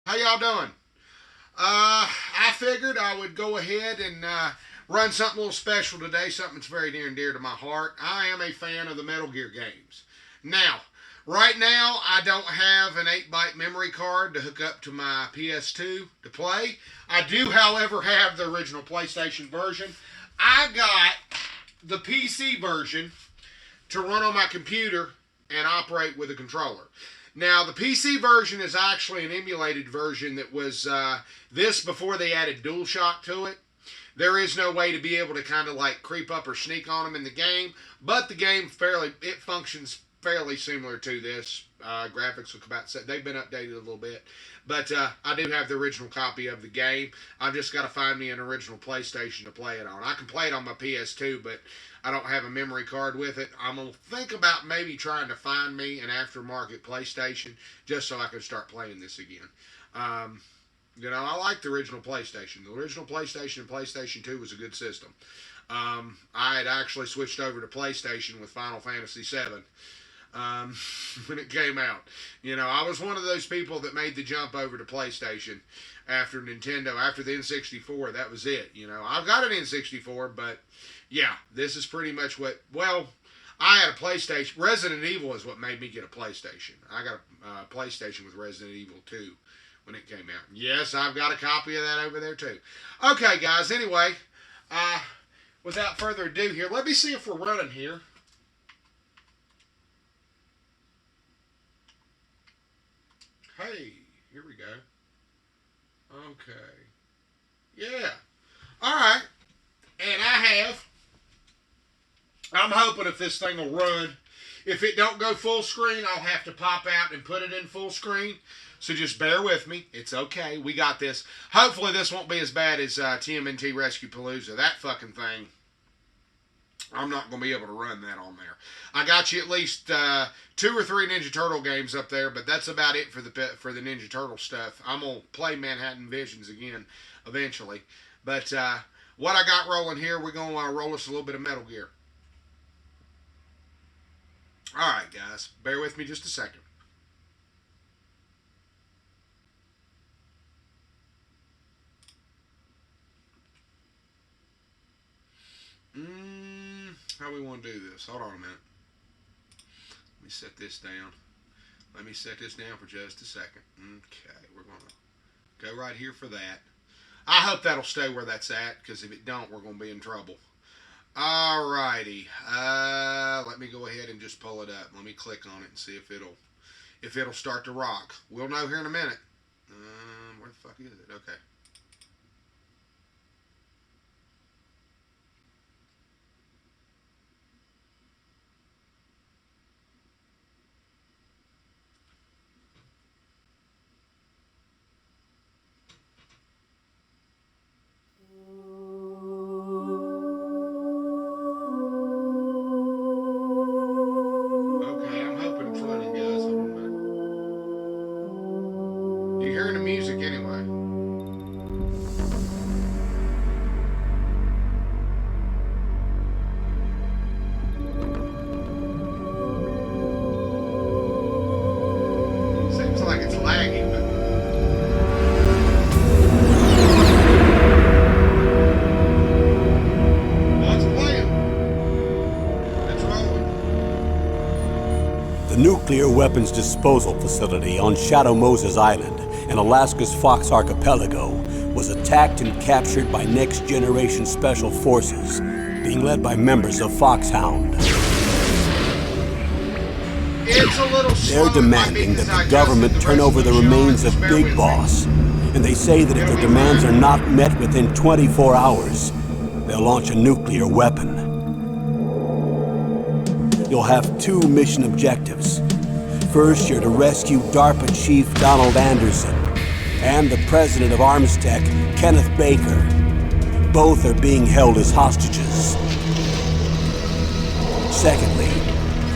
How y'all doing? I figured I would go ahead and run something a little special today, something that's very near and dear to my heart. I am a fan of the Metal Gear games. Now, right now, I don't have an 8-byte memory card to hook up to my PS2 to play. I do, however, have the original PlayStation version. I got the PC version to run on my computer and operate with a controller. Now, the PC version is actually an emulated version that was this before they added DualShock to it. There is no way to be able to kind of like creep up or sneak on them in the game, but the game it functions fairly similar to this. Graphics look about set. They've been updated a little bit, but I do have the original copy of the game. I've just got to find me an original PlayStation to play it on. I can play it on my PS2, but I don't have a memory card with it. I'm gonna think about maybe trying to find me an aftermarket PlayStation just so I can start playing this again. I like the original PlayStation. The original PlayStation and PlayStation 2 was a good system. I had actually switched over to PlayStation with Final Fantasy VII when it came out. I was one of those people that made the jump over to PlayStation after Nintendo, after the N64. That was it. I've got an N64, but yeah, this is pretty much I had a PlayStation. Resident Evil is what made me get a PlayStation. I got a PlayStation with Resident Evil 2 when it came out. Yes, I've got a copy of that over there too. Okay, guys, anyway, without further ado here, let me see if we're running here. Hey, here we go. Okay. Yeah. All right. And I'm hoping if this thing will run. If it don't go full screen, I'll have to pop out and put it in full screen. So just bear with me. It's okay. We got this. Hopefully this won't be as bad as TMNT Rescue Palooza. That fucking thing, I'm not going to be able to run that on there. I got you at least 2 or 3 Ninja Turtle games up there, but that's about it for the Ninja Turtle stuff. I'm going to play Manhattan Visions again eventually. But what I got rolling here, we're going to roll us a little bit of Metal Gear. All right, guys. Bear with me just a second. How we want to do this? Hold on a minute. Let me set this down. Let me set this down for just a second. Okay, we're going to go right here for that. I hope that'll stay where that's at, because if it don't, we're going to be in trouble. Alrighty. Let me go ahead and just pull it up. Let me click on it and see if it'll start to rock. We'll know here in a minute. Where the fuck is it? Okay. Okay, I'm hoping it's running, guys. Hold on a minute. You're hearing the music anyway. Seems like it's lagging, but well, it's playing. It's rolling. The nuclear weapons disposal facility on Shadow Moses Island in Alaska's Fox Archipelago was attacked and captured by Next Generation Special Forces, being led by members of Foxhound. It's a little slow. They're demanding that the government turn over the remains of Big Boss, and they say that if their demands are not met within 24 hours, they'll launch a nuclear weapon. You'll have 2 mission objectives. First, you're to rescue DARPA Chief Donald Anderson and the president of Armstech, Kenneth Baker. Both are being held as hostages. Secondly,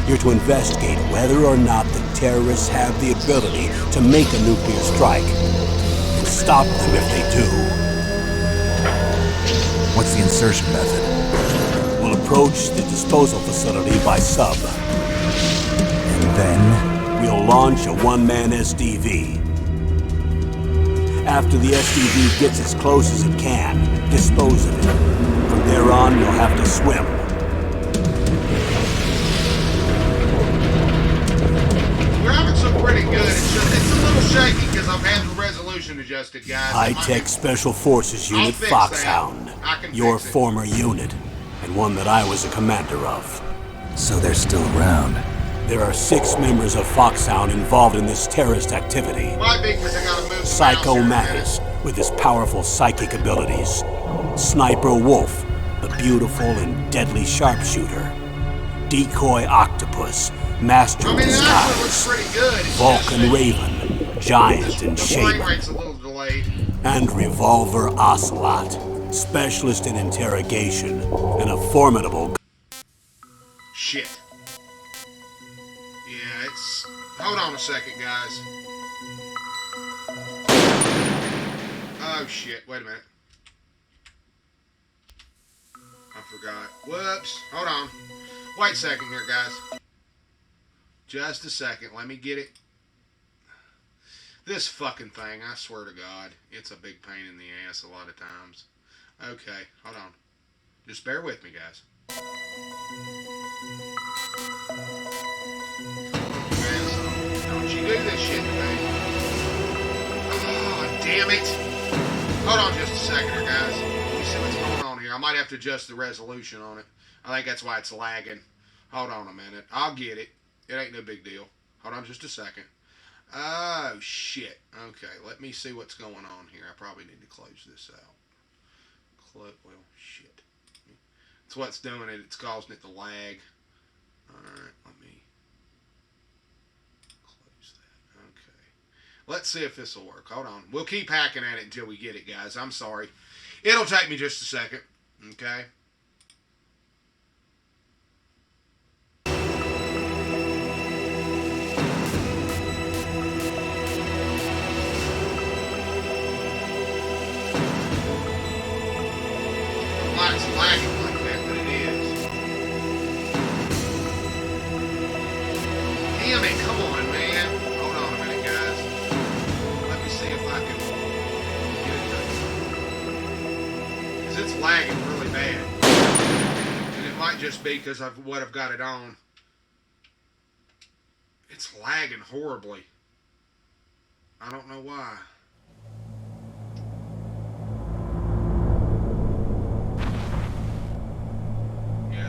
you're to investigate whether or not the terrorists have the ability to make a nuclear strike and stop them if they do. What's the insertion method? We'll approach the disposal facility by sub. And then? We'll launch a one-man SDV. After the SDV gets as close as it can, dispose of it. From there on, you'll have to swim. We're having some pretty good. It's a little shaky because I've had the resolution adjusted, guys. High-tech Special Forces Unit fix Foxhound. that. I can Your fix it. former unit, and one that I was a commander of. So they're still around. There are 6 members of Foxhound involved in this terrorist activity. Might be because I gotta move. Psycho the mouse Mattis, with his powerful psychic abilities. Sniper Wolf, the beautiful and deadly sharpshooter. Decoy Octopus, master here. I of mean, it actually looks disguise. pretty good. It's Vulcan just Raven, giant and the frame shape. rate's a little delayed. And Revolver Ocelot, specialist in interrogation, and a formidable... Shit. Yeah, it's... Hold on a second, guys. Oh, shit. Wait a minute. I forgot. Whoops. Hold on. Wait a second here, guys. Just a second. Let me get it. This fucking thing, I swear to God, it's a big pain in the ass a lot of times. Okay, hold on. Just bear with me, guys. Don't you do this shit to me. Oh, damn it. Hold on just a second here, guys. Let me see what's going on here. I might have to adjust the resolution on it. I think that's why it's lagging. Hold on a minute. I'll get it. It ain't no big deal. Hold on just a second. Oh, shit. Okay, let me see what's going on here. I probably need to close this out. Well, shit. That's what's doing it. It's causing it to lag. Alright, let me close that. Okay. Let's see if this will work. Hold on. We'll keep hacking at it until we get it, guys. I'm sorry. It'll take me just a second. Okay. Why it's lagging like that, but it is. Damn it, come on, man. Hold on a minute, guys. Let me see if I can get it to... Because it's lagging really bad. And it might just be because of what I've got it on. It's lagging horribly. I don't know why.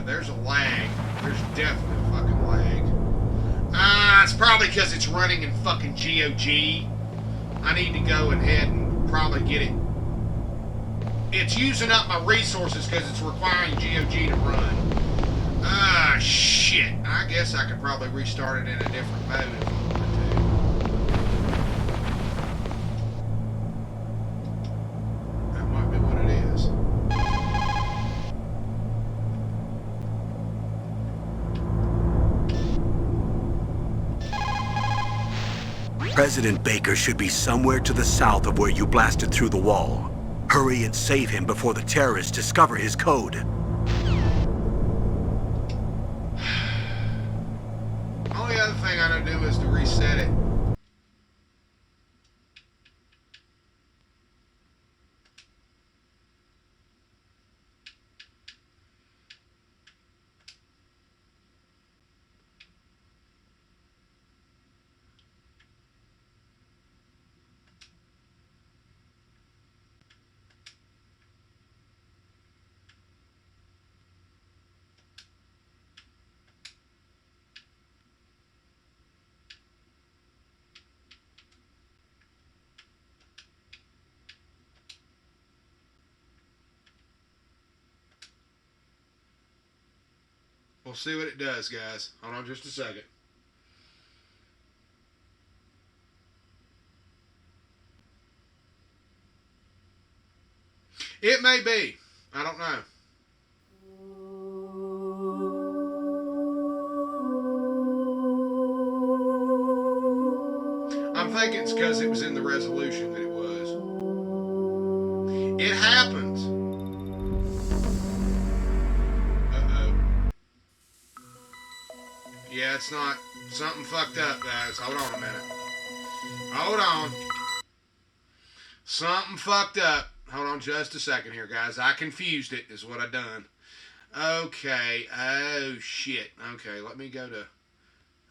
There's a lag. There's definitely a fucking lag. It's probably because it's running in fucking GOG. I need to go ahead and probably get it. It's using up my resources because it's requiring GOG to run. Shit. I guess I could probably restart it in a different mode if I wanted to. That might be what it is. President Baker should be somewhere to the south of where you blasted through the wall. Hurry and save him before the terrorists discover his code. Only other thing I gotta do is to reset it. We'll see what it does, guys. Hold on just a second. It may be. I don't know. I'm thinking it's because it was in the resolution that it was. It happens. Yeah, it's not. Something fucked up, guys. Hold on a minute. Hold on. Something fucked up. Hold on just a second here, guys. I confused it, is what I done. Okay. Oh, shit. Okay, let me go to...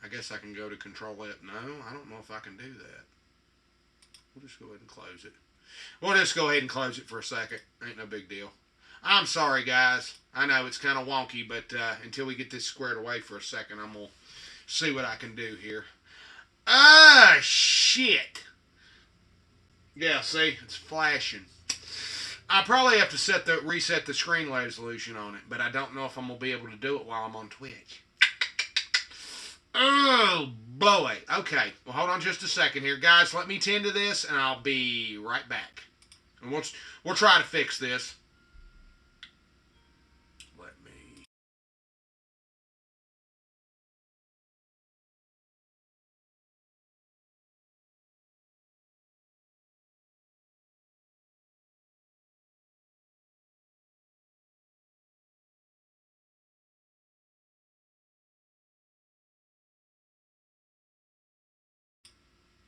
I guess I can go to Control F. No, I don't know if I can do that. We'll just go ahead and close it. We'll just go ahead and close it for a second. Ain't no big deal. I'm sorry, guys. I know it's kind of wonky, but until we get this squared away for a second, I'm going to see what I can do here. Ah, shit. Yeah, see? It's flashing. I probably have to reset the screen resolution on it, but I don't know if I'm going to be able to do it while I'm on Twitch. Oh, boy. Okay. Well, hold on just a second here. Guys, let me tend to this, and I'll be right back. And we'll try to fix this. Let me...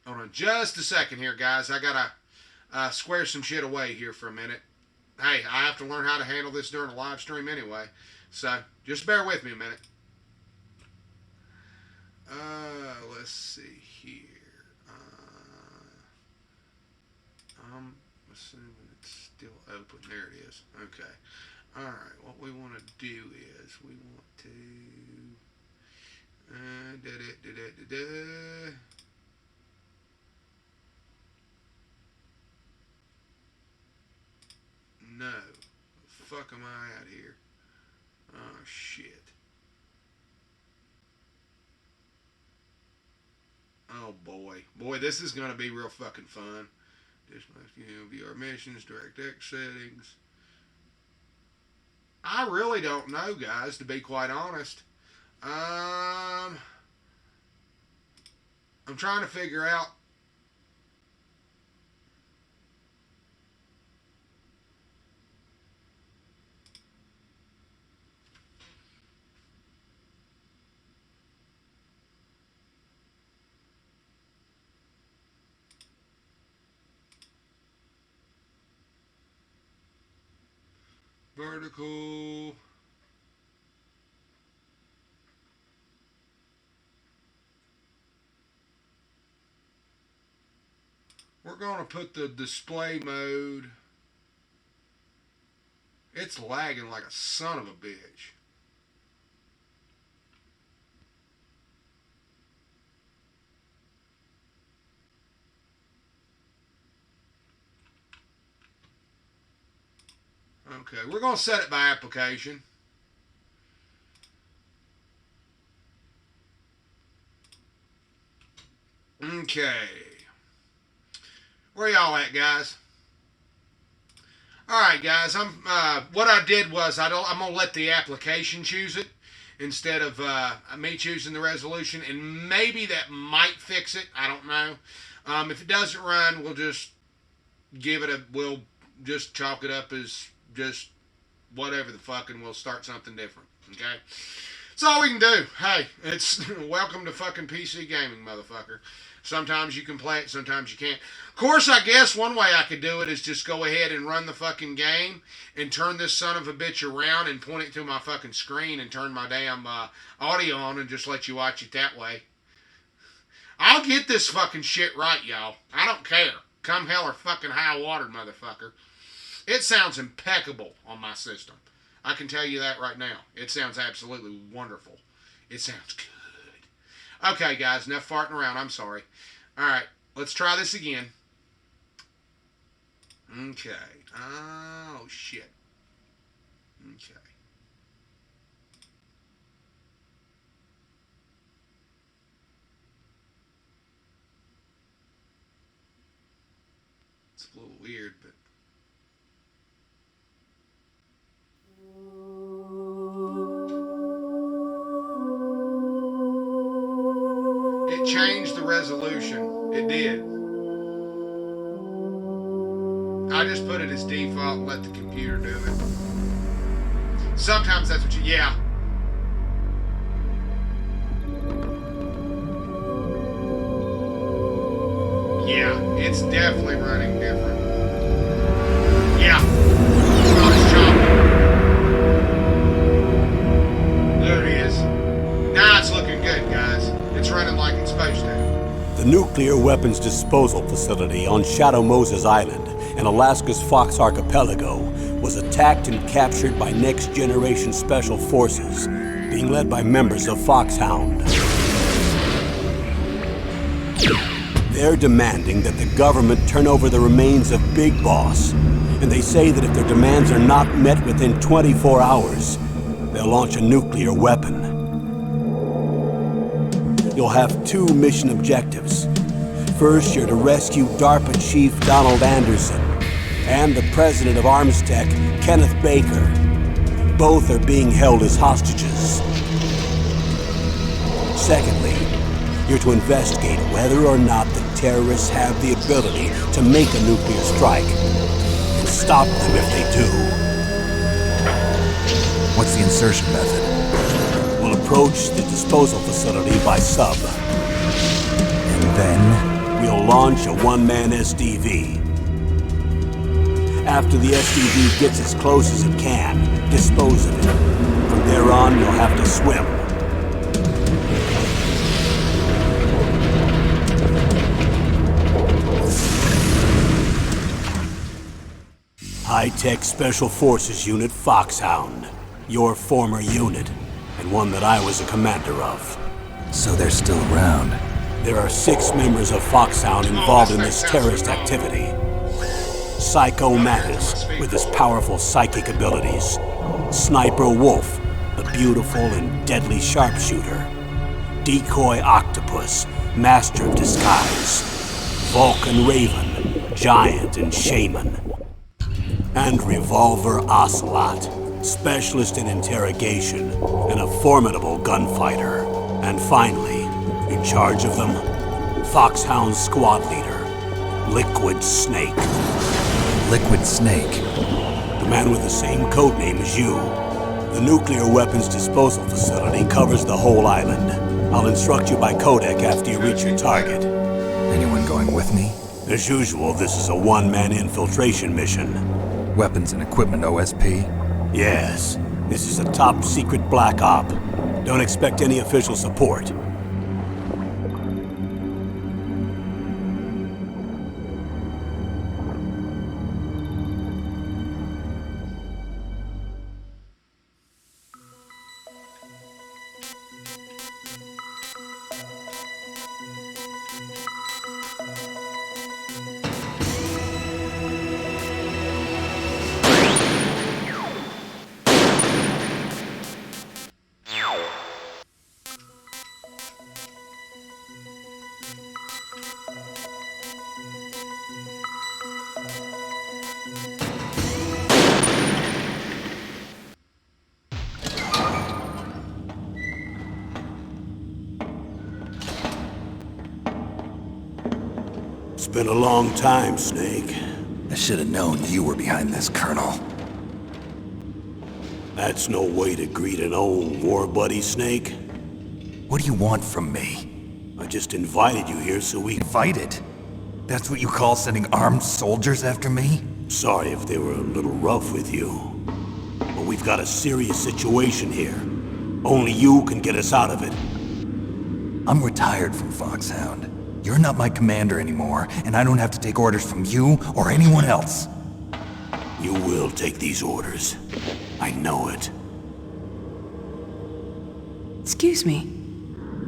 Hold on just a second here, guys. I got to square some shit away here for a minute. Hey, I have to learn how to handle this during a live stream anyway. So, just bear with me a minute. Let's see here. I'm assuming it's still open. There it is. Okay. Alright, what we want to do is we want to... No. The fuck am I at here? Oh, shit. Oh, boy. Boy, this is going to be real fucking fun. Just must, view our missions, DirectX settings. I really don't know, guys, to be quite honest. I'm trying to figure out... Vertical. We're going to put the display mode. It's lagging like a son of a bitch. Okay, we're going to set it by application. Okay. Where y'all at, guys? Alright, guys. What I did was I'm going to let the application choose it instead of me choosing the resolution, and maybe that might fix it. I don't know. If it doesn't run, we'll just we'll just chalk it up as just whatever the fuck, and we'll start something different. Okay? That's all we can do. Hey, it's welcome to fucking PC gaming, motherfucker. Sometimes you can play it, sometimes you can't. Of course, I guess one way I could do it is just go ahead and run the fucking game and turn this son of a bitch around and point it to my fucking screen and turn my damn audio on and just let you watch it that way. I'll get this fucking shit right, y'all. I don't care. Come hell or fucking high water, motherfucker. It sounds impeccable on my system. I can tell you that right now. It sounds absolutely wonderful. It sounds good. Okay, guys, enough farting around. I'm sorry. All right, let's try this again. Okay. Oh, shit. Okay. It's a little weird, but... It changed the resolution. It did. I just put it as default and let the computer do it. Sometimes that's what you... Yeah. Yeah, it's definitely running different. weapons disposal facility on Shadow Moses Island in Alaska's Fox Archipelago was attacked and captured by Next Generation Special Forces, being led by members of Foxhound. They're demanding that the government turn over the remains of Big Boss, and they say that if their demands are not met within 24 hours, they'll launch a nuclear weapon. You'll have two mission objectives. First, you're to rescue DARPA Chief Donald Anderson and the president of Armstech, Kenneth Baker. Both are being held as hostages. Secondly, you're to investigate whether or not the terrorists have the ability to make a nuclear strike and stop them if they do. What's the insertion method? We'll approach the disposal facility by sub. And then? We'll launch a one-man SDV. After the SDV gets as close as it can, dispose of it. From there on, you'll have to swim. High-Tech Special Forces Unit Foxhound. Your former unit, and one that I was a commander of. So they're still around. There are 6 members of Foxhound involved in this terrorist activity. Psycho Mattis, with his powerful psychic abilities. Sniper Wolf, the beautiful and deadly sharpshooter. Decoy Octopus, master of disguise. Vulcan Raven, giant and shaman. And Revolver Ocelot, specialist in interrogation and a formidable gunfighter. And finally, in charge of them, Foxhound's squad leader, Liquid Snake. Liquid Snake? The man with the same codename as you. The nuclear weapons disposal facility covers the whole island. I'll instruct you by codec after you reach your target. Anyone going with me? As usual, this is a one-man infiltration mission. Weapons and equipment OSP? Yes. This is a top-secret black op. Don't expect any official support. It's been a long time, Snake. I should have known you were behind this, Colonel. That's no way to greet an old war buddy, Snake. What do you want from me? I just invited you here so we... Invited? That's what you call sending armed soldiers after me? Sorry if they were a little rough with you. But we've got a serious situation here. Only you can get us out of it. I'm retired from Foxhound. You're not my commander anymore, and I don't have to take orders from you or anyone else. You will take these orders. I know it. Excuse me.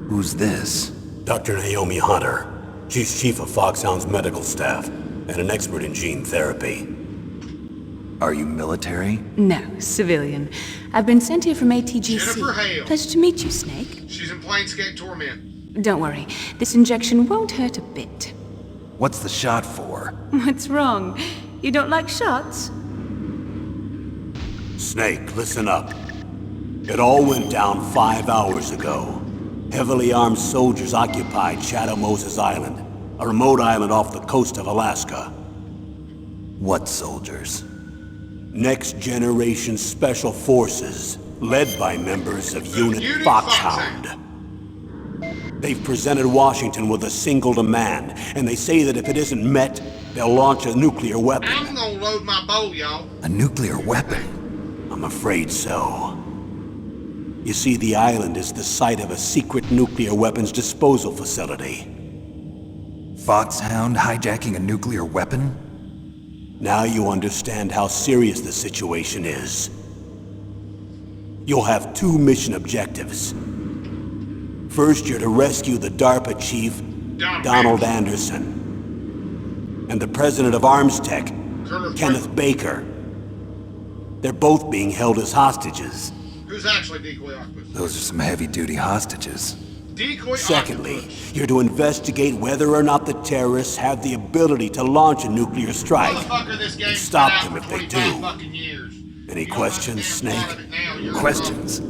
Who's this? Dr. Naomi Hunter. She's chief of Foxhound's medical staff, and an expert in gene therapy. Are you military? No, civilian. I've been sent here from ATGC. Jennifer Hale. Pleasure to meet you, Snake. She's in Planescape Torment. Don't worry. This injection won't hurt a bit. What's the shot for? What's wrong? You don't like shots? Snake, listen up. It all went down 5 hours ago. Heavily armed soldiers occupied Shadow Moses Island, a remote island off the coast of Alaska. What soldiers? Next Generation Special Forces, led by members of Unit Foxhound. They've presented Washington with a single demand, and they say that if it isn't met, they'll launch a nuclear weapon. I'm gonna load my bow, y'all. A nuclear weapon? I'm afraid so. You see, the island is the site of a secret nuclear weapons disposal facility. Foxhound hijacking a nuclear weapon? Now you understand how serious the situation is. You'll have two mission objectives. First, you're to rescue the DARPA chief, Donald Anderson, and the president of Armstech, Kenneth Baker. They're both being held as hostages. Who's actually Decoy Octopus? Those are some heavy-duty hostages. Decoy Secondly, Octopus. you're to investigate whether or not the terrorists have the ability to launch a nuclear strike. Motherfucker, this game's Stop been out them for if they 25 do. fucking years. Any You don't questions, understand Snake? part of it now, you're Questions?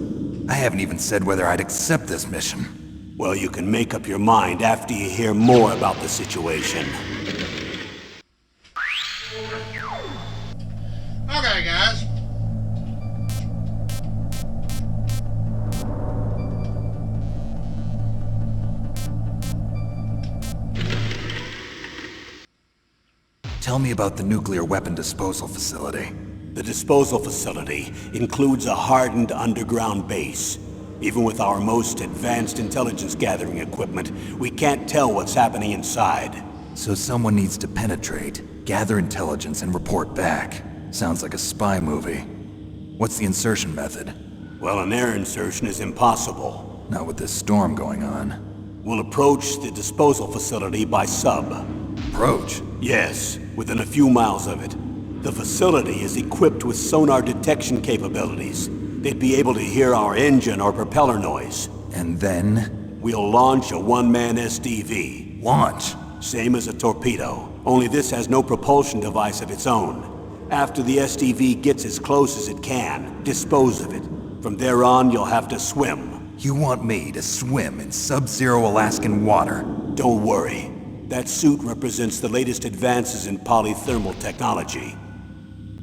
I haven't even said whether I'd accept this mission. Well, you can make up your mind after you hear more about the situation. Okay, guys. Tell me about the nuclear weapon disposal facility. The disposal facility includes a hardened underground base. Even with our most advanced intelligence gathering equipment, we can't tell what's happening inside. So someone needs to penetrate, gather intelligence, and report back. Sounds like a spy movie. What's the insertion method? Well, an air insertion is impossible. Not with this storm going on. We'll approach the disposal facility by sub. Approach? Yes, within a few miles of it. The facility is equipped with sonar detection capabilities. They'd be able to hear our engine or propeller noise. And then? We'll launch a one-man SDV. Launch? Same as a torpedo, only this has no propulsion device of its own. After the SDV gets as close as it can, dispose of it. From there on, you'll have to swim. You want me to swim in sub-zero Alaskan water? Don't worry. That suit represents the latest advances in polythermal technology.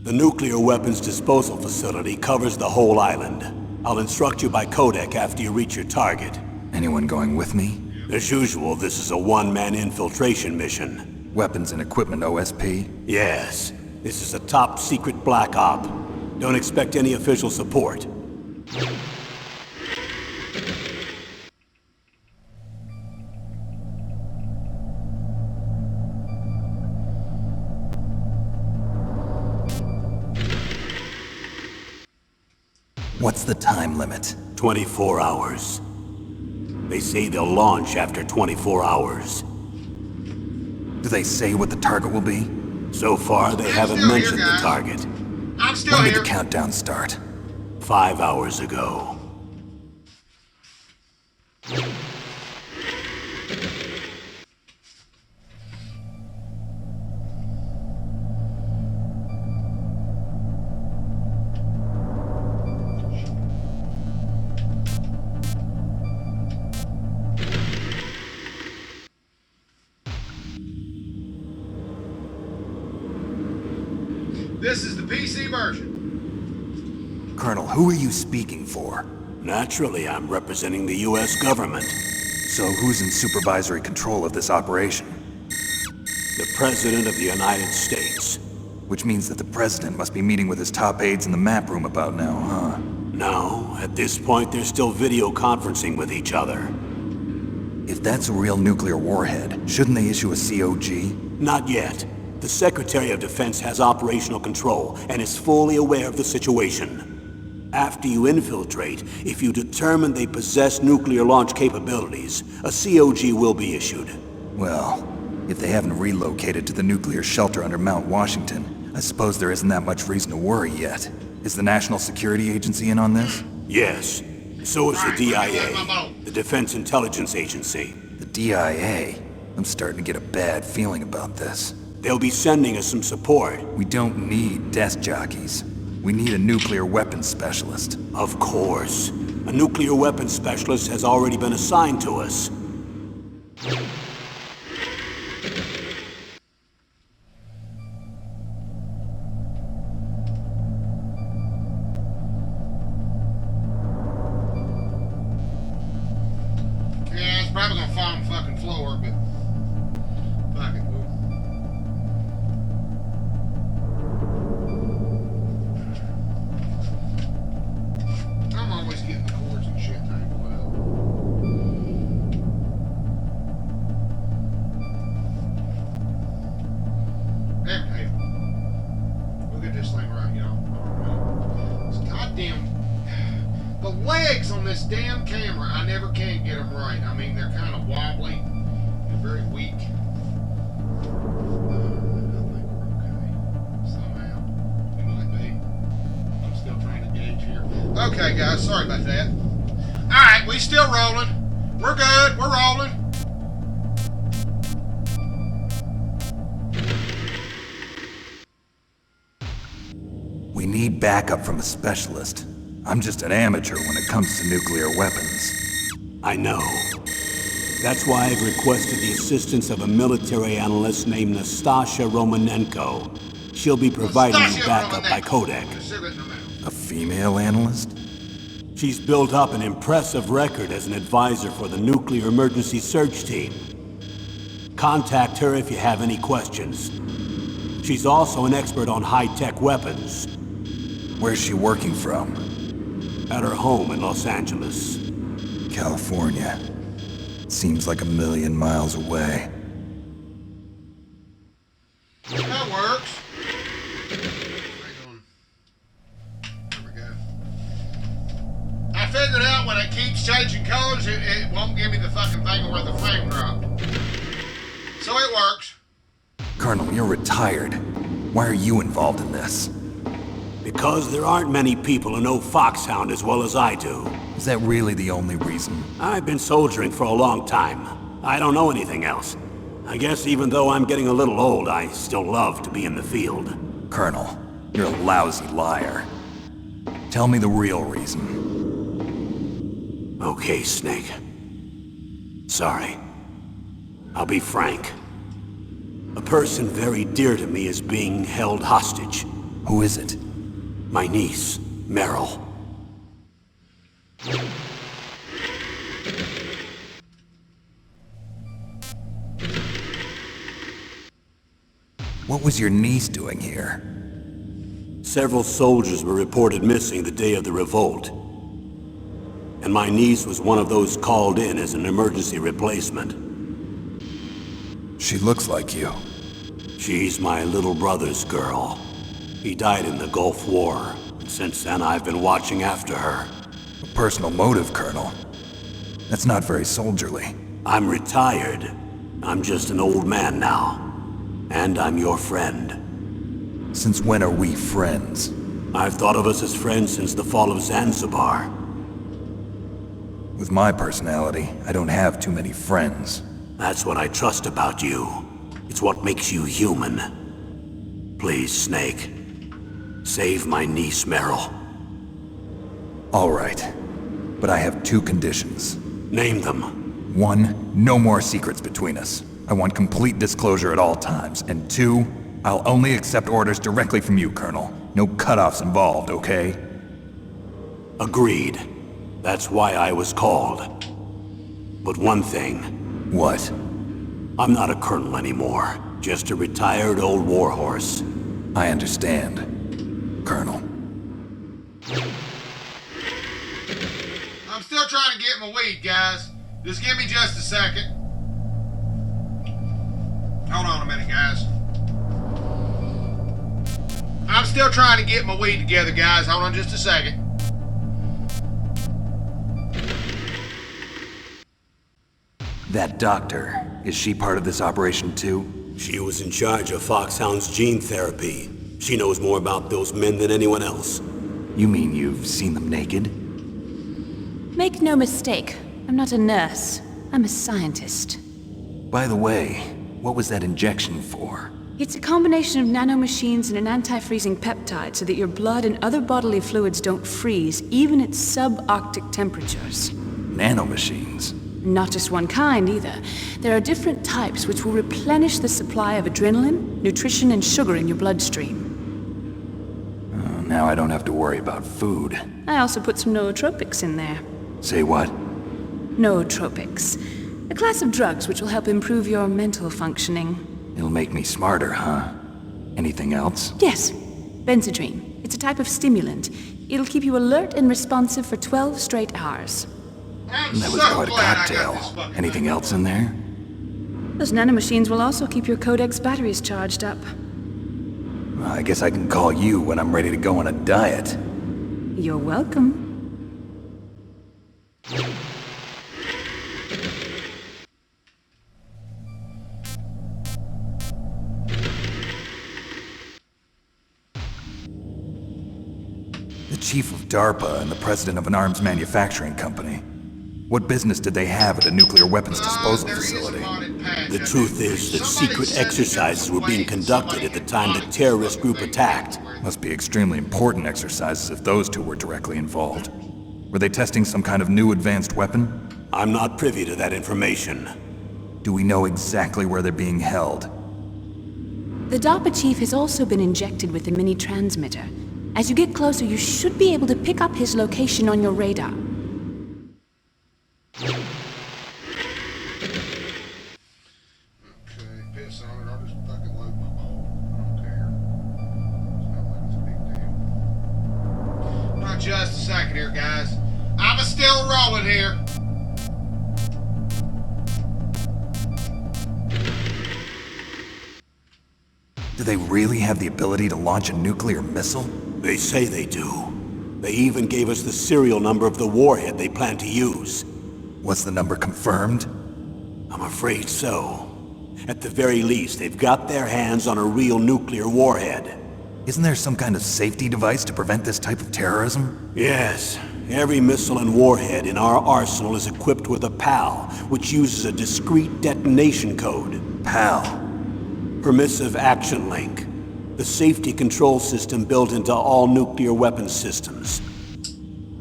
The nuclear weapons disposal facility covers the whole island. I'll instruct you by codec after you reach your target. Anyone going with me? As usual, this is a one-man infiltration mission. Weapons and equipment OSP? Yes, this is a top-secret black op. Don't expect any official support. What's the time limit? 24 hours. They say they'll launch after 24 hours. Do they say what the target will be? So far, they haven't still here, mentioned the guys. target. I'm still When did here. the countdown start? 5 hours ago. This is the PC version. Colonel, who are you speaking for? Naturally, I'm representing the U.S. government. So who's in supervisory control of this operation? The President of the United States. Which means that the President must be meeting with his top aides in the map room about now, huh? No, at this point, they're still video conferencing with each other. If that's a real nuclear warhead, shouldn't they issue a COG? Not yet. The Secretary of Defense has operational control and is fully aware of the situation. After you infiltrate, if you determine they possess nuclear launch capabilities, a COG will be issued. Well, if they haven't relocated to the nuclear shelter under Mount Washington, I suppose there isn't that much reason to worry yet. Is the National Security Agency in on this? Yes. So is the Alright, let me get my DIA, boat. the Defense Intelligence Agency. The DIA? I'm starting to get a bad feeling about this. They'll be sending us some support. We don't need desk jockeys. We need a nuclear weapons specialist. Of course. A nuclear weapons specialist has already been assigned to us. Yeah, it's probably gonna fall on the fucking floor, but fuck it. I'm always getting the cords and shit tangled up. this thing right, y'all. It's goddamn. The legs on this damn camera, I never can get them right. I mean, they're kind of wobbly and very weak. I think we're okay. Somehow. We might be. I'm still trying to gauge here. Okay, guys, sorry about that. Alright, we still rolling. We're good. We're rolling. We need backup from a specialist. I'm just an amateur when it comes to nuclear weapons. I know. That's why I've requested the assistance of a military analyst named Nastasha Romanenko. She'll be providing you backup by Kodak. A female analyst? She's built up an impressive record as an advisor for the Nuclear Emergency Search Team. Contact her if you have any questions. She's also an expert on high-tech weapons. Where's she working from? At her home in Los Angeles. California. Seems like a million miles away. That works. Hang on. There we go. I figured out when it keeps changing colors, it won't give me the fucking thing where the frame dropped. So it works. Colonel, you're retired. Why are you involved in this? Because there aren't many people who know Foxhound as well as I do. Is that really the only reason? I've been soldiering for a long time. I don't know anything else. I guess even though I'm getting a little old, I still love to be in the field. Colonel, you're a lousy liar. Tell me the real reason. Okay, Snake. Sorry. I'll be frank. A person very dear to me is being held hostage. Who is it? My niece, Meryl. What was your niece doing here? Several soldiers were reported missing the day of the revolt. And my niece was one of those called in as an emergency replacement. She looks like you. She's my little brother's girl. He died in the Gulf War, and since then I've been watching after her. A personal motive, Colonel. That's not very soldierly. I'm retired. I'm just an old man now. And I'm your friend. Since when are we friends? I've thought of us as friends since the fall of Zanzibar. With my personality, I don't have too many friends. That's what I trust about you. It's what makes you human. Please, Snake. Save my niece, Meryl. All right. But I have two conditions. Name them. 1, no more secrets between us. I want complete disclosure at all times. And 2, I'll only accept orders directly from you, Colonel. No cutoffs involved, okay? Agreed. That's why I was called. But one thing. What? I'm not a colonel anymore. Just a retired old warhorse. I understand, Colonel. I'm still trying to get my weed, guys. Just give me just a second. Hold on a minute, guys. I'm still trying to get my weed together, guys. Hold on just a second. That doctor, is she part of this operation too? She was in charge of Foxhound's gene therapy. She knows more about those men than anyone else. You mean you've seen them naked? Make no mistake, I'm not a nurse. I'm a scientist. By the way, what was that injection for? It's a combination of nanomachines and an anti-freezing peptide so that your blood and other bodily fluids don't freeze, even at subarctic temperatures. Nanomachines? Not just one kind, either. There are different types which will replenish the supply of adrenaline, nutrition, and sugar in your bloodstream. Oh, now I don't have to worry about food. I also put some nootropics in there. Say what? Nootropics. A class of drugs which will help improve your mental functioning. It'll make me smarter, huh? Anything else? Yes. Benzedrine. It's a type of stimulant. It'll keep you alert and responsive for 12 straight hours. That was quite a cocktail. Anything else in there? Those nanomachines will also keep your Codex batteries charged up. I guess I can call you when I'm ready to go on a diet. You're welcome. The chief of DARPA and the president of an arms manufacturing company. What business did they have at a nuclear weapons disposal facility? The truth is that secret exercises were being conducted at the time the terrorist group attacked. Must be extremely important exercises if those two were directly involved. Were they testing some kind of new advanced weapon? I'm not privy to that information. Do we know exactly where they're being held? The DARPA chief has also been injected with a mini transmitter. As you get closer, you should be able to pick up his location on your radar. Okay, piss on it. I'll just fucking load my bowl. I don't care. It's not like it's a big deal. Not just a second here, guys. I'm still rolling here. Do they really have the ability to launch a nuclear missile? They say they do. They even gave us the serial number of the warhead they plan to use. Was the number confirmed? I'm afraid so. At the very least, they've got their hands on a real nuclear warhead. Isn't there some kind of safety device to prevent this type of terrorism? Yes. Every missile and warhead in our arsenal is equipped with a PAL, which uses a discrete detonation code. PAL. Permissive Action Link. The safety control system built into all nuclear weapons systems.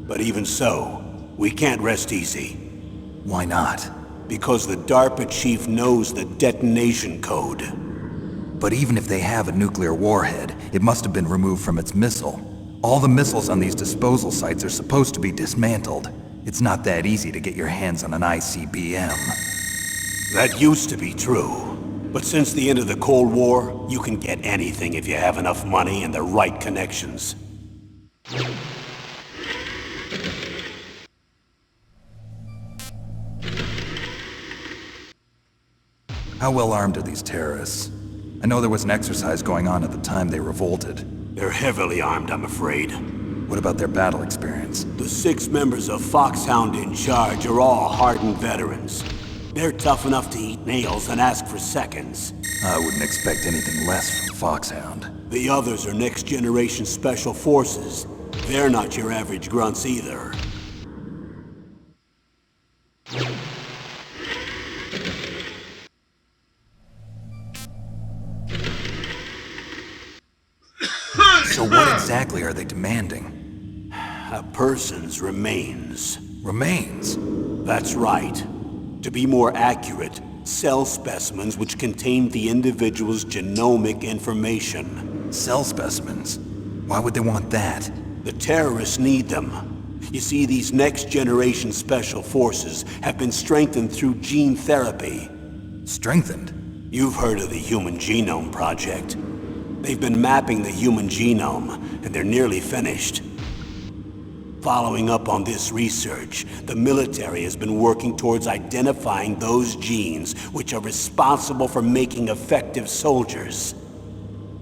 But even so, we can't rest easy. Why not? Because the DARPA chief knows the detonation code. But even if they have a nuclear warhead, it must have been removed from its missile. All the missiles on these disposal sites are supposed to be dismantled. It's not that easy to get your hands on an ICBM. That used to be true. But since the end of the Cold War, you can get anything if you have enough money and the right connections. How well armed are these terrorists? I know there was an exercise going on at the time they revolted. They're heavily armed, I'm afraid. What about their battle experience? The 6 members of Foxhound in charge are all hardened veterans. They're tough enough to eat nails and ask for seconds. I wouldn't expect anything less from Foxhound. The others are next-generation special forces. They're not your average grunts either. So what exactly are they demanding? A person's remains. Remains? That's right. To be more accurate, cell specimens which contain the individual's genomic information. Cell specimens? Why would they want that? The terrorists need them. You see, these next-generation special forces have been strengthened through gene therapy. Strengthened? You've heard of the Human Genome Project. They've been mapping the human genome, and they're nearly finished. Following up on this research, the military has been working towards identifying those genes which are responsible for making effective soldiers.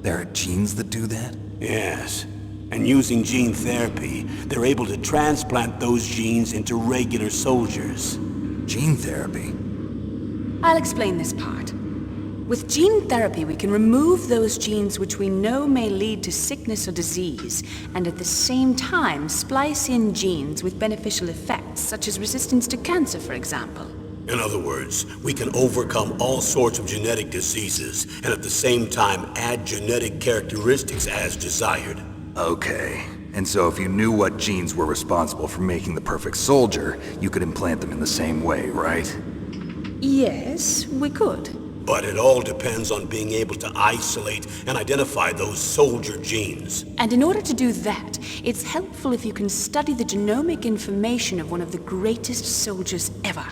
There are genes that do that? Yes. And using gene therapy, they're able to transplant those genes into regular soldiers. Gene therapy? I'll explain this part. With gene therapy, we can remove those genes which we know may lead to sickness or disease, and at the same time splice in genes with beneficial effects, such as resistance to cancer, for example. In other words, we can overcome all sorts of genetic diseases, and at the same time add genetic characteristics as desired. Okay. And so if you knew what genes were responsible for making the perfect soldier, you could implant them in the same way, right? Yes, we could. But it all depends on being able to isolate and identify those soldier genes. And in order to do that, it's helpful if you can study the genomic information of one of the greatest soldiers ever.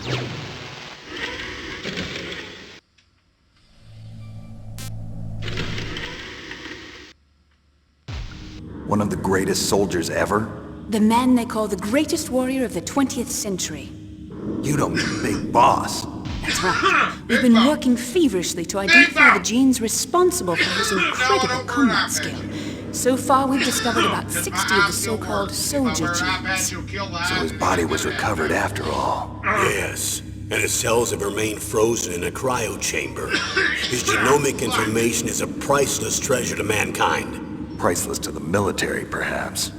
One of the greatest soldiers ever? The man they call the greatest warrior of the 20th century. You don't mean Big Boss. That's right. We've been working feverishly to identify the genes responsible for his incredible combat skill. So far, we've discovered about 60 of the so-called soldier genes. So his body was recovered after all. Yes, and his cells have remained frozen in a cryo chamber. His genomic information is a priceless treasure to mankind. Priceless to the military, perhaps.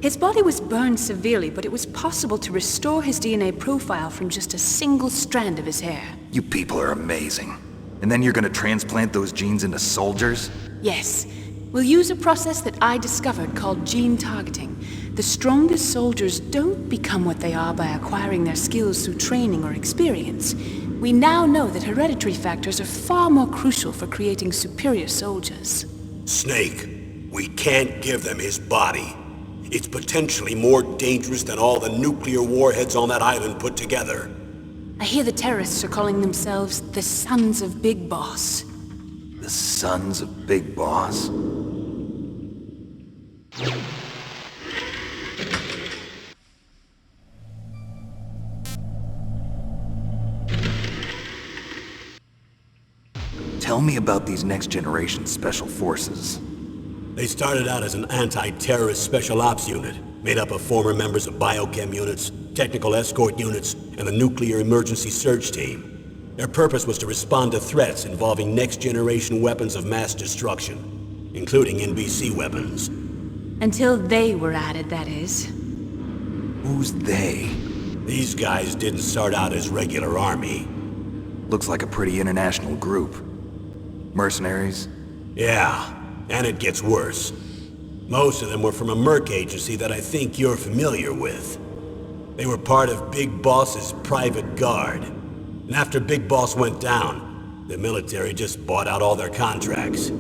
His body was burned severely, but it was possible to restore his DNA profile from just a single strand of his hair. You people are amazing. And then you're gonna transplant those genes into soldiers? Yes. We'll use a process that I discovered called gene targeting. The strongest soldiers don't become what they are by acquiring their skills through training or experience. We now know that hereditary factors are far more crucial for creating superior soldiers. Snake, we can't give them his body. It's potentially more dangerous than all the nuclear warheads on that island put together. I hear the terrorists are calling themselves the Sons of Big Boss. The Sons of Big Boss? Tell me about these next-generation special forces. They started out as an anti-terrorist special ops unit, made up of former members of biochem units, technical escort units, and the nuclear emergency surge team. Their purpose was to respond to threats involving next-generation weapons of mass destruction, including NBC weapons. Until they were added, that is. Who's they? These guys didn't start out as regular army. Looks like a pretty international group. Mercenaries? Yeah, and it gets worse. Most of them were from a merc agency that I think you're familiar with. They were part of Big Boss's private guard. And after Big Boss went down, the military just bought out all their contracts.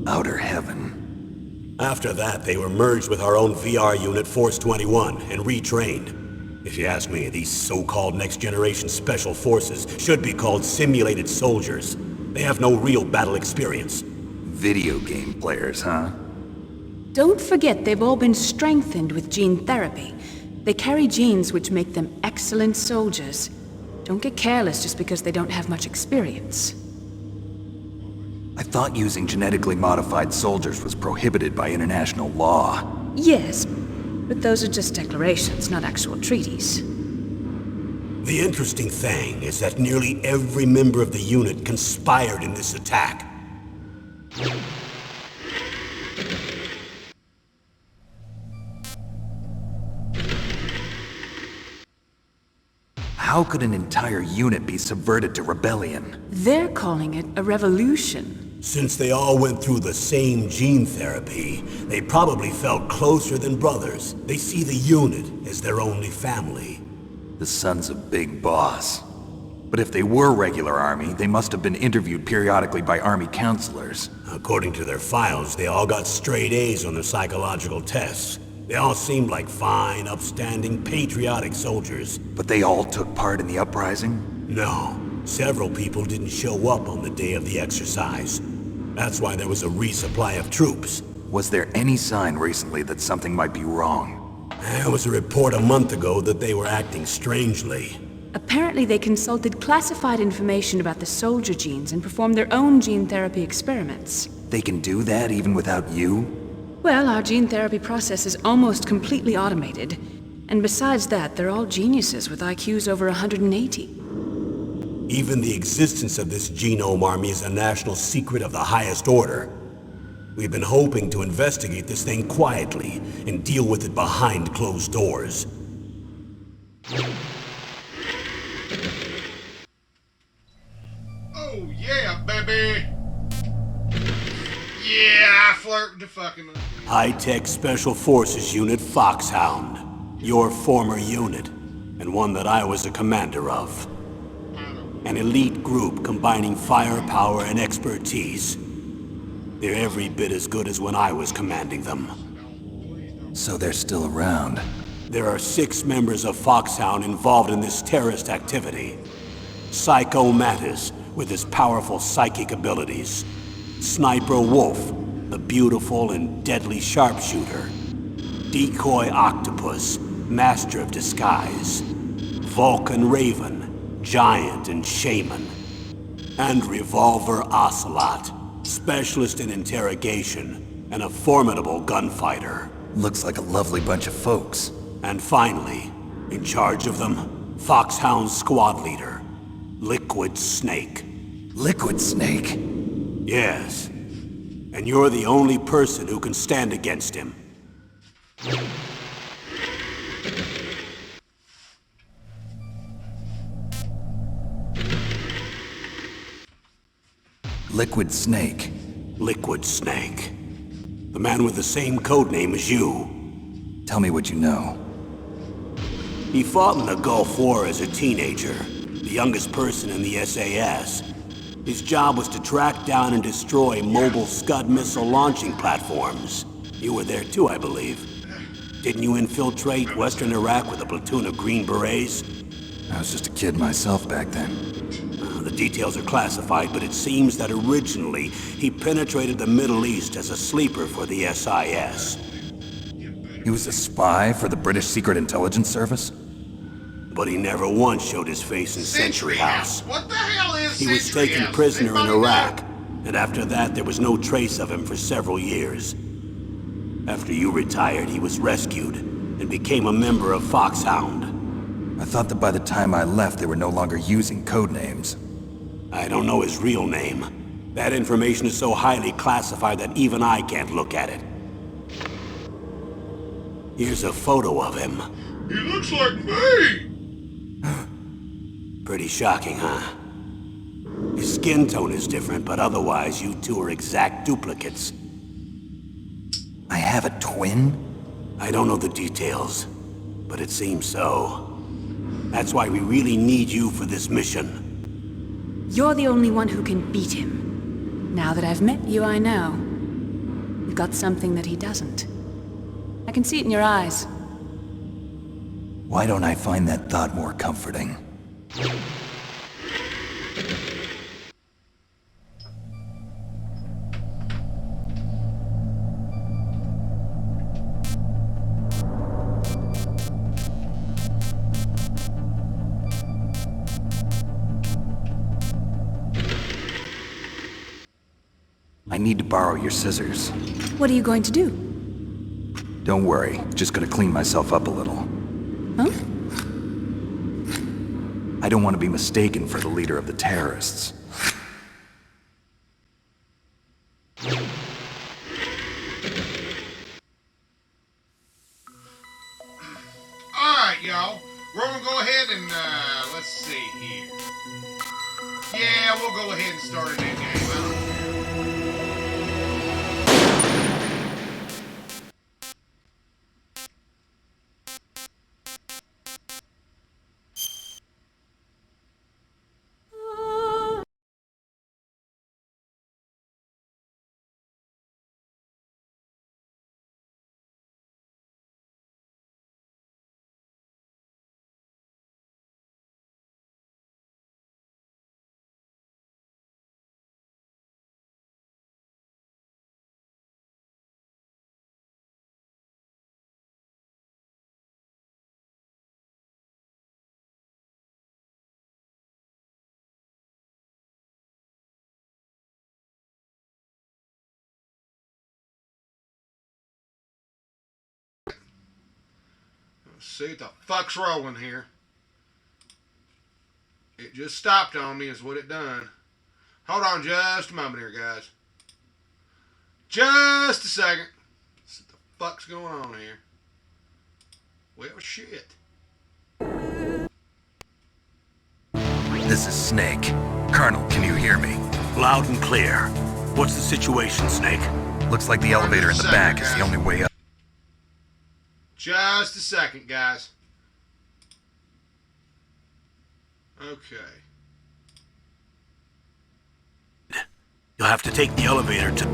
Outer Heaven. After that, they were merged with our own VR unit, Force 21, and retrained. If you ask me, these so-called next-generation special forces should be called simulated soldiers. They have no real battle experience. Video game players, huh? Don't forget they've all been strengthened with gene therapy. They carry genes which make them excellent soldiers. Don't get careless just because they don't have much experience. I thought using genetically modified soldiers was prohibited by international law. Yes, but those are just declarations, not actual treaties. The interesting thing is that nearly every member of the unit conspired in this attack. How could an entire unit be subverted to rebellion? They're calling it a revolution. Since they all went through the same gene therapy, they probably felt closer than brothers. They see the unit as their only family. The Sons of Big Boss. But if they were regular army, they must have been interviewed periodically by army counselors. According to their files, they all got straight A's on their psychological tests. They all seemed like fine, upstanding, patriotic soldiers. But they all took part in the uprising? No. Several people didn't show up on the day of the exercise. That's why there was a resupply of troops. Was there any sign recently that something might be wrong? There was a report a month ago that they were acting strangely. Apparently they consulted classified information about the soldier genes and performed their own gene therapy experiments. They can do that even without you? Well, our gene therapy process is almost completely automated. And besides that, they're all geniuses with IQs over 180. Even the existence of this genome army is a national secret of the highest order. We've been hoping to investigate this thing quietly and deal with it behind closed doors. Oh yeah, baby. Yeah, I flirt with the fucking. High-Tech Special Forces Unit Foxhound. Your former unit, and one that I was a commander of. An elite group combining firepower and expertise. They're every bit as good as when I was commanding them. So they're still around. There are 6 members of Foxhound involved in this terrorist activity. Psycho Mantis, with his powerful psychic abilities. Sniper Wolf, the beautiful and deadly sharpshooter. Decoy Octopus, master of disguise. Vulcan Raven, Giant and Shaman. And Revolver Ocelot, specialist in interrogation and a formidable gunfighter. Looks like a lovely bunch of folks. And finally, in charge of them, Foxhound's squad leader, Liquid Snake. Liquid Snake? Yes. And you're the only person who can stand against him. Liquid Snake. Liquid Snake. The man with the same codename as you. Tell me what you know. He fought in the Gulf War as a teenager, the youngest person in the SAS. His job was to track down and destroy mobile Scud missile launching platforms. You were there too, I believe. Didn't you infiltrate Western Iraq with a platoon of Green Berets? I was just a kid myself back then. The details are classified, but it seems that originally he penetrated the Middle East as a sleeper for the SIS. He was a spy for the British Secret Intelligence Service? But he never once showed his face in Century House. What the hell is He was Century taken House? prisoner in Anybody know? Iraq, and after that there was no trace of him for several years. After you retired, he was rescued and became a member of Foxhound. I thought that by the time I left, they were no longer using code names. I don't know his real name. That information is so highly classified that even I can't look at it. Here's a photo of him. He looks like me! Pretty shocking, huh? His skin tone is different, but otherwise you two are exact duplicates. I have a twin? I don't know the details, but it seems so. That's why we really need you for this mission. You're the only one who can beat him. Now that I've met you, I know. You've got something that he doesn't. I can see it in your eyes. Why don't I find that thought more comforting? I need to borrow your scissors. What are you going to do? Don't worry, just gonna clean myself up a little. Huh? I don't want to be mistaken for the leader of the terrorists. Alright, y'all. We're gonna go ahead and, let's see here. Yeah, we'll go ahead and start a new game. I don't care. Let's see what the fuck's rolling here. It just stopped on me is what it done. Hold on just a moment here, guys. Just a second. Let's see what the fuck's going on here. Well, shit. This is Snake. Colonel, can you hear me? Loud and clear. What's the situation, Snake? Looks like the elevator in the back is the only way up. Just a second, guys. Okay. You'll have to take the elevator to...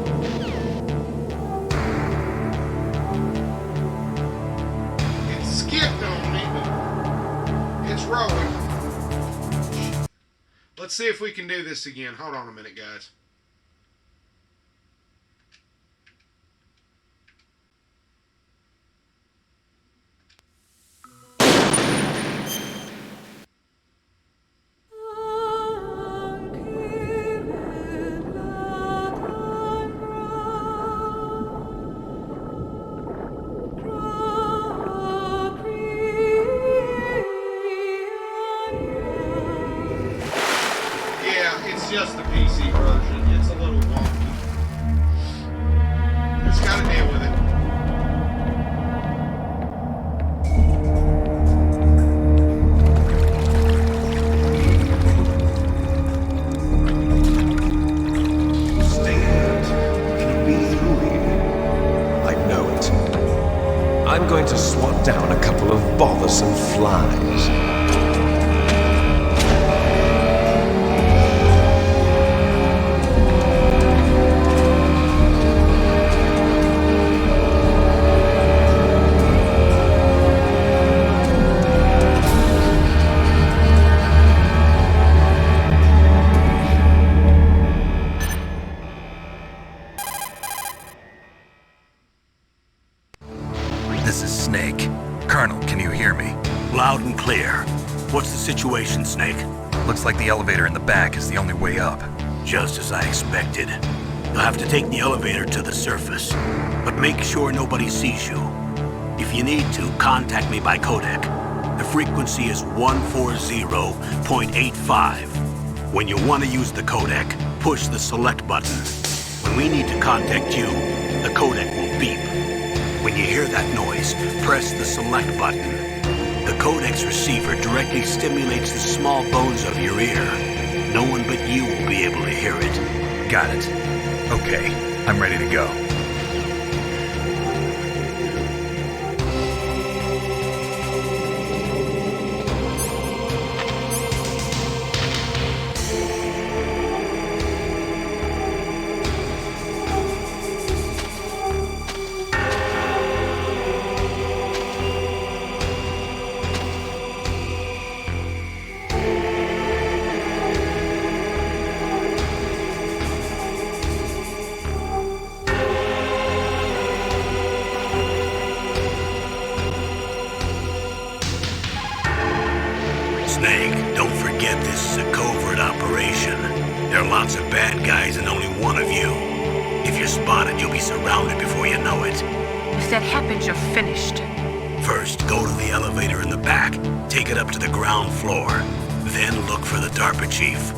It skipped on me, but it's rolling. Let's see if we can do this again. Hold on a minute, guys. I'm going to swat down a couple of bothersome flies. This is Snake. Colonel, can you hear me? Loud and clear. What's the situation, Snake? Looks like the elevator in the back is the only way up. Just as I expected. You'll have to take the elevator to the surface, but make sure nobody sees you. If you need to, contact me by codec. The frequency is 140.85. When you want to use the codec, push the select button. When we need to contact you, the codec will beep. When you hear that noise, press the select button. The codec's receiver directly stimulates the small bones of your ear. No one but you will be able to hear it. Got it. Okay, I'm ready to go. Snake, don't forget this is a covert operation. There are lots of bad guys and only one of you. If you're spotted, you'll be surrounded before you know it. If that happens, you're finished. First, go to the elevator in the back. Take it up to the ground floor. Then look for the DARPA chief.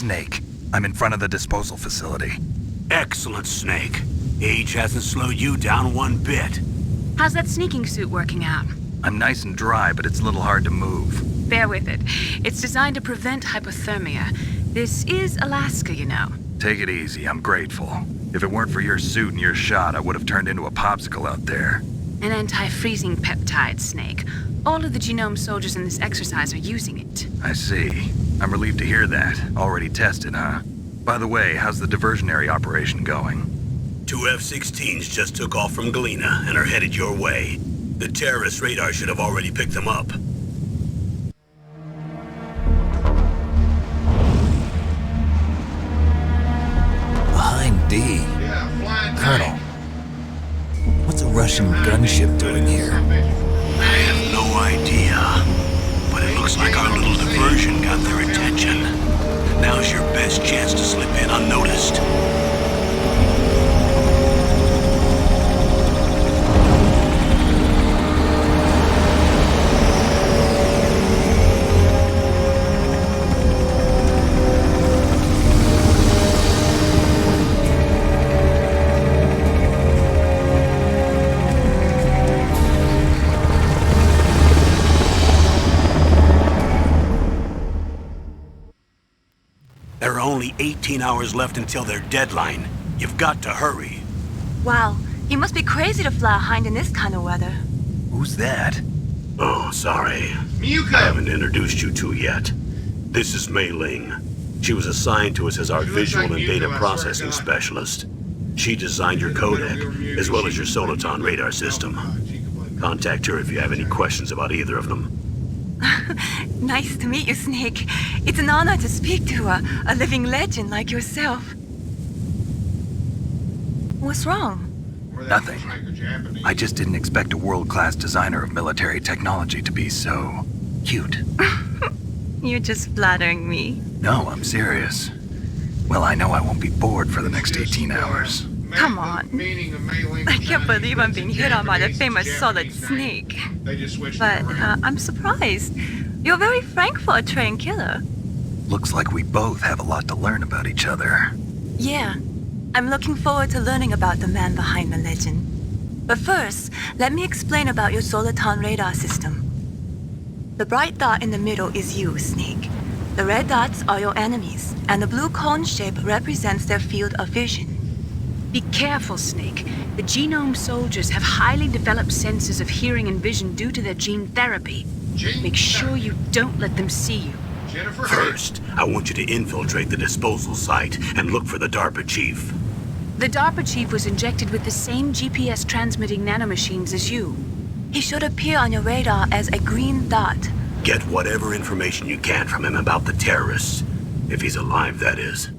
Snake. I'm in front of the disposal facility. Excellent, Snake. Age hasn't slowed you down one bit. How's that sneaking suit working out? I'm nice and dry, but it's a little hard to move. Bear with it. It's designed to prevent hypothermia. This is Alaska, you know. Take it easy, I'm grateful. If it weren't for your suit and your shot, I would have turned into a popsicle out there. An anti-freezing peptide, Snake. All of the genome soldiers in this exercise are using it. I see. I'm relieved to hear that. Already tested, huh? By the way, how's the diversionary operation going? 2 F-16s just took off from Galena and are headed your way. The terrorist radar should have already picked them up. Behind D. Yeah, flying Colonel, tank. what's a Russian gunship doing here? I have no idea. But it looks like our little diversion got their attention. Now's your best chance to slip in unnoticed. There are only 18 hours left until their deadline. You've got to hurry. Wow, you must be crazy to fly a hind in this kind of weather. Who's that? Oh, sorry. Miyuko. I haven't introduced you to yet. This is Mei Ling. She was assigned to us as our She looks visual like and Miyuko, data I swear to processing God. specialist. She designed your codec, as well as your Soliton radar system. Contact her if you have any questions about either of them. Nice to meet you, Snake. It's an honor to speak to a living legend like yourself. What's wrong? Nothing. I just didn't expect a world-class designer of military technology to be so cute. You're just flattering me. No, I'm serious. Well, I know I won't be bored for the next 18 hours. Come on. I can't believe I'm being hit on by the famous Solid Snake. They just switched But it around. I'm surprised. You're very frank for a trained killer. Looks like we both have a lot to learn about each other. Yeah, I'm looking forward to learning about the man behind the legend. But first, let me explain about your Soliton radar system. The bright dot in the middle is you, Snake. The red dots are your enemies, and the blue cone shape represents their field of vision. Be careful, Snake. The genome soldiers have highly developed senses of hearing and vision due to their gene therapy. Make sure you don't let them see you. Jennifer First, I want you to infiltrate the disposal site and look for the DARPA chief. The DARPA chief was injected with the same GPS transmitting nanomachines as you. He should appear on your radar as a green dot. Get whatever information you can from him about the terrorists. If he's alive, that is.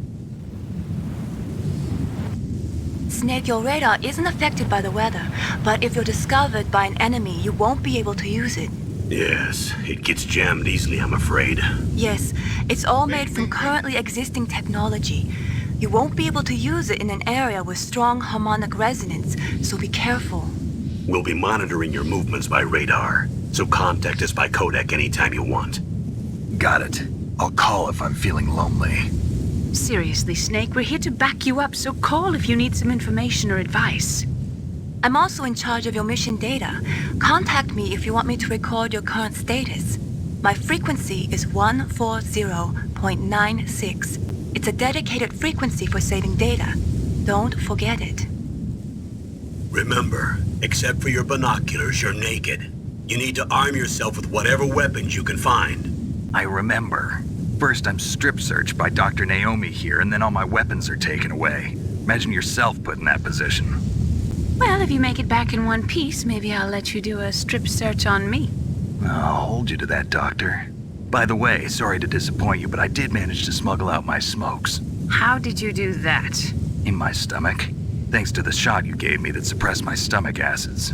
Snake, your radar isn't affected by the weather, but if you're discovered by an enemy, you won't be able to use it. Yes, it gets jammed easily, I'm afraid. Yes, it's all made from currently existing technology. You won't be able to use it in an area with strong harmonic resonance, so be careful. We'll be monitoring your movements by radar, so contact us by codec anytime you want. Got it. I'll call if I'm feeling lonely. Seriously, Snake, we're here to back you up, so call if you need some information or advice. I'm also in charge of your mission data. Contact me if you want me to record your current status. My frequency is 140.96. It's a dedicated frequency for saving data. Don't forget it. Remember, except for your binoculars, you're naked. You need to arm yourself with whatever weapons you can find. I remember. First, I'm strip searched by Dr. Naomi here, and then all my weapons are taken away. Imagine yourself put in that position. Well, if you make it back in one piece, maybe I'll let you do a strip search on me. I'll hold you to that, Doctor. By the way, sorry to disappoint you, but I did manage to smuggle out my smokes. How did you do that? In my stomach. Thanks to the shot you gave me that suppressed my stomach acids.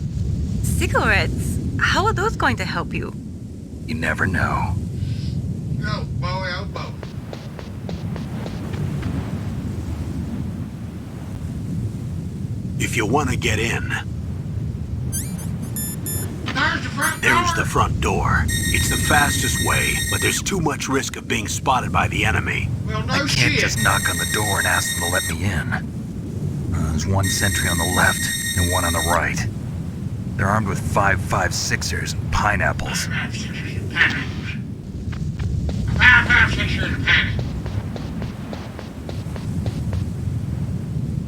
Cigarettes? How are those going to help you? You never know. Oh, boy, oh, boy. If you want to get in, There's the front there's door. the front door. It's the fastest way, but there's too much risk of being spotted by the enemy. Well, no I can't shit. just knock on the door and ask them to let me in. There's one sentry on the left and one on the right. They're armed with 5.56ers and pineapples. 5.56ers and pineapples. 5.56ers and pineapples.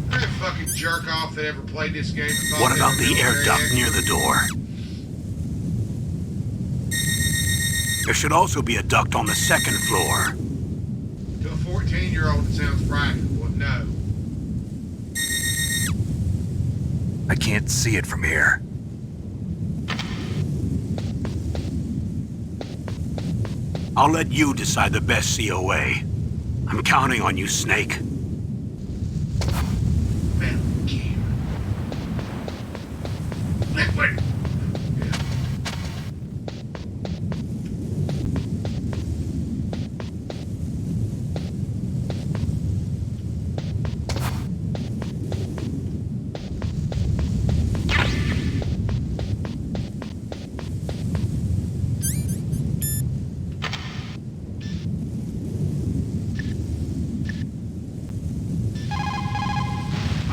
That fucking jerk off that ever played this game. What about the air duct near the door? There should also be a duct on the second floor. To a 14-year-old, it sounds frightening. Well, no. I can't see it from here. I'll let you decide the best COA. I'm counting on you, Snake. Liquid!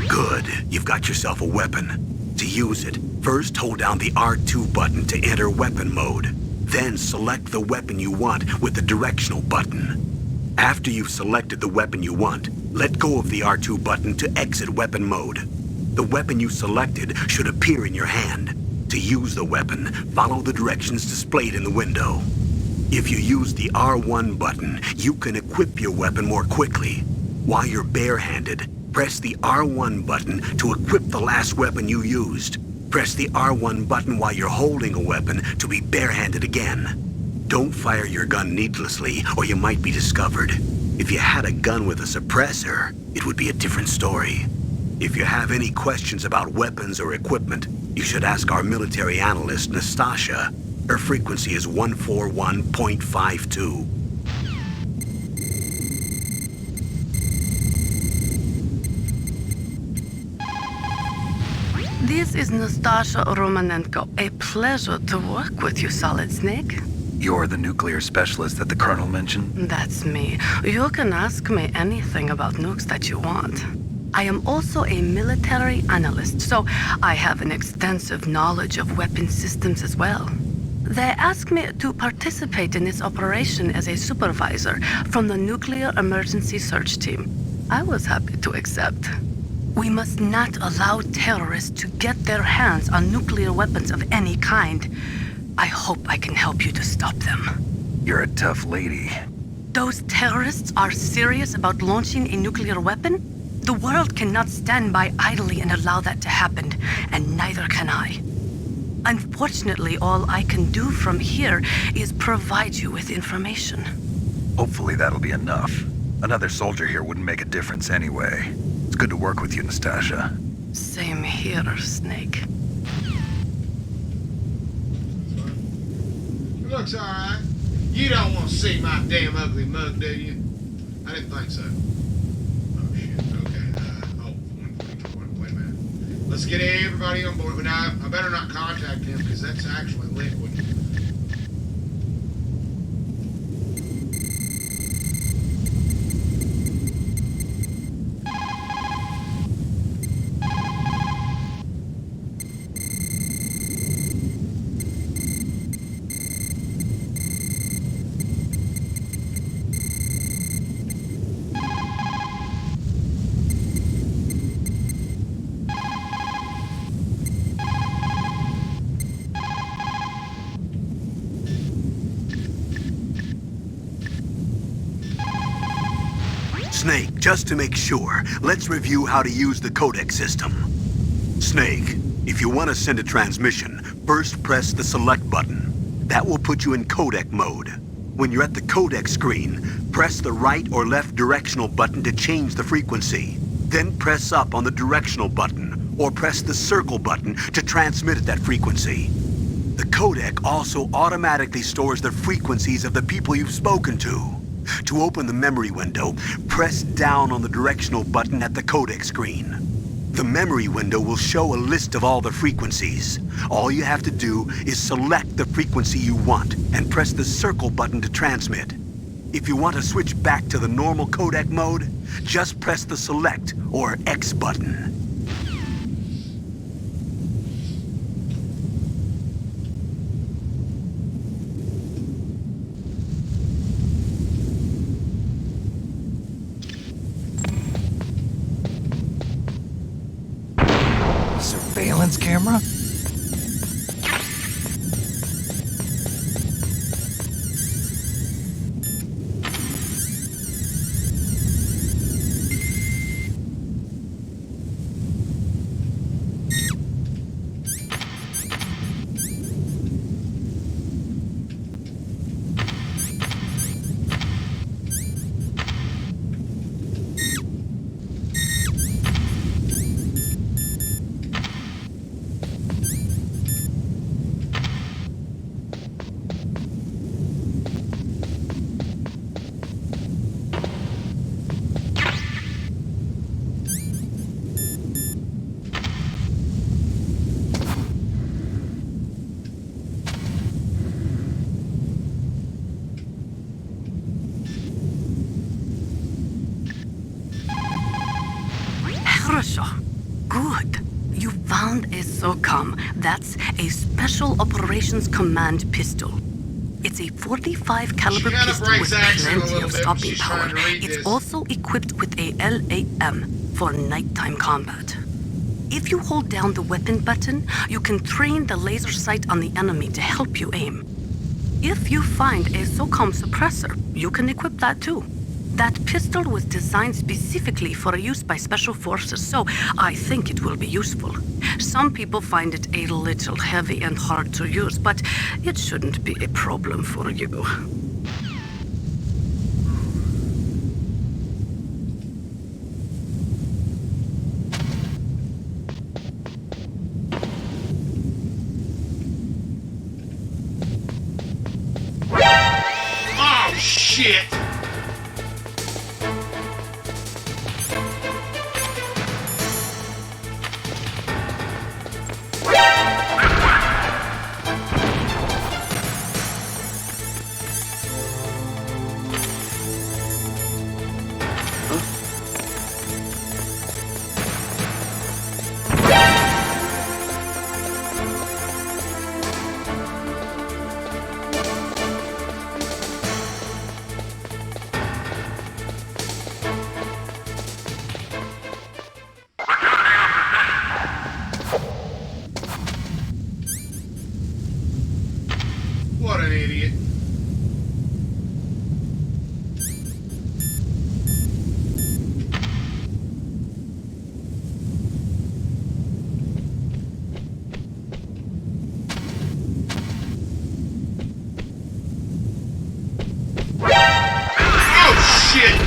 Good. You've got yourself a weapon. To use it, first hold down the R2 button to enter weapon mode. Then select the weapon you want with the directional button. After you've selected the weapon you want, let go of the R2 button to exit weapon mode. The weapon you selected should appear in your hand. To use the weapon, follow the directions displayed in the window. If you use the R1 button, you can equip your weapon more quickly. While you're barehanded, press the R1 button to equip the last weapon you used. Press the R1 button while you're holding a weapon to be barehanded again. Don't fire your gun needlessly, or you might be discovered. If you had a gun with a suppressor, it would be a different story. If you have any questions about weapons or equipment, you should ask our military analyst, Nastasha. Her frequency is 141.52. This is Nastasha Romanenko. A pleasure to work with you, Solid Snake. You're the nuclear specialist that the Colonel mentioned? That's me. You can ask me anything about nukes that you want. I am also a military analyst, so I have an extensive knowledge of weapon systems as well. They asked me to participate in this operation as a supervisor from the Nuclear Emergency Search Team. I was happy to accept. We must not allow terrorists to get their hands on nuclear weapons of any kind. I hope I can help you to stop them. You're a tough lady. Those terrorists are serious about launching a nuclear weapon? The world cannot stand by idly and allow that to happen, and neither can I. Unfortunately, all I can do from here is provide you with information. Hopefully that'll be enough. Another soldier here wouldn't make a difference anyway. It's good to work with you, Nastasha. Same here, Snake. It looks alright. You don't want to see my damn ugly mug, do you? I didn't think so. Oh, shit. Okay. Wait a minute. Let's get everybody on board. Now, I better not contact him because that's actually liquid. Snake, just to make sure, let's review how to use the codec system. Snake, if you want to send a transmission, first press the select button. That will put you in codec mode. When you're at the codec screen, press the right or left directional button to change the frequency. Then press up on the directional button, or press the circle button to transmit at that frequency. The codec also automatically stores the frequencies of the people you've spoken to. To open the memory window, press down on the directional button at the codec screen. The memory window will show a list of all the frequencies. All you have to do is select the frequency you want and press the circle button to transmit. If you want to switch back to the normal codec mode, just press the select or X button. Surveillance camera? Good. You found a SOCOM. That's a Special Operations Command pistol. It's a 45 caliber She kinda pistol breaks with accent a plenty little of bit when stopping she's power. trying to read It's this. also equipped with a LAM for nighttime combat. If you hold down the weapon button, you can train the laser sight on the enemy to help you aim. If you find a SOCOM suppressor, you can equip that too. That pistol was designed specifically for use by special forces, so I think it will be useful. Some people find it a little heavy and hard to use, but it shouldn't be a problem for you. Oh, shit! What an idiot. Oh, shit!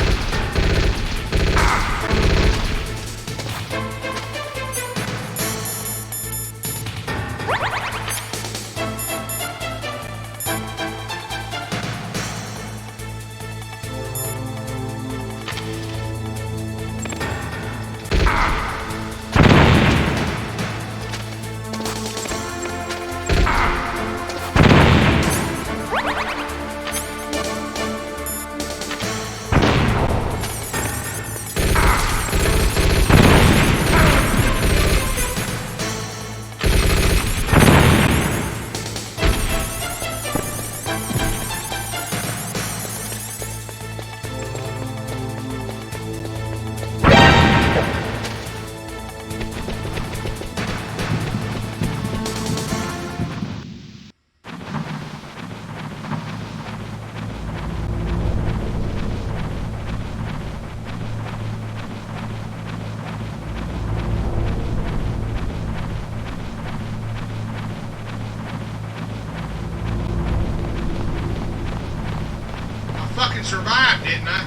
Fucking survived, didn't I?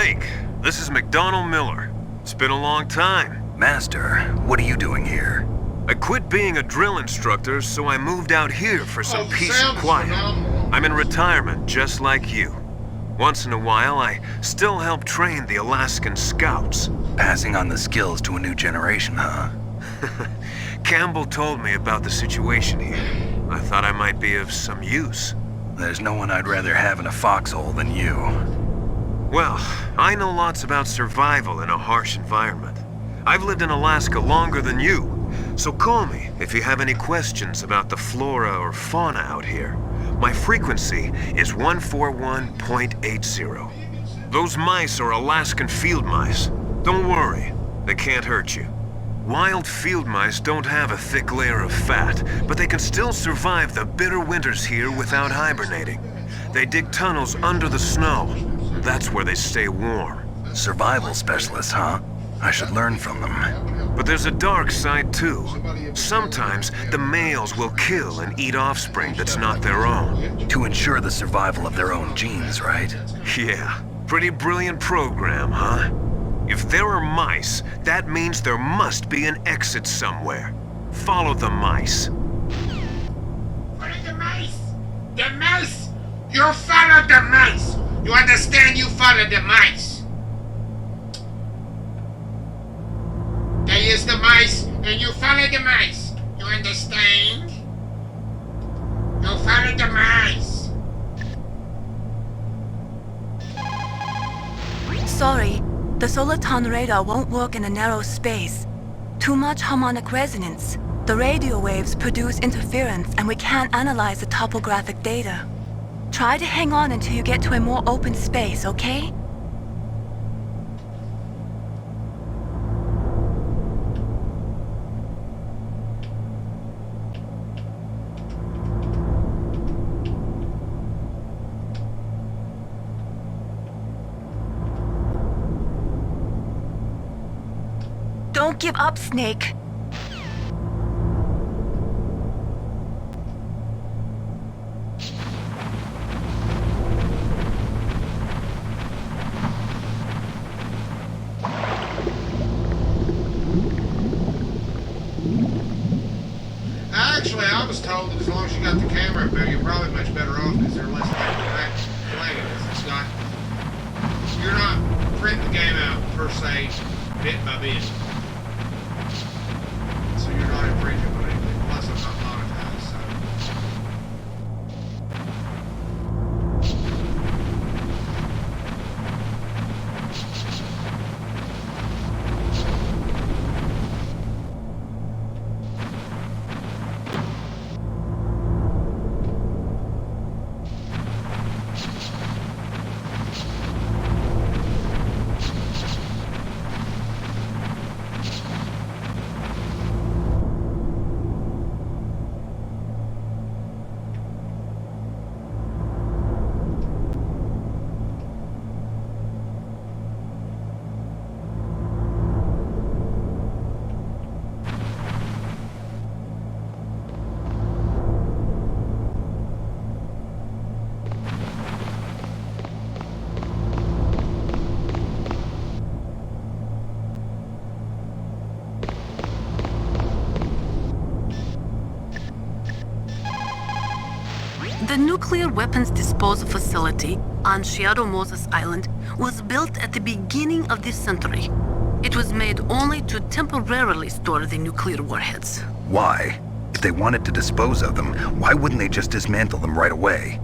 Snake, this is McDonald Miller. It's been a long time. Master, what are you doing here? I quit being a drill instructor, so I moved out here for some peace and sounds quiet. phenomenal. I'm in retirement, just like you. Once in a while, I still help train the Alaskan Scouts. Passing on the skills to a new generation, huh? Campbell told me about the situation here. I thought I might be of some use. There's no one I'd rather have in a foxhole than you. Well, I know lots about survival in a harsh environment. I've lived in Alaska longer than you, so call me if you have any questions about the flora or fauna out here. My frequency is 141.80. Those mice are Alaskan field mice. Don't worry, they can't hurt you. Wild field mice don't have a thick layer of fat, but they can still survive the bitter winters here without hibernating. They dig tunnels under the snow. That's where they stay warm. Survival specialists, huh? I should learn from them. But there's a dark side too. Sometimes the males will kill and eat offspring that's not their own. To ensure the survival of their own genes, right? Yeah, pretty brilliant program, huh? If there are mice, that means there must be an exit somewhere. Follow the mice. Follow the mice! The mice! You follow the mice! You understand? You follow the mice! There is the mice, and you follow the mice. You understand? You follow the mice. Sorry, the Soliton radar won't work in a narrow space. Too much harmonic resonance. The radio waves produce interference, and we can't analyze the topographic data. Try to hang on until you get to a more open space, okay? Don't give up, Snake. Actually, I was told that as long as you got the camera up there, you're probably much better off because they're less likely to play it. It's not, you're not printing the game out per se, bit by bit. So you're not infringing on anything. Plus, I'm not monetized, so. The nuclear weapons disposal facility on Shadow Moses Island was built at the beginning of this century. It was made only to temporarily store the nuclear warheads. Why? If they wanted to dispose of them, why wouldn't they just dismantle them right away?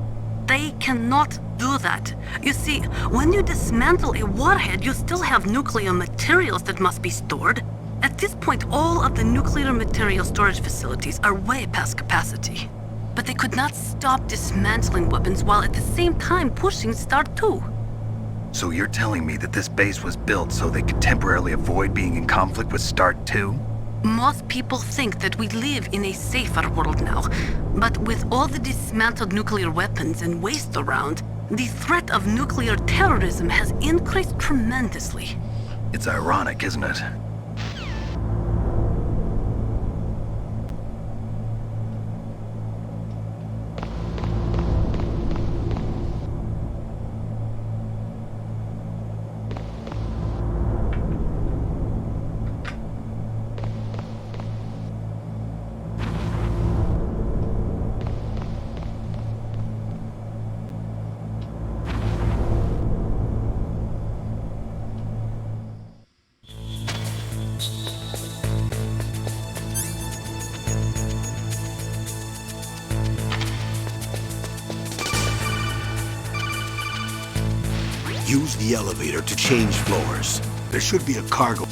They cannot do that. You see, when you dismantle a warhead, you still have nuclear materials that must be stored. At this point, all of the nuclear material storage facilities are way past capacity. But they could not stop dismantling weapons while at the same time pushing Start 2. So you're telling me that this base was built so they could temporarily avoid being in conflict with Start 2? Most people think that we live in a safer world now. But with all the dismantled nuclear weapons and waste around, the threat of nuclear terrorism has increased tremendously. It's ironic, isn't it? Use the elevator to change floors. There should be a cargo.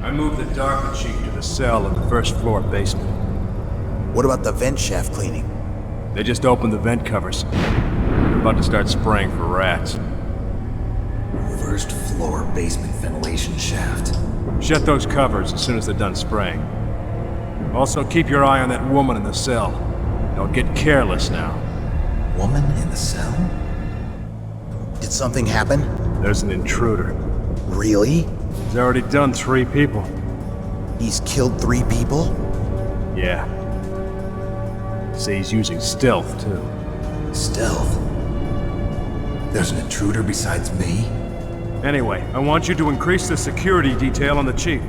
I moved the DARPA chief to the cell in the first floor basement. What about the vent shaft cleaning? They just opened the vent covers. They're about to start spraying for rats. First floor basement ventilation shaft. Shut those covers as soon as they're done spraying. Also, keep your eye on that woman in the cell. Don't get careless now. Woman in the cell? Did something happen? There's an intruder. Really? He's already done 3 people. He's killed 3 people? Yeah. Say he's using stealth, too. Stealth? There's an intruder besides me? Anyway, I want you to increase the security detail on the chief.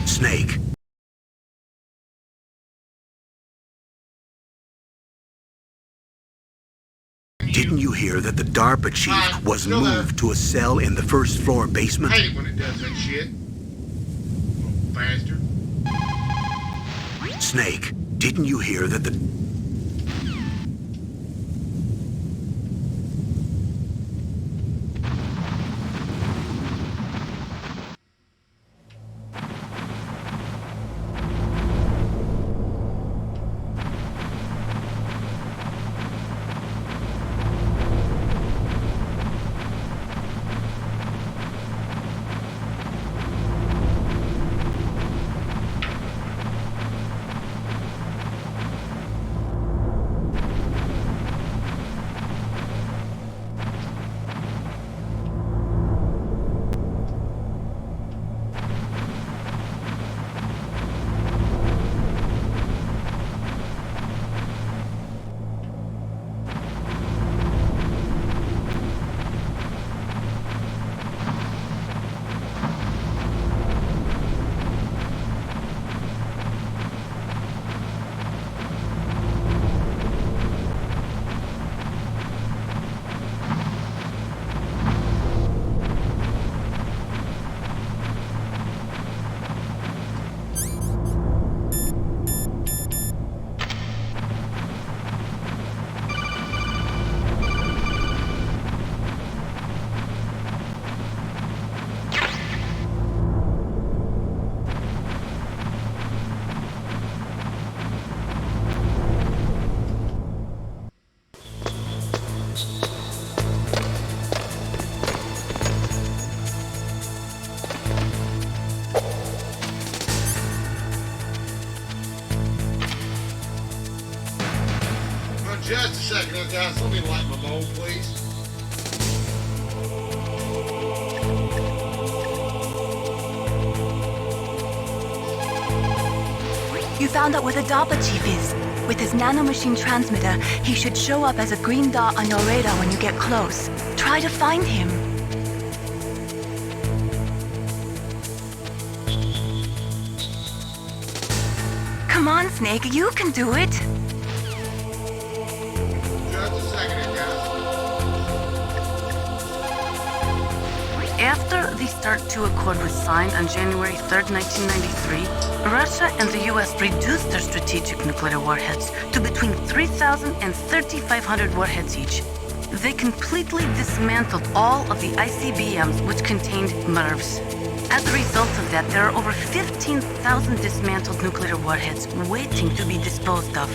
Snake. Didn't you hear that the DARPA chief was still there. moved to a cell in the first floor basement? I hate it when it does that shit. Little bastard. Snake, Didn't you hear that the... Just a second, guys. Let me light my bowl, please. You found out where the DARPA chief is. With his nanomachine transmitter, he should show up as a green dot on your radar when you get close. Try to find him. Come on, Snake, you can do it. After the START II Accord was signed on January 3rd, 1993, Russia and the US reduced their strategic nuclear warheads to between 3,000 and 3,500 warheads each. They completely dismantled all of the ICBMs which contained MIRVs. As a result of that, there are over 15,000 dismantled nuclear warheads waiting to be disposed of.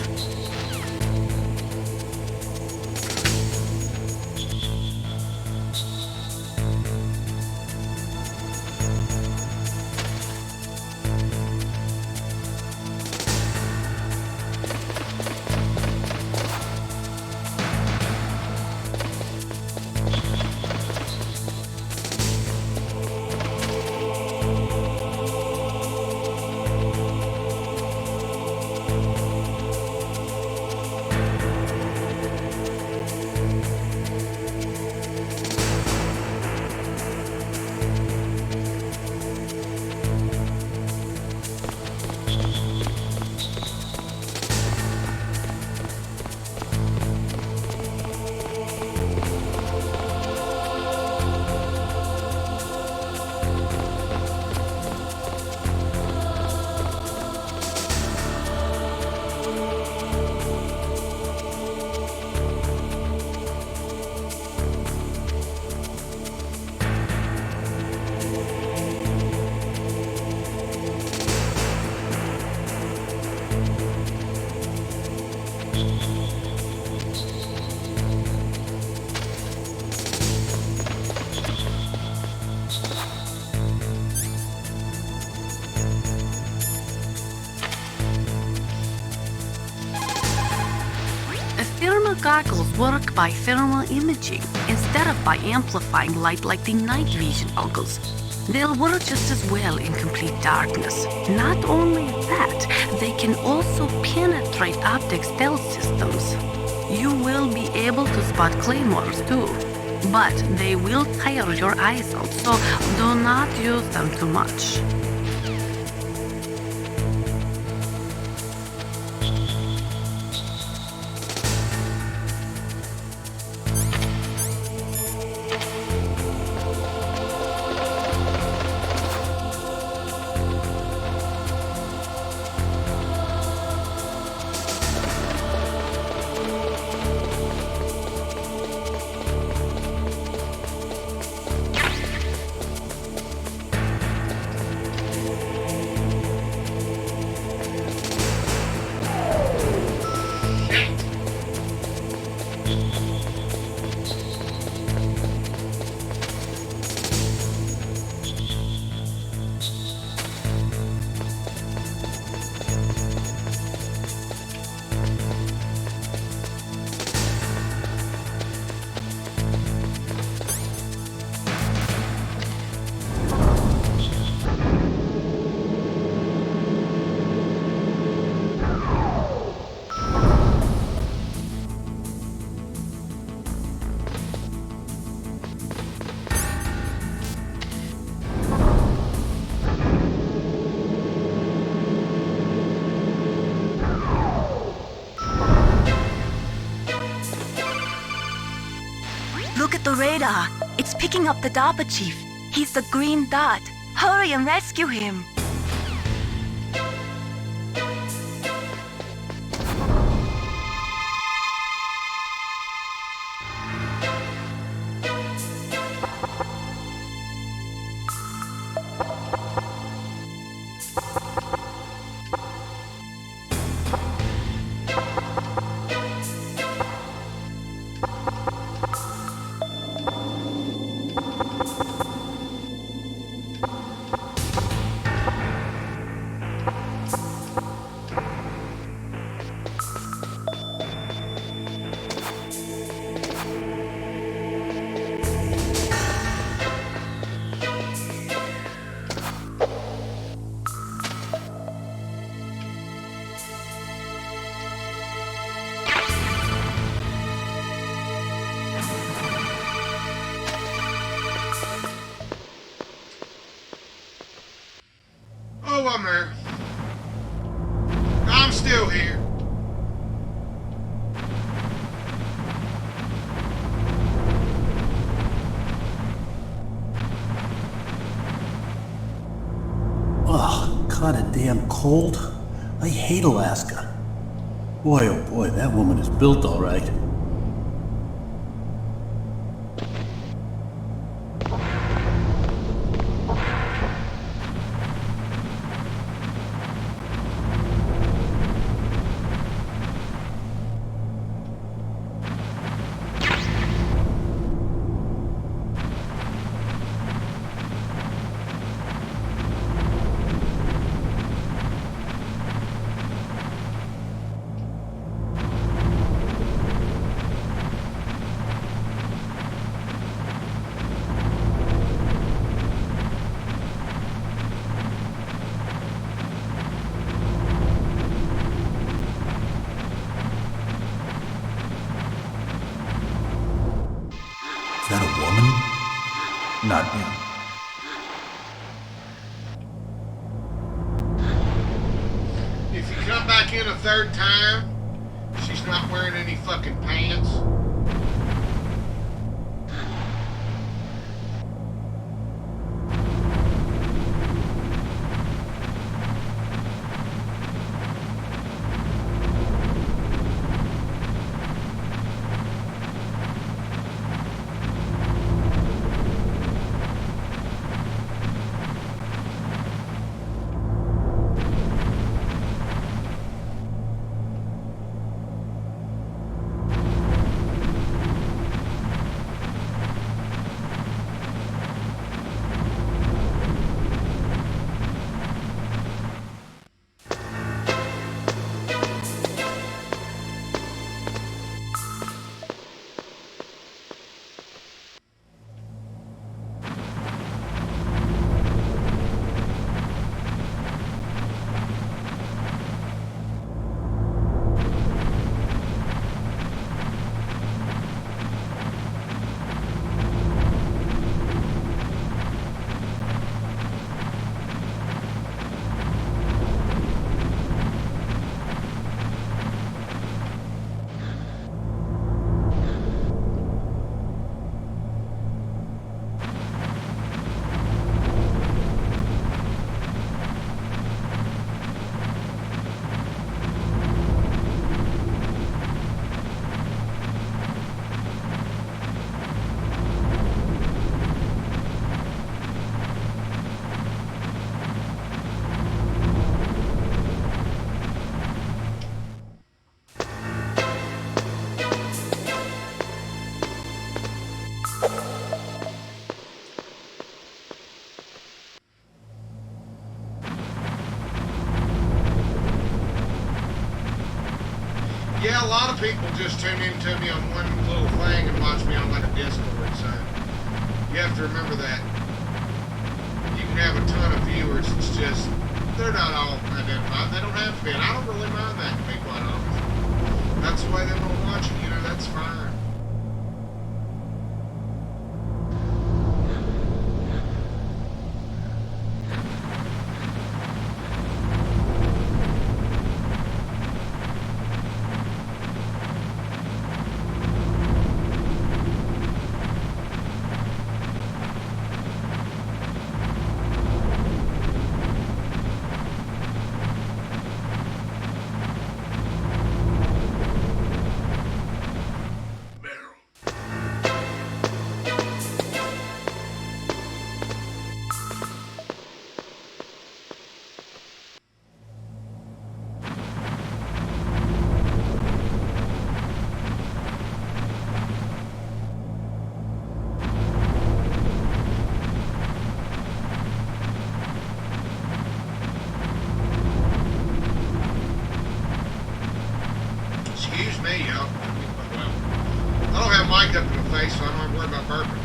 Goggles work by thermal imaging instead of by amplifying light like the night vision goggles. They'll work just as well in complete darkness. Not only that, they can also penetrate optic stealth systems. You will be able to spot claymores too, but they will tire your eyes out, so do not use them too much. at the radar. It's picking up the DARPA chief. He's the green dot. Hurry and rescue him. Oh, I'm there. I'm still here. Oh, kinda damn cold. I hate Alaska. Boy, oh boy, that woman is built all right. Is that a woman? Not me. If you come back in a third time, she's not wearing any fucking pants. Yeah, a lot of people just tune into me on one little thing and watch me on like a Discord, so you have to remember that. You can have a ton of viewers, it's just, they're not all identified. They don't have to be, and I don't really mind that, to be quite honest. That's the way they want to watch it, you know, that's fine. I don't have mic up in the face, so I don't have to worry about burping.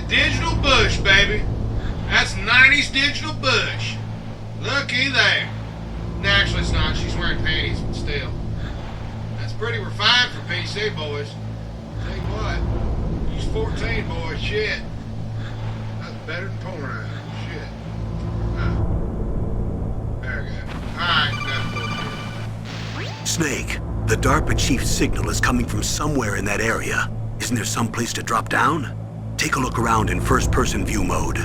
Digital Bush, baby. That's 90s digital Bush. Looky there. No, actually, it's not. She's wearing panties, but still. That's pretty refined for PC, boys. Tell you what, he's 14, boy. Shit. That's better than porn. Shit. There we go. Alright, that's bullshit. Snake, the DARPA chief's signal is coming from somewhere in that area. Isn't there some place to drop down? Take a look around in first-person view mode.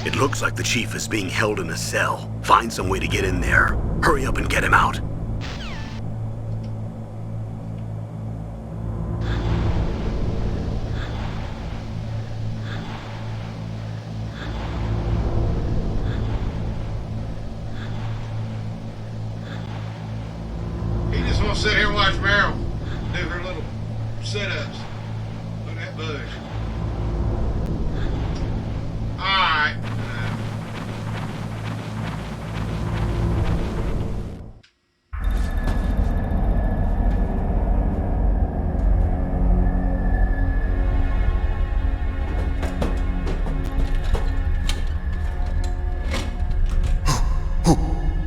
It looks like the chief is being held in a cell. Find some way to get in there. Hurry up and get him out. He just wants to sit here and watch Meryl do her little sit-ups. Look at that bush. Alright.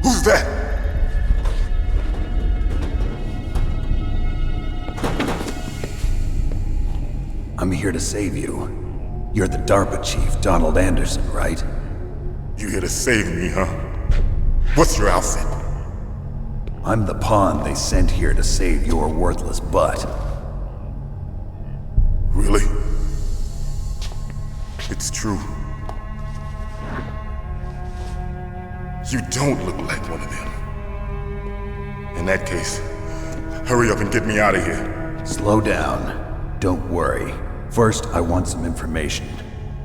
Who's that? I'm here to save you. You're the DARPA chief, Donald Anderson, right? You here to save me, huh? What's your outfit? I'm the pawn they sent here to save your worthless butt. Really? It's true. You don't look like one of them. In that case, hurry up and get me out of here. Slow down. Don't worry. First, I want some information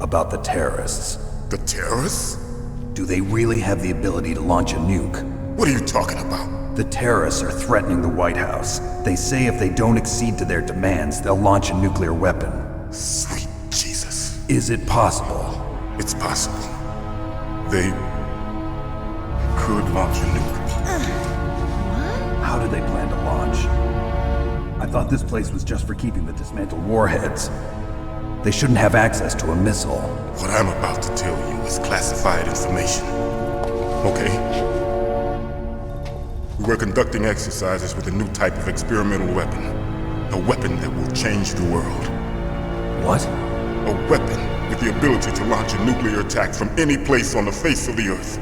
about the terrorists. The terrorists? Do they really have the ability to launch a nuke? What are you talking about? The terrorists are threatening the White House. They say if they don't accede to their demands, they'll launch a nuclear weapon. Sweet Jesus. Is it possible? It's possible. They could launch a nuke. How do they plan to launch? I thought this place was just for keeping the dismantled warheads. They shouldn't have access to a missile. What I'm about to tell you is classified information. Okay? We were conducting exercises with a new type of experimental weapon. A weapon that will change the world. What? A weapon with the ability to launch a nuclear attack from any place on the face of the Earth.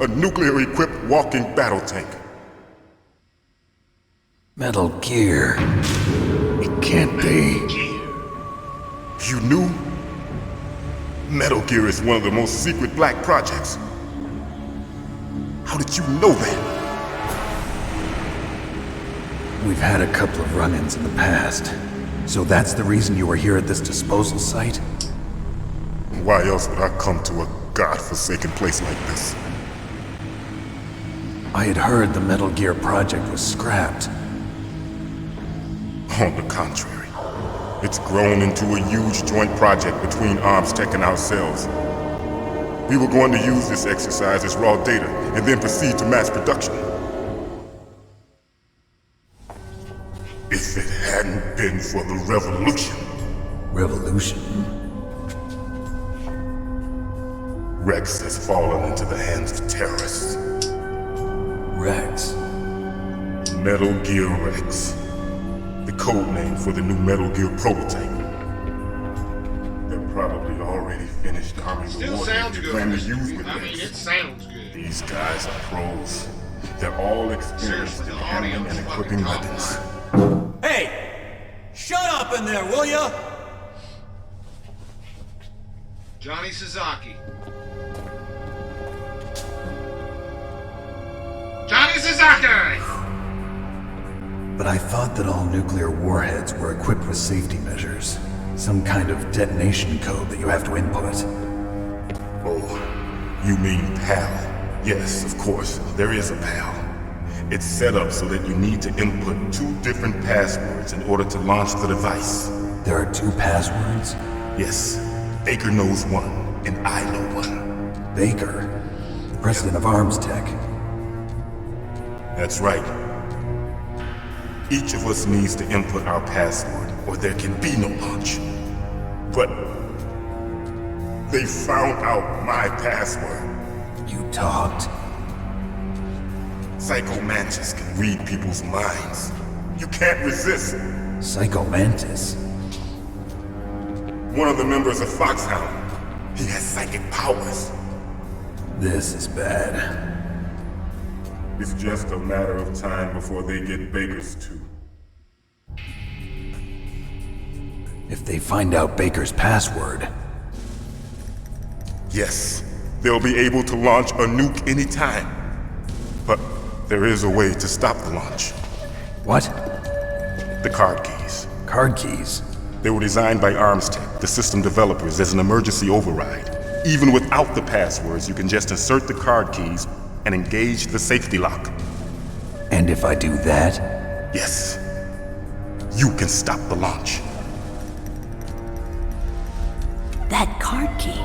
A nuclear-equipped walking battle tank. Metal Gear. It can't be. You knew? Metal Gear is one of the most secret black projects. How did you know that? We've had a couple of run-ins in the past. So that's the reason you were here at this disposal site? Why else would I come to a godforsaken place like this? I had heard the Metal Gear project was scrapped. On the contrary, it's grown into a huge joint project between ArmsTech and ourselves. We were going to use this exercise as raw data and then proceed to mass production. If it hadn't been for the revolution. Revolution? Rex has fallen into the hands of terrorists. Rex? Metal Gear Rex. The code name for the new Metal Gear prototype. They're probably already finished arming the Still war sounds they good. plan to use with I Rex. mean, it sounds good. These guys are pros. They're all experienced in handling and equipping weapons. Hey! Shut up in there, will ya? Johnny Sasaki. Johnny Sasaki! But I thought that all nuclear warheads were equipped with safety measures. Some kind of detonation code that you have to input. Oh, you mean PAL? Yes, of course, there is a PAL. It's set up so that you need to input 2 different passwords in order to launch the device. There are 2 passwords? Yes. Baker knows one, and I know one. Baker? The president of ArmsTech? That's right. Each of us needs to input our password, or there can be no launch. But they found out my password. You talked? Psycho Mantis can read people's minds. You can't resist. Psycho Mantis? One of the members of Foxhound. He has psychic powers. This is bad. It's just a matter of time before they get Baker's too. If they find out Baker's password... Yes, they'll be able to launch a nuke anytime. But there is a way to stop the launch. What? The card keys. Card keys? They were designed by ArmsTech, the system developers, as an emergency override. Even without the passwords, you can just insert the card keys and engage the safety lock. And if I do that? Yes. You can stop the launch. That card key.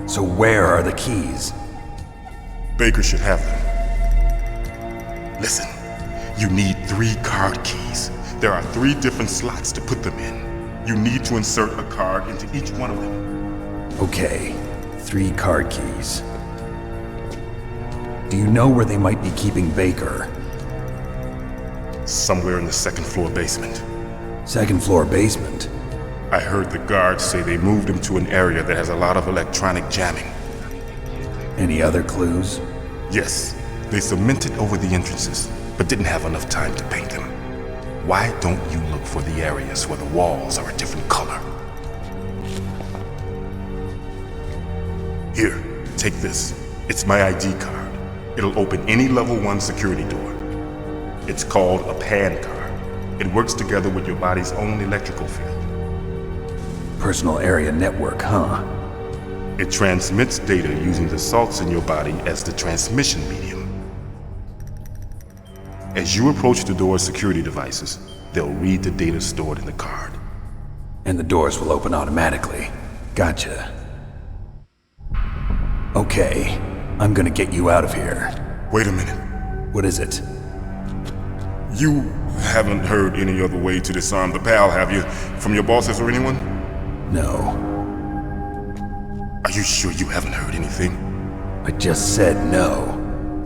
So where are the keys? Baker should have them. Listen, you need 3 card keys. There are 3 different slots to put them in. You need to insert a card into each one of them. Okay, 3 card keys. Do you know where they might be keeping Baker? Somewhere in the 2nd floor basement. 2nd floor basement? I heard the guards say they moved him to an area that has a lot of electronic jamming. Any other clues? Yes, they cemented over the entrances, but didn't have enough time to paint them. Why don't you look for the areas where the walls are a different color? Here, take this. It's my ID card. It'll open any level 1 security door. It's called a PAN card. It works together with your body's own electrical field. Personal area network, huh? It transmits data using the salts in your body as the transmission medium. As you approach the door's security devices, they'll read the data stored in the card. And the doors will open automatically. Gotcha. Okay, I'm gonna get you out of here. Wait a minute. What is it? You haven't heard any other way to disarm the PAL, have you? From your bosses or anyone? No. Are you sure you haven't heard anything? I just said no.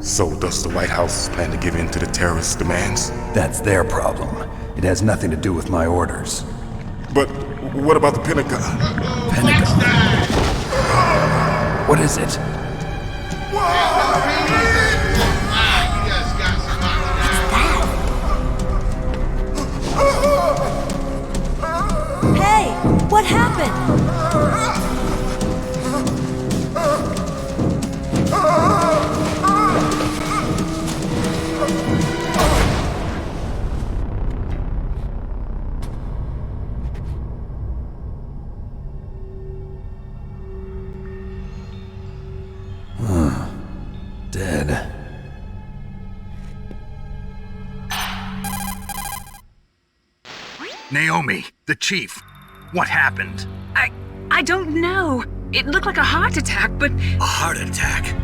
So does the White House plan to give in to the terrorists' demands? That's their problem. It has nothing to do with my orders. But what about the Pentagon? Pentagon? What is it? Hey, what happened? Naomi, the chief. What happened? I don't know. It looked like a heart attack, but... A heart attack?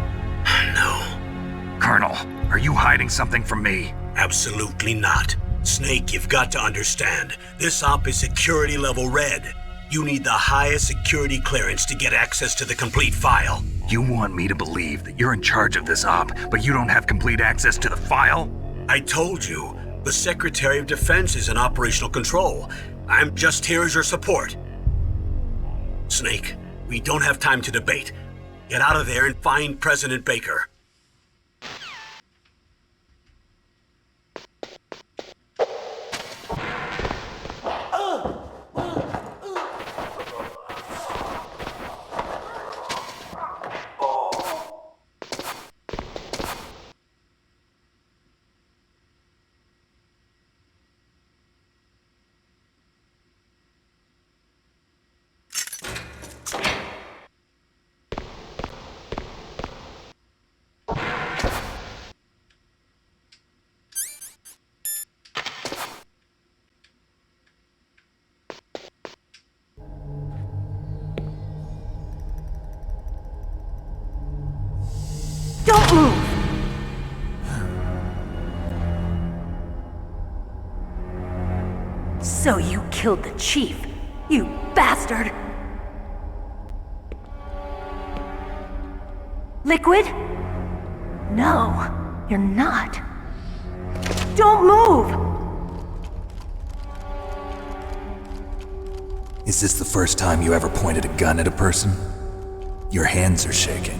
No. Colonel, are you hiding something from me? Absolutely not. Snake, you've got to understand. This op is security level red. You need the highest security clearance to get access to the complete file. You want me to believe that you're in charge of this op, but you don't have complete access to the file? I told you, the Secretary of Defense is in operational control. I'm just here as your support. Snake, we don't have time to debate. Get out of there and find President Baker. Don't move! So you killed the chief, you bastard! Liquid? No, you're not. Don't move! Is this the first time you ever pointed a gun at a person? Your hands are shaking.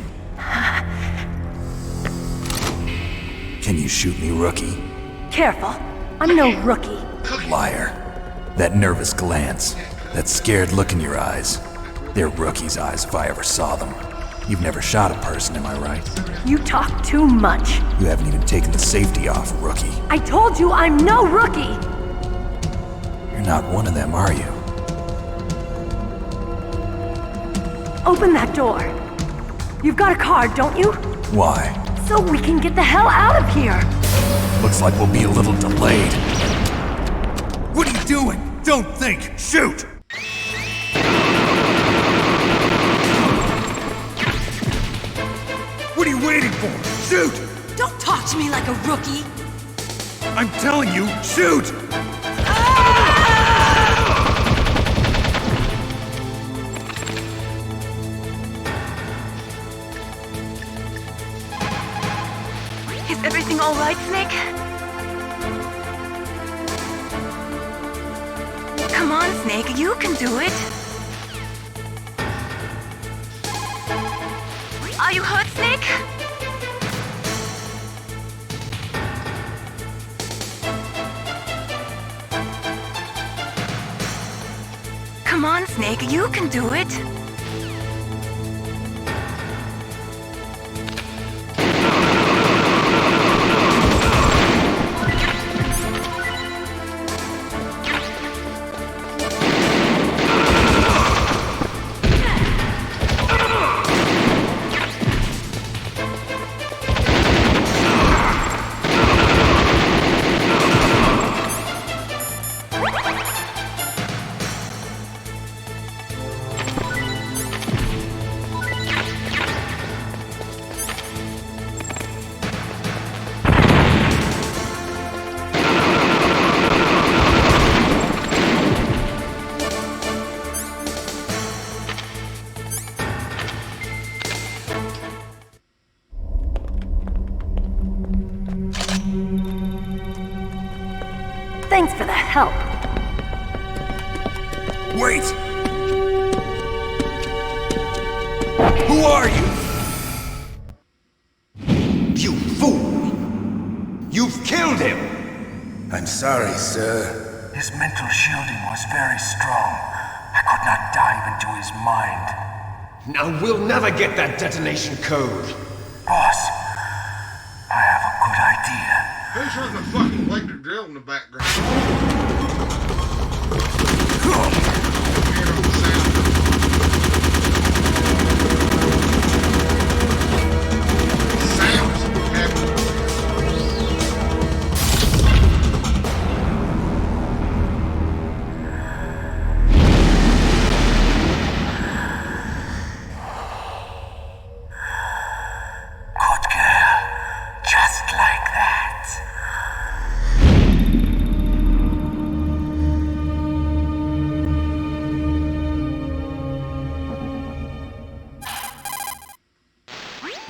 Can you shoot me, rookie? Careful, I'm no rookie. Liar. That nervous glance, that scared look in your eyes. They're rookie's eyes if I ever saw them. You've never shot a person, am I right? You talk too much. You haven't even taken the safety off, rookie. I told you I'm no rookie! You're not one of them, are you? Open that door. You've got a card, don't you? Why? So we can get the hell out of here! Looks like we'll be a little delayed. What are you doing? Don't think! Shoot! What are you waiting for? Shoot! Don't talk to me like a rookie! I'm telling you, shoot! Is everything all right, Snake? Come on, Snake, you can do it. Are you hurt, Snake? Come on, Snake, you can do it. Thanks for the help. Wait! Who are you? You fool! You've killed him! I'm sorry, sir. His mental shielding was very strong. I could not dive into his mind. Now we'll never get that detonation code. Boss, I have a good idea. Who's heard the fucking electric drill in the background?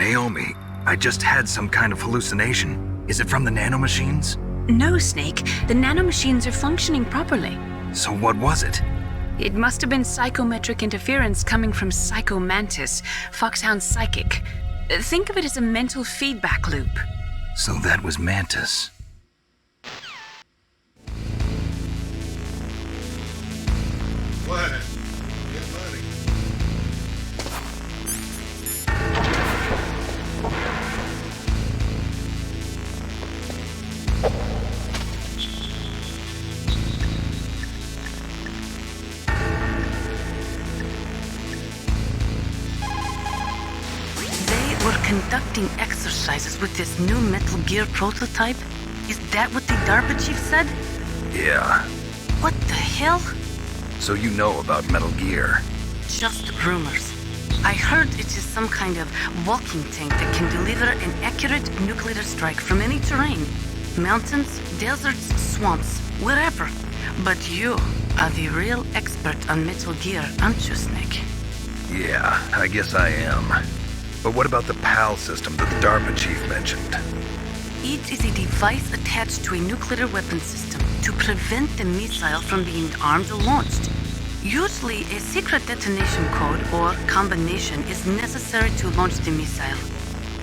Naomi, I just had some kind of hallucination. Is it from the nanomachines? No, Snake. The nanomachines are functioning properly. So what was it? It must have been psychometric interference coming from Psycho Mantis, Foxhound's psychic. Think of it as a mental feedback loop. So that was Mantis. What? Get money. They were conducting exercises with this new Metal Gear prototype? Is that what the DARPA chief said? Yeah. What the hell? So you know about Metal Gear? Just rumors. I heard it is some kind of walking tank that can deliver an accurate nuclear strike from any terrain. Mountains, deserts, swamps, wherever. But you are the real expert on Metal Gear, aren't you, Snake? Yeah, I guess I am. But what about the PAL system that the DARPA chief mentioned? It is a device attached to a nuclear weapon system to prevent the missile from being armed or launched. Usually, a secret detonation code or combination is necessary to launch the missile.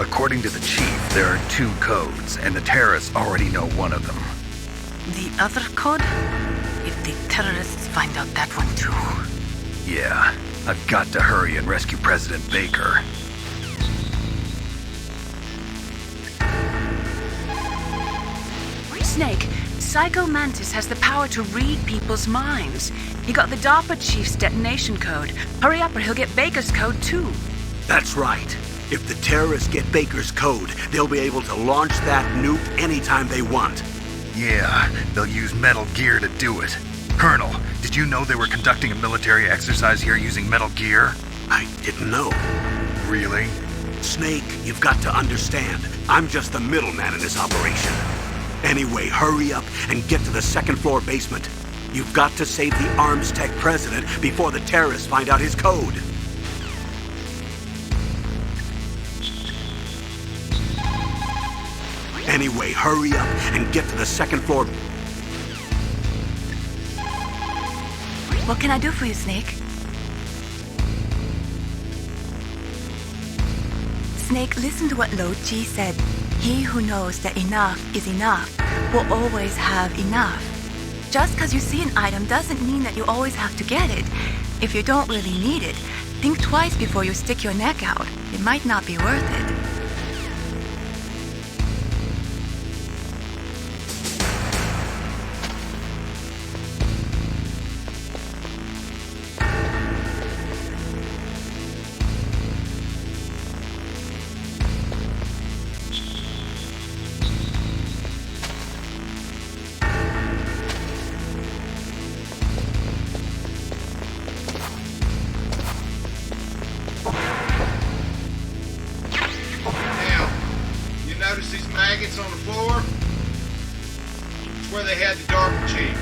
According to the chief, there are 2 codes, and the terrorists already know one of them. The other code? If the terrorists find out that one too. Yeah, I've got to hurry and rescue President Baker. Snake, Psycho Mantis has the power to read people's minds. He got the DARPA chief's detonation code. Hurry up or he'll get Baker's code too. That's right. If the terrorists get Baker's code, they'll be able to launch that nuke anytime they want. Yeah, they'll use Metal Gear to do it. Colonel, did you know they were conducting a military exercise here using Metal Gear? I didn't know. Really? Snake, you've got to understand. I'm just the middleman in this operation. Anyway, hurry up and get to the 2nd floor basement. You've got to save the ArmsTech president before the terrorists find out his code. Anyway, hurry up and get to the 2nd floor. What can I do for you, Snake? Snake, listen to what Lo Ji said. He who knows that enough is enough will always have enough. Just because you see an item doesn't mean that you always have to get it. If you don't really need it, think twice before you stick your neck out. It might not be worth it. Notice these maggots on the floor? It's where they had the DARPA chief.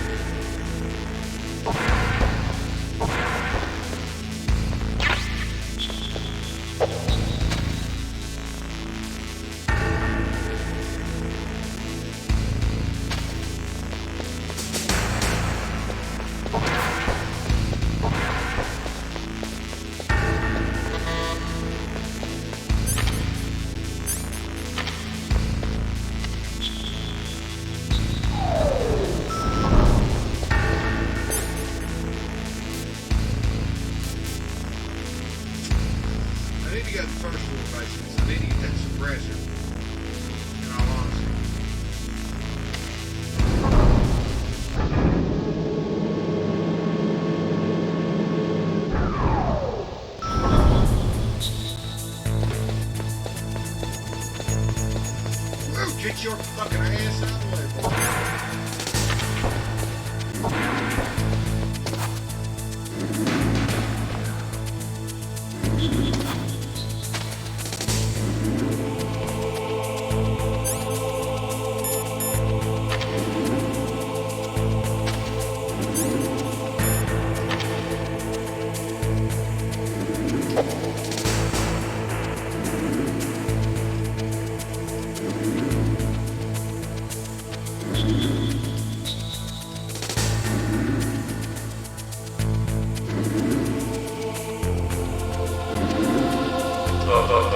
I need to go to the 1st floor basement. I need to get that suppressor. In all honesty. Woo, get your fucking ass out of the way, boy.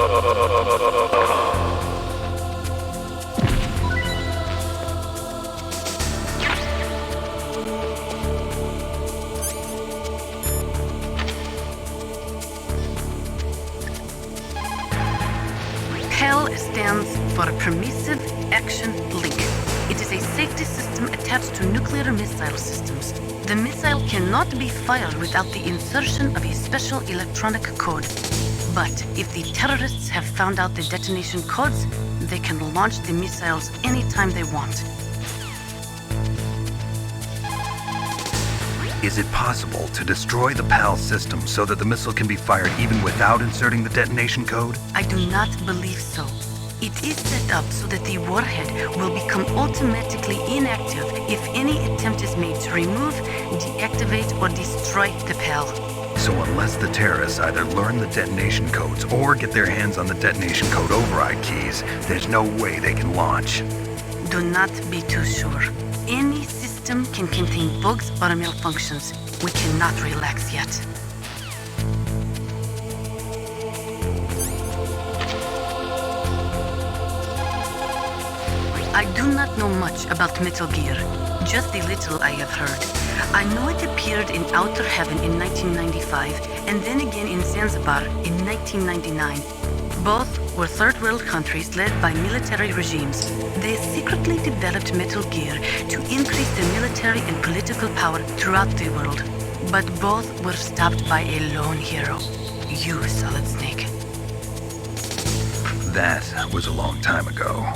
PAL stands for Permissive Action Link. It is a safety system attached to nuclear missile systems. The missile cannot be fired without the insertion of a special electronic code. But if the terrorists have found out the detonation codes, they can launch the missiles anytime they want. Is it possible to destroy the PAL system so that the missile can be fired even without inserting the detonation code? I do not believe so. It is set up so that the warhead will become automatically inactive if any attempt is made to remove, deactivate, or destroy the PAL. So unless the terrorists either learn the detonation codes or get their hands on the detonation code override keys, there's no way they can launch. Do not be too sure. Any system can contain bugs or malfunctions. We cannot relax yet. I do not know much about Metal Gear, just the little I have heard. I know it appeared in Outer Heaven in 1995, and then again in Zanzibar in 1999. Both were third world countries led by military regimes. They secretly developed Metal Gear to increase their military and political power throughout the world. But both were stopped by a lone hero, you, Solid Snake. That was a long time ago.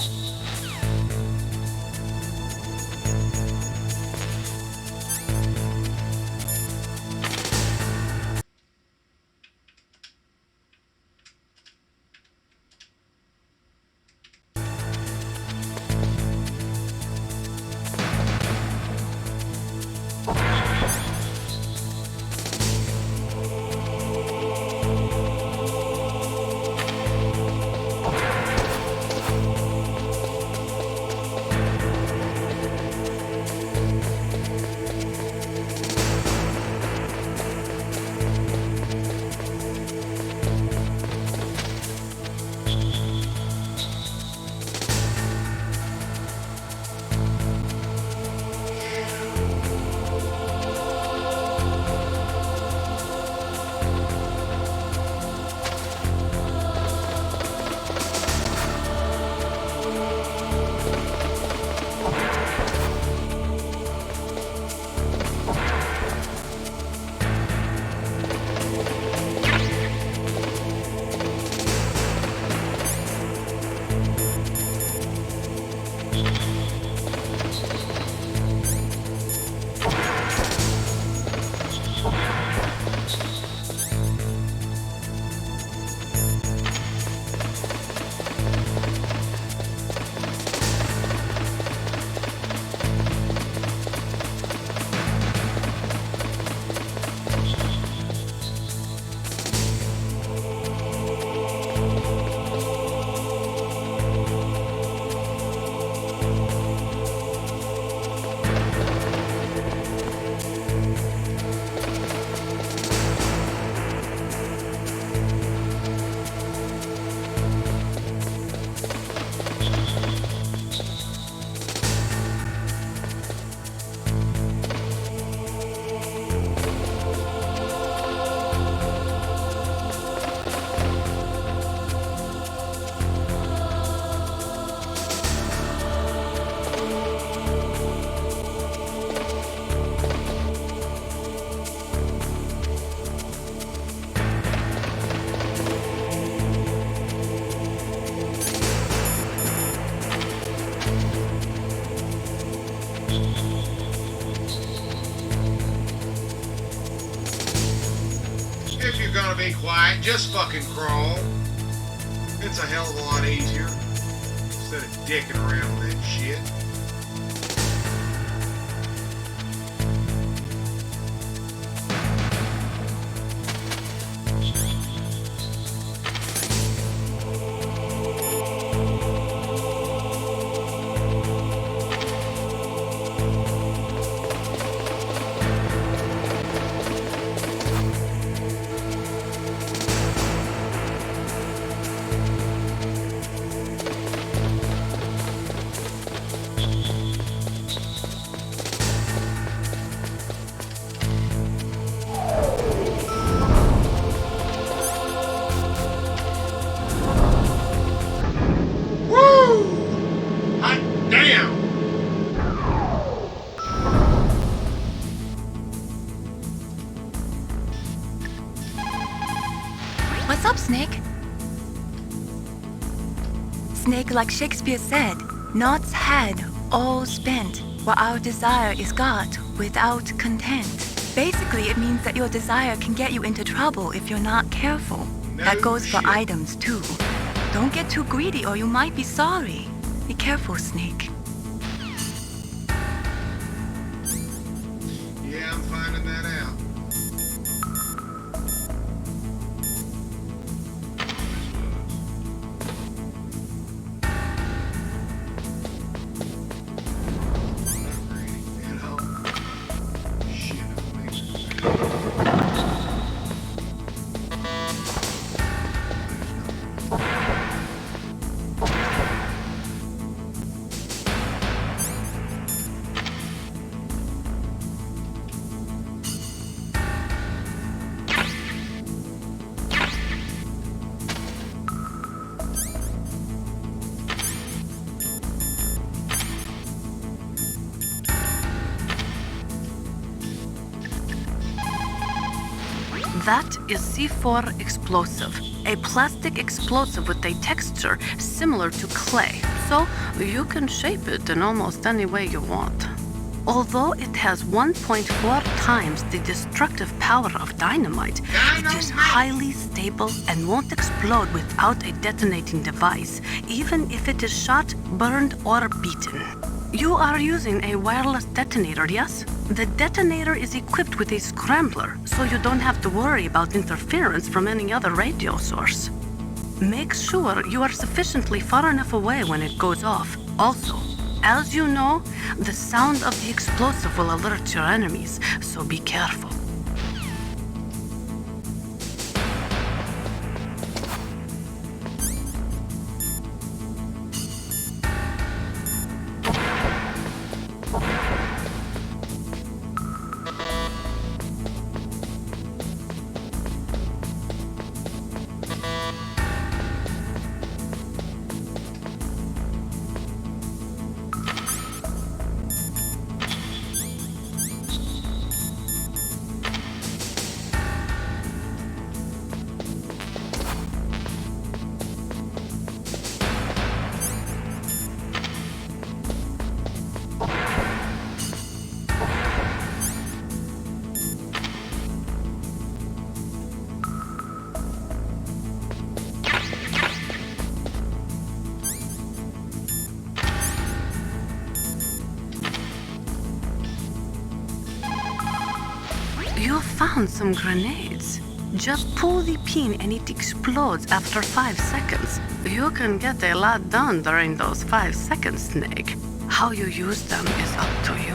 If you're gonna be quiet, just fucking crawl. It's a hell of a lot easier instead of dicking around with that shit. What's up, Snake? Snake, like Shakespeare said, naught's had, all spent, what our desire is got without content. Basically, it means that your desire can get you into trouble if you're not careful. That goes for items, too. Don't get too greedy or you might be sorry. Be careful, Snake. Yeah, I'm finding that out. That is C4 explosive, a plastic explosive with a texture similar to clay, so you can shape it in almost any way you want. Although it has 1.4 times the destructive power of dynamite, it is highly stable and won't explode without a detonating device, even if it is shot, burned, or beaten. You are using a wireless detonator, yes? The detonator is equipped with a scrambler, so you don't have to worry about interference from any other radio source. Make sure you are sufficiently far enough away when it goes off. Also, as you know, the sound of the explosive will alert your enemies, so be careful. You found some grenades. Just pull the pin and it explodes after 5 seconds. You can get a lot done during those 5 seconds, Snake. How you use them is up to you.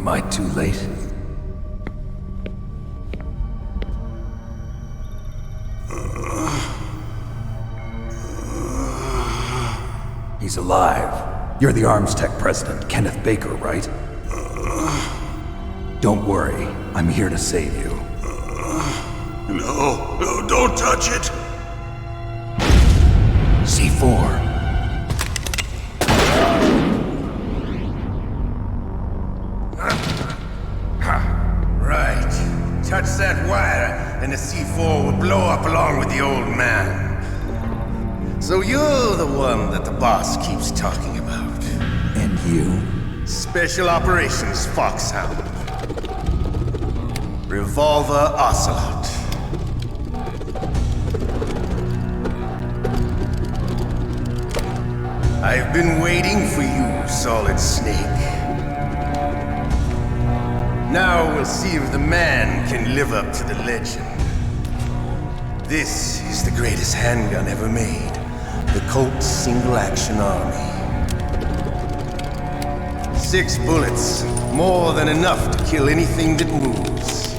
Am I too late? He's alive. You're the Arms Tech president, Kenneth Baker, right? Don't worry. I'm here to save you. No, don't touch it! C4. Right. Touch that wire, and the C4 will blow up along with the old man. So you're the one that the boss keeps talking about. And you? Special Operations Foxhound. Revolver Ocelot. I've been waiting for you, Solid Snake. Now we'll see if the man can live up to the legend. This is the greatest handgun ever made. The Colt Single Action Army. 6 bullets, more than enough to kill anything that moves.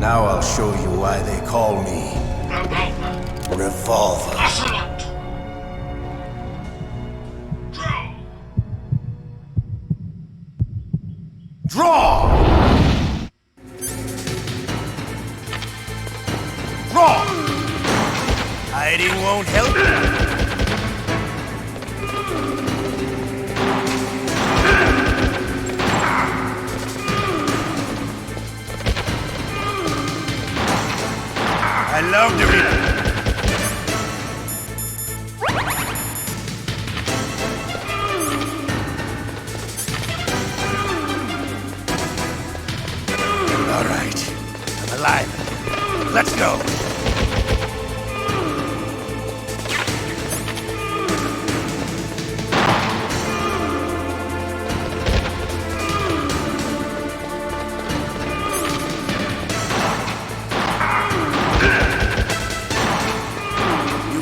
Now I'll show you why they call me Revolver. Draw! Draw! Hiding won't help. I love to read. All right, I'm alive. Let's go.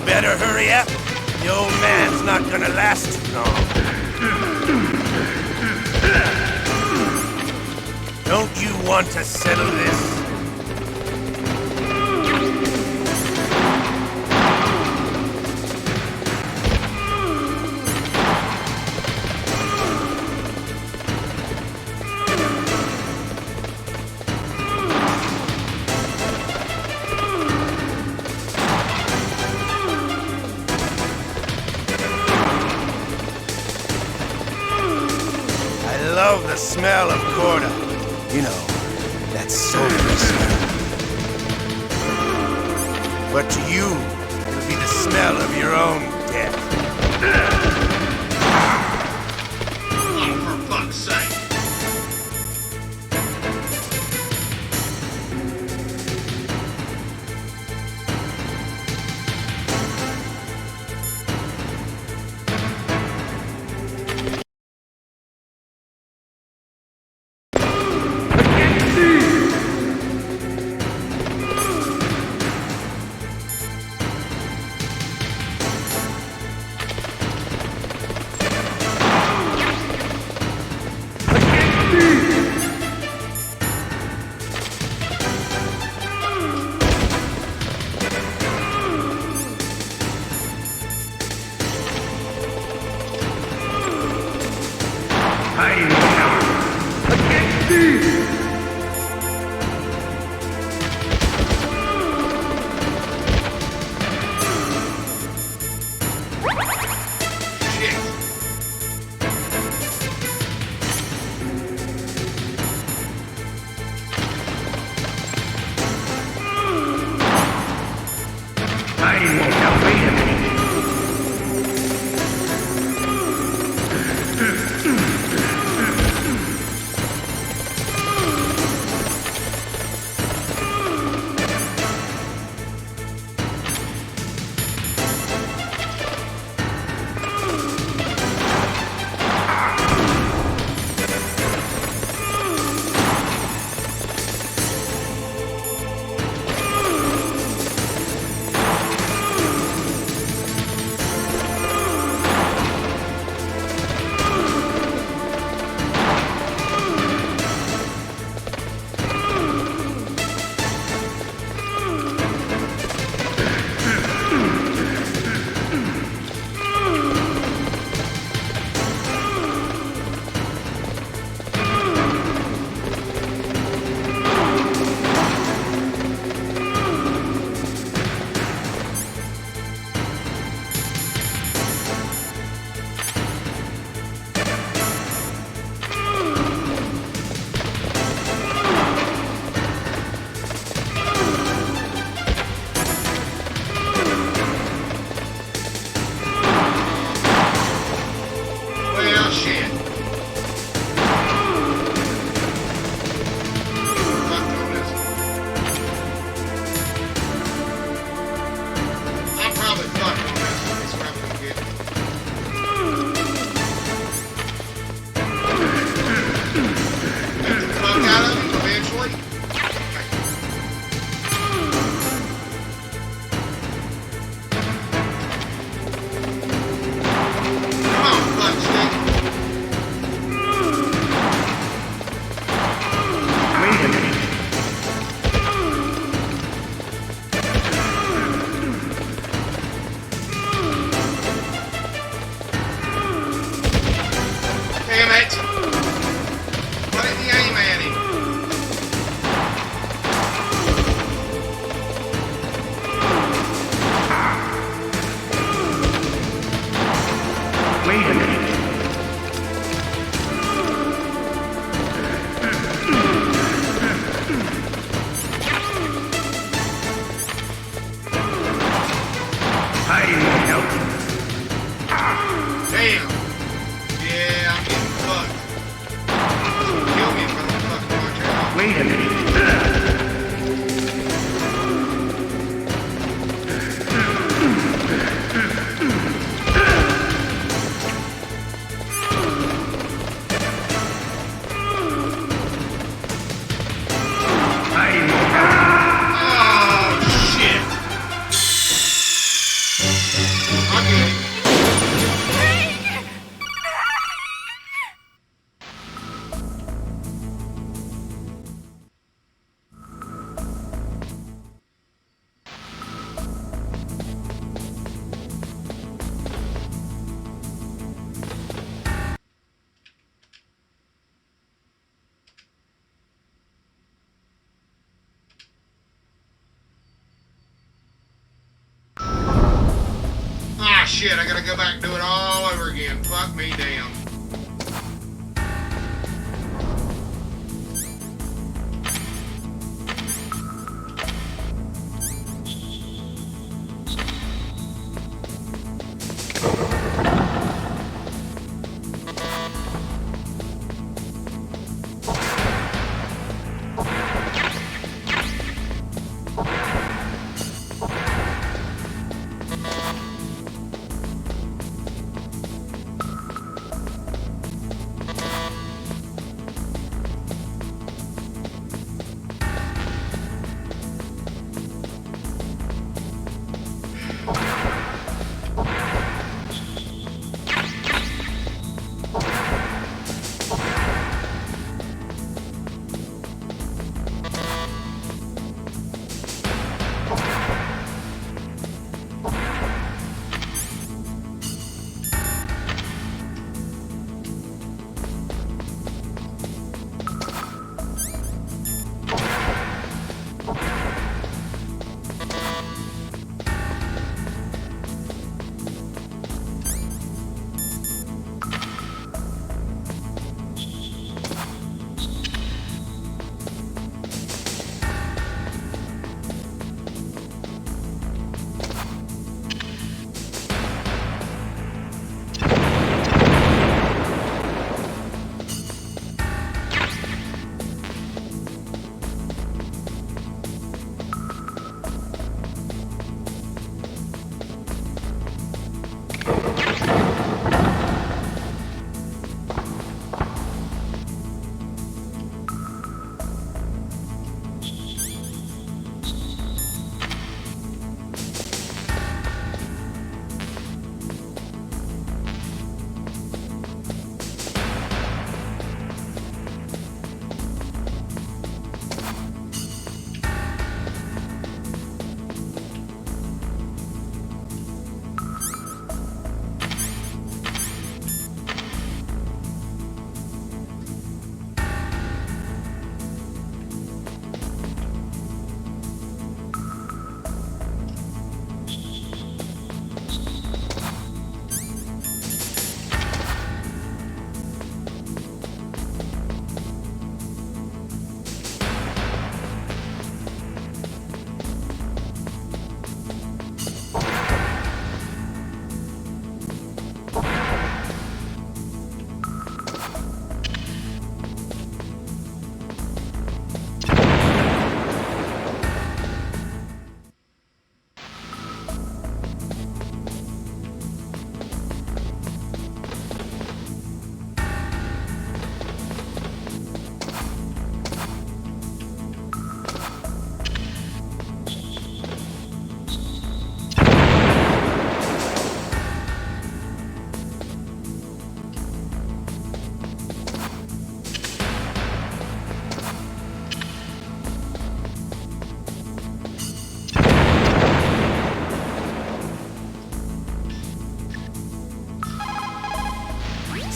Better hurry up. The old man's not gonna last too long. Don't you want to settle this? I love the smell of Corda. You know, that sulphur smell. But to you, it'll be the smell of your own death. Oh, for fuck's sake. Damn. Yeah, I'm getting fucked. Kill me if I don't fucking watch out. Wait a minute. Ah, shit, I gotta go back and do it all over again. Fuck me damn.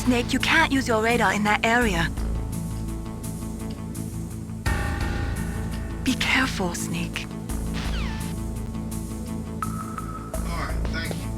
Snake, you can't use your radar in that area. Be careful, Snake. Alright, thank you.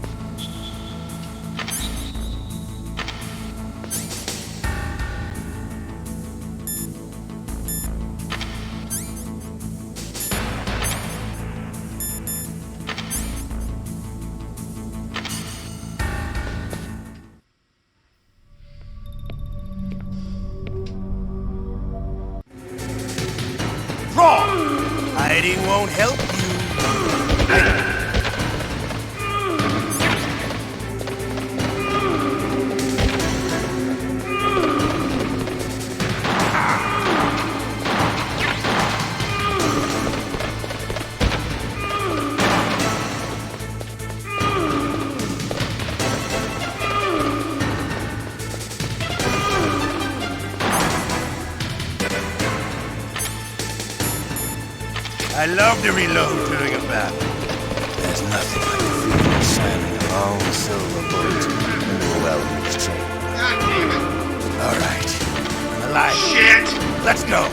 Hiding won't help you. I love to reload during a battle. There's nothing like the feeling of sailing a long silver boat into a well-used train. God damn it. All right. I'm alive. Shit! Let's go.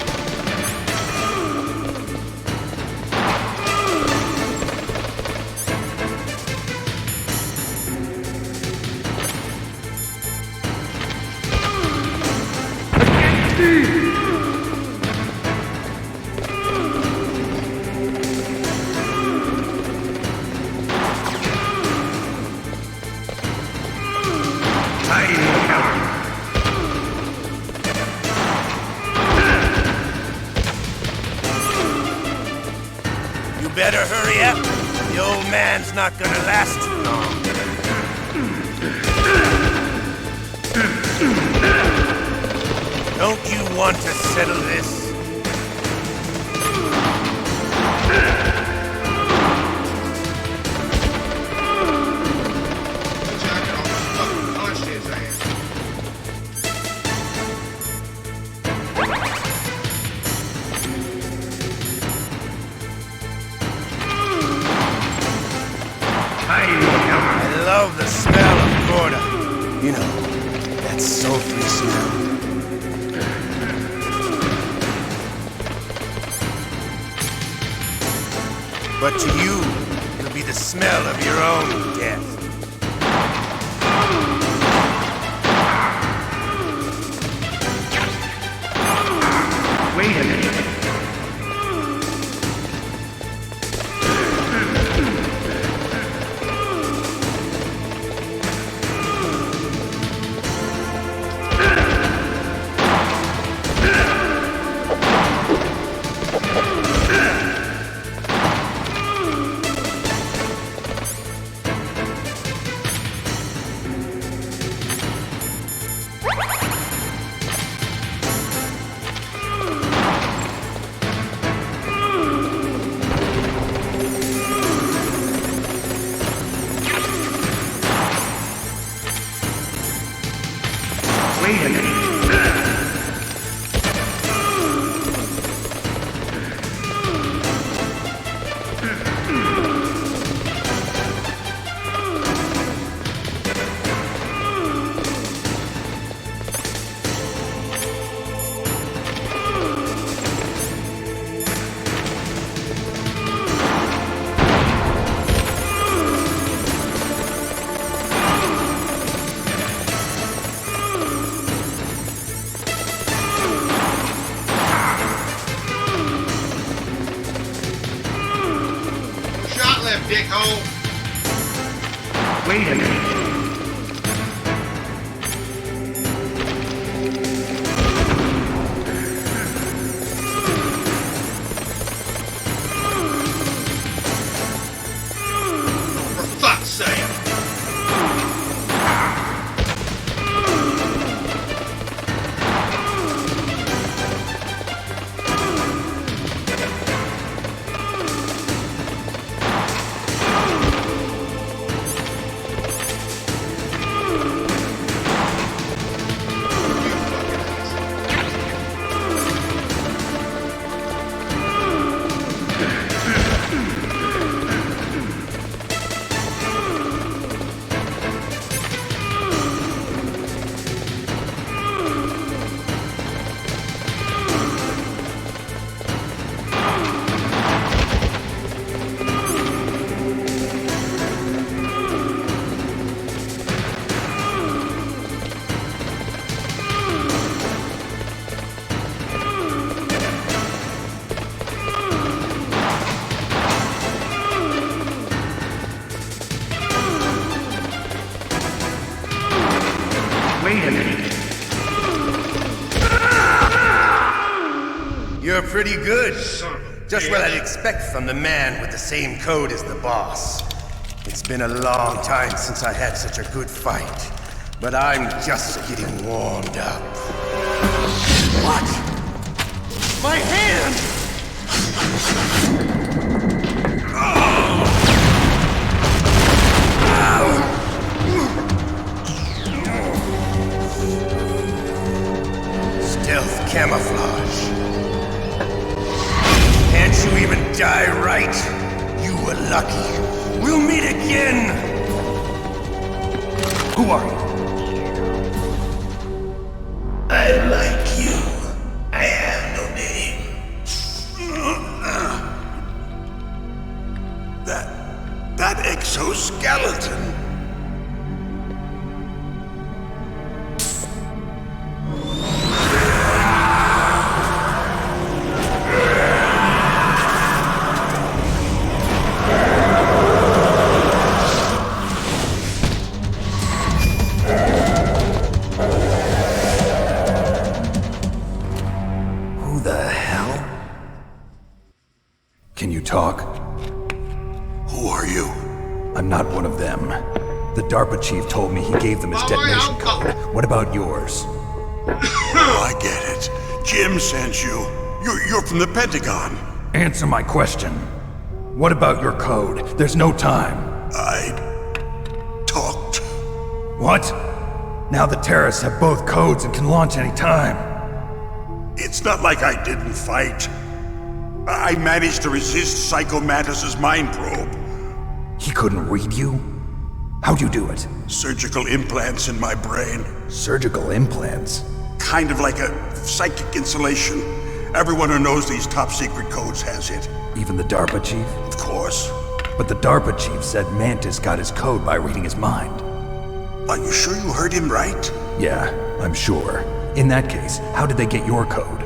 You better hurry up. The old man's not gonna last too long. Don't you want to settle this? Punched his ass. I love the smell of Gorda. You know, that sultry smell. But to you, it'll be the smell of your own death. Wait a minute. Wait a minute. Shot left, dickhole. Wait a minute. For fuck's sake. Wait a minute. You're pretty good. Son of a Just what I'd expect from the man with the same code as the boss. It's been a long time since I had such a good fight, but I'm just getting warmed up. What? My hand! Stealth camouflage. Can't you even die right? You were lucky. We'll meet again! Who are you? I'm like you. I have no name. That exoskeleton. Can you talk? Who are you? I'm not one of them. The DARPA chief told me he gave them his detonation code. What about yours? Oh, I get it. Jim sent you. You're from the Pentagon. Answer my question. What about your code? There's no time. I talked. What? Now the terrorists have both codes and can launch any time. It's not like I didn't fight. I managed to resist Psycho Mantis's mind probe. He couldn't read you? How'd you do it? Surgical implants in my brain. Surgical implants? Kind of like a psychic insulation. Everyone who knows these top secret codes has it. Even the DARPA chief? Of course. But the DARPA chief said Mantis got his code by reading his mind. Are you sure you heard him right? Yeah, I'm sure. In that case, how did they get your code?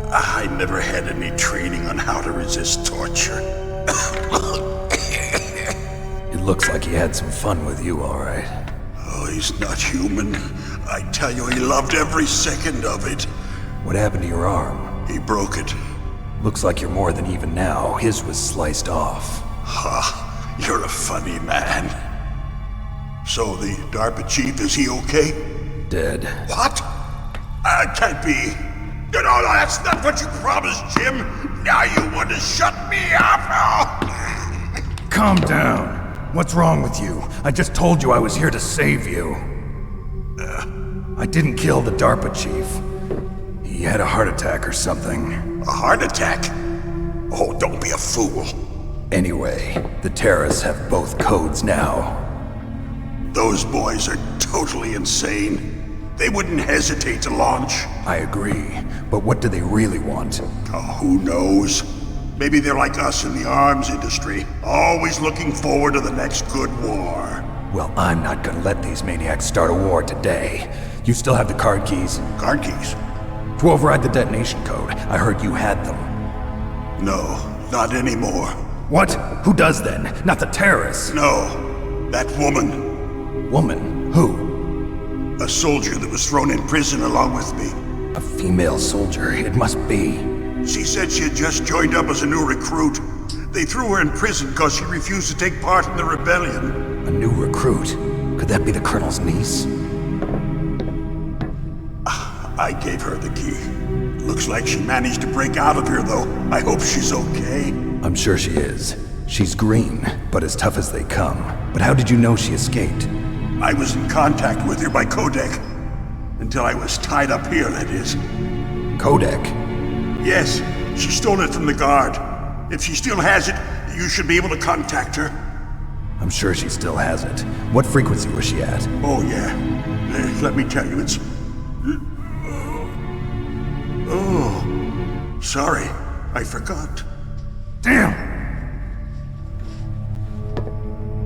I never had any training on how to resist torture. It looks like he had some fun with you, all right. Oh, he's not human. I tell you, he loved every second of it. What happened to your arm? He broke it. Looks like you're more than even now. His was sliced off. Ha, you're a funny man. So the DARPA chief, is he okay? Dead. What? Can't be. No, that's not what you promised, Jim. Now you want to shut me up? Calm down. What's wrong with you? I just told you I was here to save you. I didn't kill the DARPA chief. He had a heart attack or something. A heart attack? Oh, don't be a fool. Anyway, the terrorists have both codes now. Those boys are totally insane. They wouldn't hesitate to launch. I agree, but what do they really want? Oh, who knows? Maybe they're like us in the arms industry, always looking forward to the next good war. Well, I'm not gonna let these maniacs start a war today. You still have the card keys? Card keys? To override the detonation code. I heard you had them. No, not anymore. What? Who does then? Not the terrorists? No, that woman. Woman? Who? A soldier that was thrown in prison along with me. A female soldier, it must be. She said she had just joined up as a new recruit. They threw her in prison because she refused to take part in the rebellion. A new recruit? Could that be the Colonel's niece? I gave her the key. Looks like she managed to break out of here, though. I hope she's okay. I'm sure she is. She's green, but as tough as they come. But how did you know she escaped? I was in contact with her by codec. Until I was tied up here, that is. Codec? Yes, she stole it from the guard. If she still has it, you should be able to contact her. I'm sure she still has it. What frequency was she at? Oh, yeah. Let me tell you, it's... Oh, sorry. I forgot. Damn!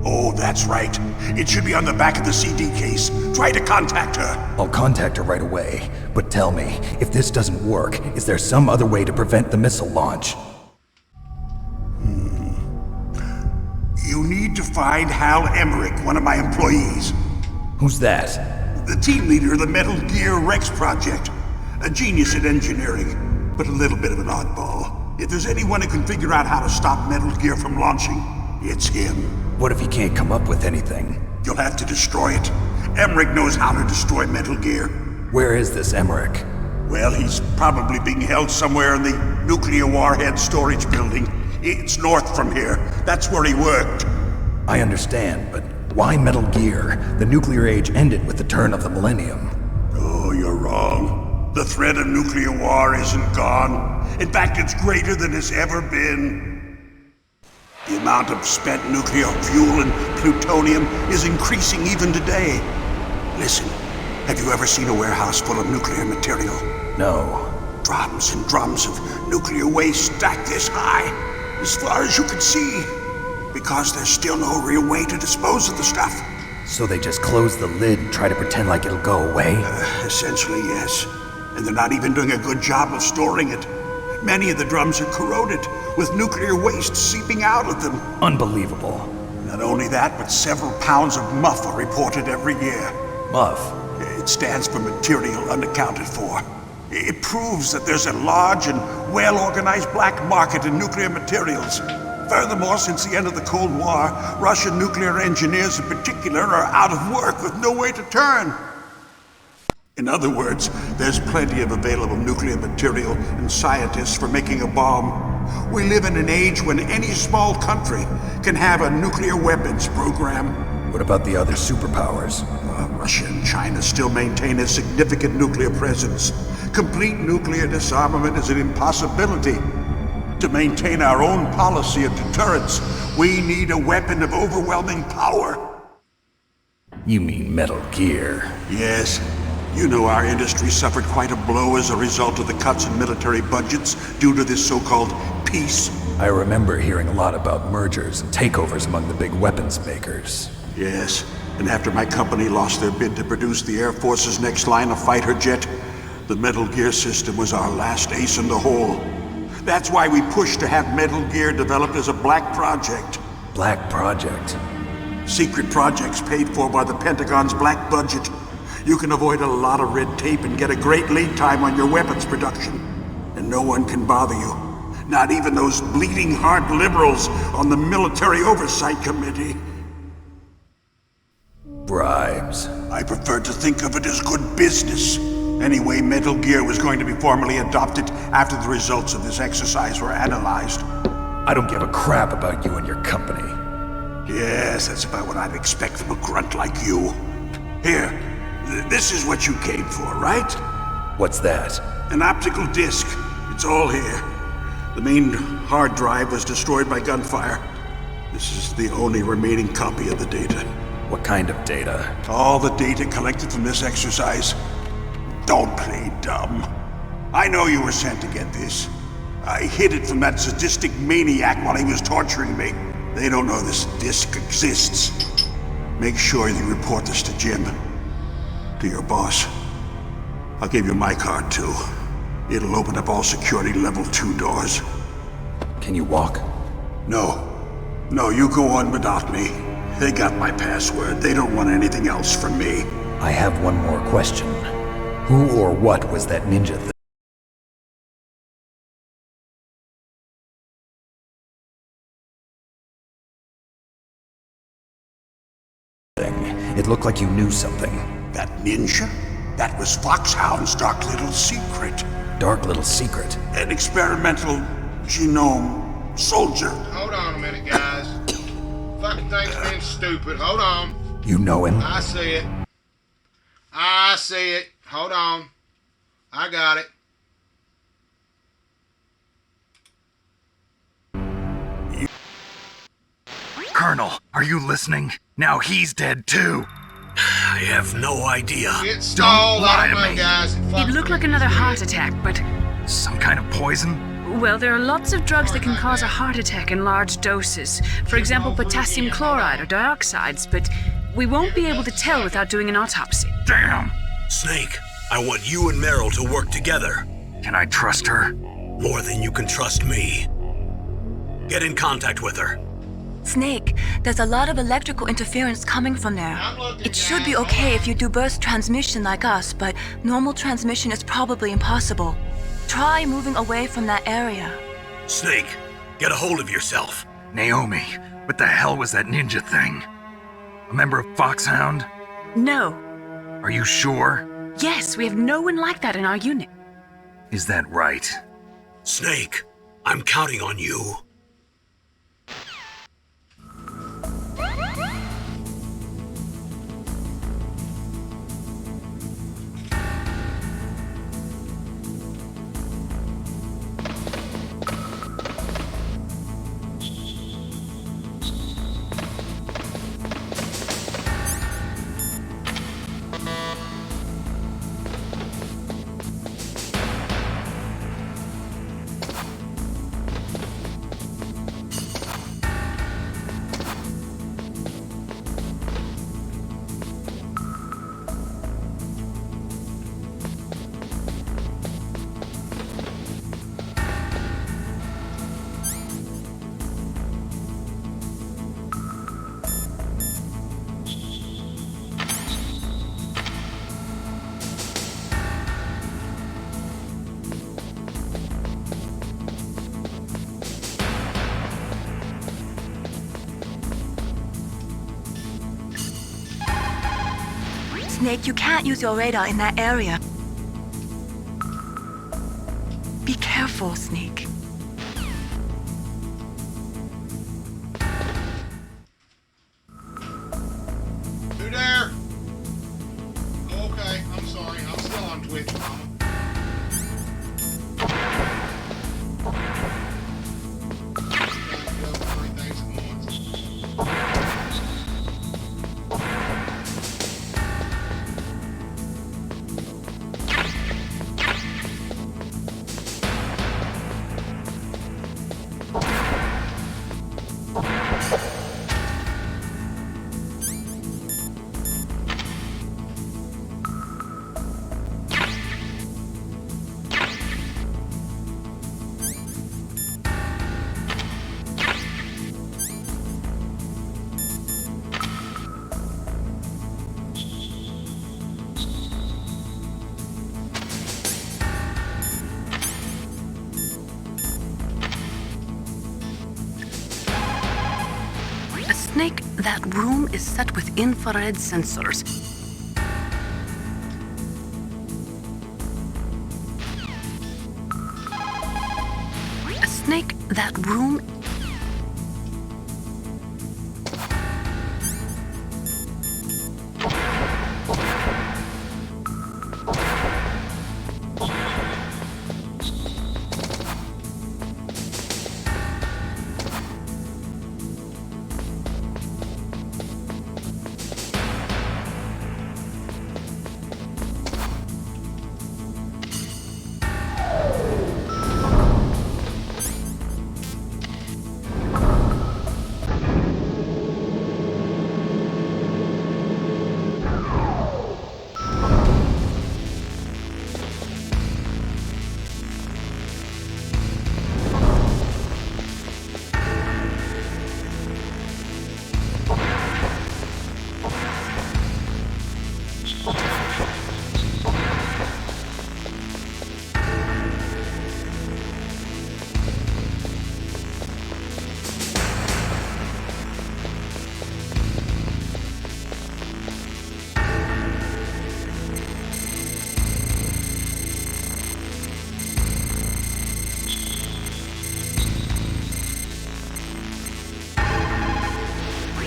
Oh, that's right. It should be on the back of the CD case. Try to contact her. I'll contact her right away. But tell me, if this doesn't work, is there some other way to prevent the missile launch? You need to find Hal Emmerich, one of my employees. Who's that? The team leader of the Metal Gear Rex project. A genius at engineering, but a little bit of an oddball. If there's anyone who can figure out how to stop Metal Gear from launching, it's him. What if he can't come up with anything? You'll have to destroy it. Emmerich knows how to destroy Metal Gear. Where is this Emmerich? Well, he's probably being held somewhere in the nuclear warhead storage building. It's north from here. That's where he worked. I understand, but why Metal Gear? The nuclear age ended with the turn of the millennium. Oh, you're wrong. The threat of nuclear war isn't gone. In fact, it's greater than it's ever been. The amount of spent nuclear fuel and plutonium is increasing even today. Listen, have you ever seen a warehouse full of nuclear material? No. Drums and drums of nuclear waste stacked this high, as far as you can see. Because there's still no real way to dispose of the stuff. So they just close the lid and try to pretend like it'll go away? Essentially, yes. And they're not even doing a good job of storing it. Many of the drums are corroded, with nuclear waste seeping out of them. Unbelievable. Not only that, but several pounds of MUF are reported every year. MUF? It stands for material unaccounted for. It proves that there's a large and well-organized black market in nuclear materials. Furthermore, since the end of the Cold War, Russian nuclear engineers in particular are out of work with no way to turn. In other words, there's plenty of available nuclear material and scientists for making a bomb. We live in an age when any small country can have a nuclear weapons program. What about the other superpowers? Russia and China still maintain a significant nuclear presence. Complete nuclear disarmament is an impossibility. To maintain our own policy of deterrence, we need a weapon of overwhelming power. You mean Metal Gear? Yes. You know our industry suffered quite a blow as a result of the cuts in military budgets due to this so-called peace. I remember hearing a lot about mergers and takeovers among the big weapons makers. Yes, and after my company lost their bid to produce the Air Force's next line of fighter jet, the Metal Gear system was our last ace in the hole. That's why we pushed to have Metal Gear developed as a black project. Black project? Secret projects paid for by the Pentagon's black budget. You can avoid a lot of red tape and get a great lead time on your weapons production. And no one can bother you. Not even those bleeding heart liberals on the Military Oversight Committee. Bribes. I prefer to think of it as good business. Anyway, Metal Gear was going to be formally adopted after the results of this exercise were analyzed. I don't give a crap about you and your company. Yes, that's about what I'd expect from a grunt like you. Here, this is what you came for, right? What's that? An optical disc. It's all here. The main hard drive was destroyed by gunfire. This is the only remaining copy of the data. What kind of data? All the data collected from this exercise. Don't play dumb. I know you were sent to get this. I hid it from that sadistic maniac while he was torturing me. They don't know this disc exists. Make sure you report this to Jim. To your boss. I'll give you my card too. It'll open up all security level 2 doors. Can you walk? No. No, you go on without me. They got my password. They don't want anything else from me. I have one more question. Who or what was that ninja thing? It looked like you knew something. That ninja? That was Foxhound's dark little secret. Dark little secret? An experimental genome soldier. Hold on a minute, guys. Fucking thing's being stupid. Hold on. You know him? I see it. I see it. Hold on. I got it. Colonel, are you listening? Now he's dead too. I have no idea. It's stalled lie on to me, me. guys. It looked like another heart attack, but... Some kind of poison? Well, there are lots of drugs that can cause a heart attack in large doses. For example, potassium chloride or dioxides, but we won't be able to tell without doing an autopsy. Damn! Snake, I want you and Meryl to work together. Can I trust her? More than you can trust me. Get in contact with her. Snake, there's a lot of electrical interference coming from there. It should be okay if you do burst transmission like us, but normal transmission is probably impossible. Try moving away from that area. Snake, get a hold of yourself. Naomi, what the hell was that ninja thing? A member of Foxhound? No. Are you sure? Yes, we have no one like that in our unit. Is that right? Snake, I'm counting on you. Snake, you can't use your radar in that area. Be careful, Snake. Who there? Okay, I'm sorry. I'm still on Twitch, Mama. Snake, that room is set with infrared sensors. Snake, that room...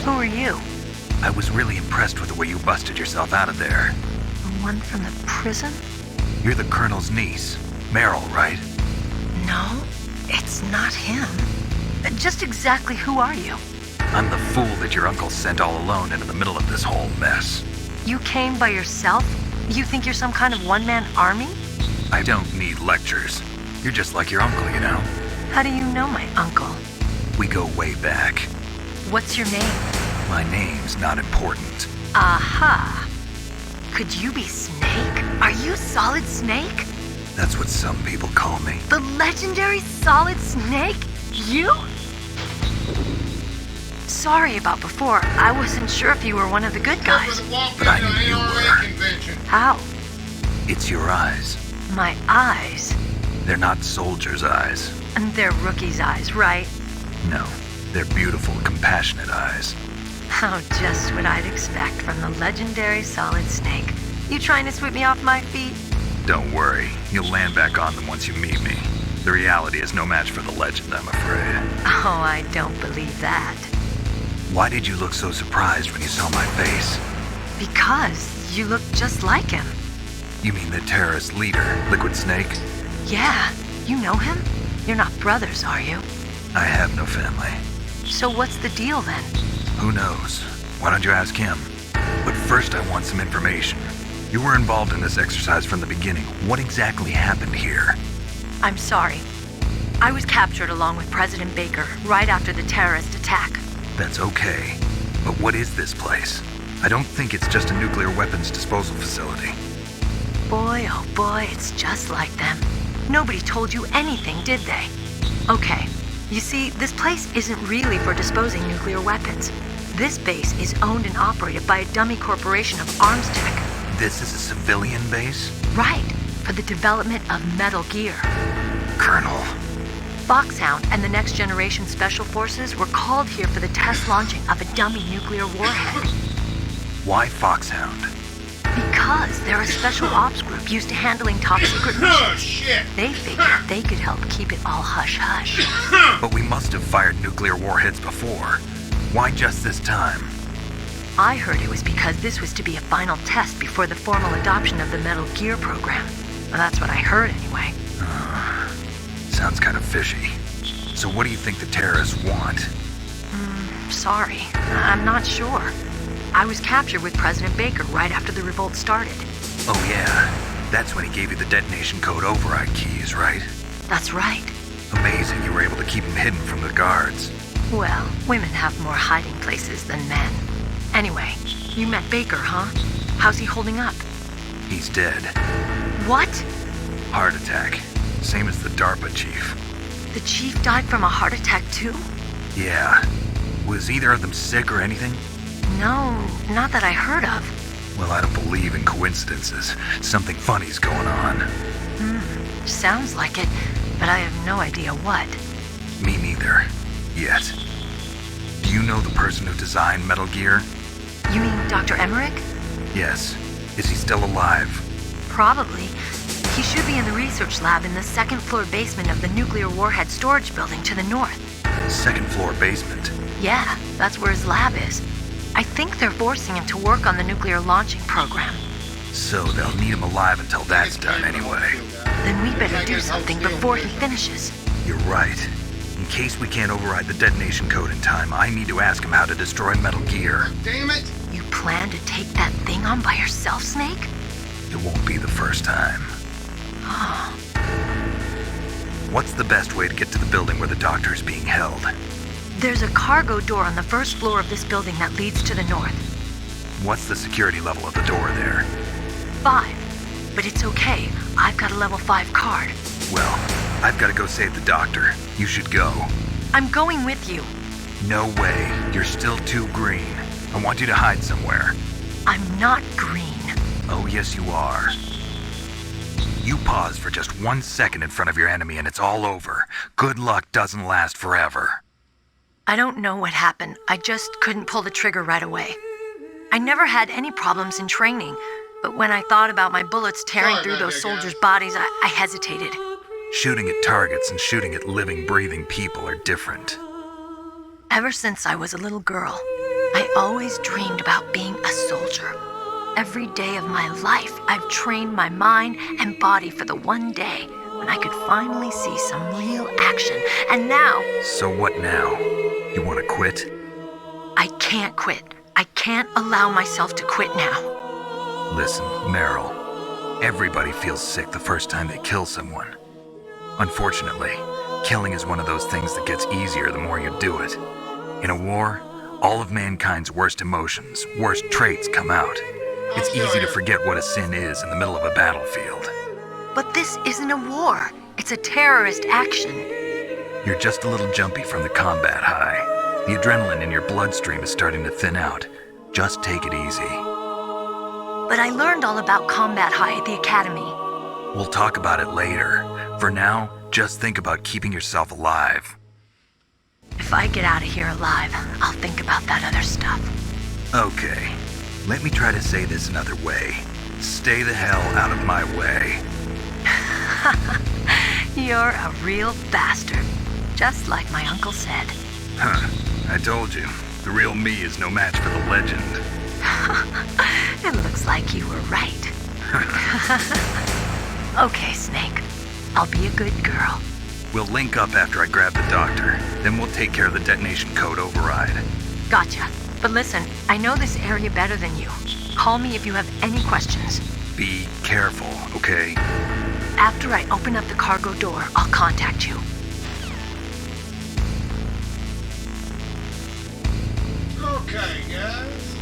Who are you? I was really impressed with the way you busted yourself out of there. The one from the prison? You're the Colonel's niece, Meryl, right? No, it's not him. Just exactly who are you? I'm the fool that your uncle sent all alone into the middle of this whole mess. You came by yourself? You think you're some kind of one-man army? I don't need lectures. You're just like your uncle, you know. How do you know my uncle? We go way back. What's your name? My name's not important. Aha! Could you be Snake? Are you Solid Snake? That's what some people call me. The legendary Solid Snake? You? Sorry about before. I wasn't sure if you were one of the good guys. But I knew you were. How? It's your eyes. My eyes? They're not soldiers' eyes. And they're rookie's eyes, right? No, they're beautiful, compassionate eyes. Oh, just what I'd expect from the legendary Solid Snake. You trying to sweep me off my feet? Don't worry, you'll land back on them once you meet me. The reality is no match for the legend, I'm afraid. Oh, I don't believe that. Why did you look so surprised when you saw my face? Because you look just like him. You mean the terrorist leader, Liquid Snake? Yeah, you know him? You're not brothers, are you? I have no family. So what's the deal then? Who knows? Why don't you ask him? But first I want some information. You were involved in this exercise from the beginning. What exactly happened here? I'm sorry. I was captured along with President Baker right after the terrorist attack. That's okay. But what is this place? I don't think it's just a nuclear weapons disposal facility. Boy, oh boy, it's just like them. Nobody told you anything, did they? Okay, you see, this place isn't really for disposing nuclear weapons. This base is owned and operated by a dummy corporation of Armstech. This is a civilian base? Right, for the development of Metal Gear. Colonel. Foxhound and the Next Generation Special Forces were called here for the test launching of a dummy nuclear warhead. Why Foxhound? Because they're a special ops group used to handling top secret missions. They figured they could help keep it all hush-hush. But we must have fired nuclear warheads before. Why just this time? I heard it was because this was to be a final test before the formal adoption of the Metal Gear program. Well, that's what I heard anyway. Sounds kind of fishy. So what do you think the terrorists want? Sorry, I'm not sure. I was captured with President Baker right after the revolt started. Oh yeah, that's when he gave you the detonation code override keys, right? That's right. Amazing you were able to keep him hidden from the guards. Well, women have more hiding places than men. Anyway, you met Baker, huh? How's he holding up? He's dead. What? Heart attack. Same as the DARPA chief. The chief died from a heart attack too? Yeah. Was either of them sick or anything? No, not that I heard of. Well, I don't believe in coincidences. Something funny's going on. Sounds like it, but I have no idea what. Me neither. Yet. Do you know the person who designed Metal Gear? You mean Dr. Emmerich? Yes. Is he still alive? Probably. He should be in the research lab in the second floor basement of the nuclear warhead storage building to the north. Second floor basement? Yeah, that's where his lab is. I think they're forcing him to work on the nuclear launching program. So they'll need him alive until that's done anyway. Then we better do something before he finishes. You're right. In case we can't override the detonation code in time, I need to ask him how to destroy Metal Gear. Damn it! You plan to take that thing on by yourself, Snake? It won't be the first time. What's the best way to get to the building where the doctor is being held? There's a cargo door on the first floor of this building that leads to the north. What's the security level of the door there? 5. But it's okay. I've got a level 5 card. Well, I've got to go save the doctor. You should go. I'm going with you. No way. You're still too green. I want you to hide somewhere. I'm not green. Oh, yes, you are. You pause for just 1 second in front of your enemy and it's all over. Good luck doesn't last forever. I don't know what happened. I just couldn't pull the trigger right away. I never had any problems in training, but when I thought about my bullets tearing through those soldiers' bodies, I hesitated. Shooting at targets and shooting at living, breathing people are different. Ever since I was a little girl, I always dreamed about being a soldier. Every day of my life, I've trained my mind and body for the one day when I could finally see some real action. And now... So what now? You want to quit? I can't quit. I can't allow myself to quit now. Listen, Meryl. Everybody feels sick the first time they kill someone. Unfortunately, killing is one of those things that gets easier the more you do it. In a war, all of mankind's worst emotions, worst traits come out. It's easy to forget what a sin is in the middle of a battlefield. But this isn't a war. It's a terrorist action. You're just a little jumpy from the combat high. The adrenaline in your bloodstream is starting to thin out. Just take it easy. But I learned all about combat high at the academy. We'll talk about it later. For now, Just think about keeping yourself alive. If I get out of here alive, I'll think about that other stuff. Okay, let me try to say this another way. Stay the hell out of my way. You're a real bastard. Just like my uncle said. Huh, I told you. The real me is no match for the legend. It looks like you were right. Okay, Snake. I'll be a good girl. We'll link up after I grab the doctor. Then we'll take care of the detonation code override. Gotcha. But listen, I know this area better than you. Call me if you have any questions. Be careful, okay? After I open up the cargo door, I'll contact you. Okay, guys.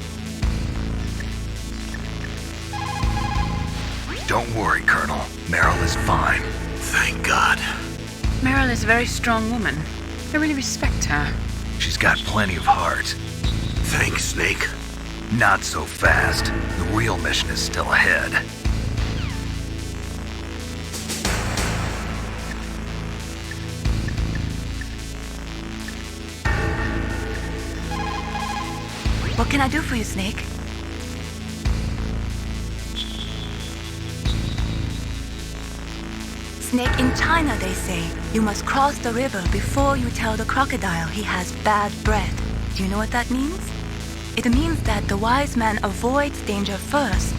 Don't worry, Colonel. Meryl is fine. Thank God. Meryl is a very strong woman. I really respect her. She's got plenty of heart. Thanks, Snake. Not so fast. The real mission is still ahead. What can I do for you, Snake? Snake, in China they say, you must cross the river before you tell the crocodile he has bad breath. Do you know what that means? It means that the wise man avoids danger first.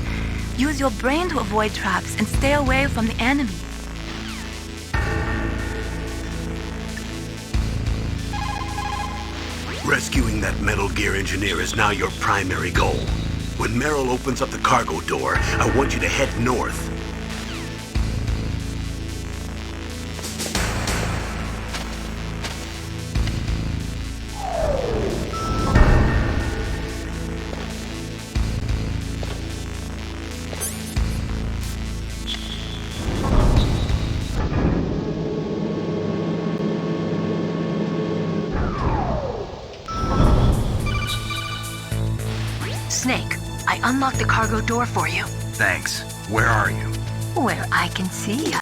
Use your brain to avoid traps and stay away from the enemy. Rescuing that Metal Gear engineer is now your primary goal. When Meryl opens up the cargo door, I want you to head north. Snake, I unlocked the cargo door for you. Thanks. Where are you? Where I can see ya.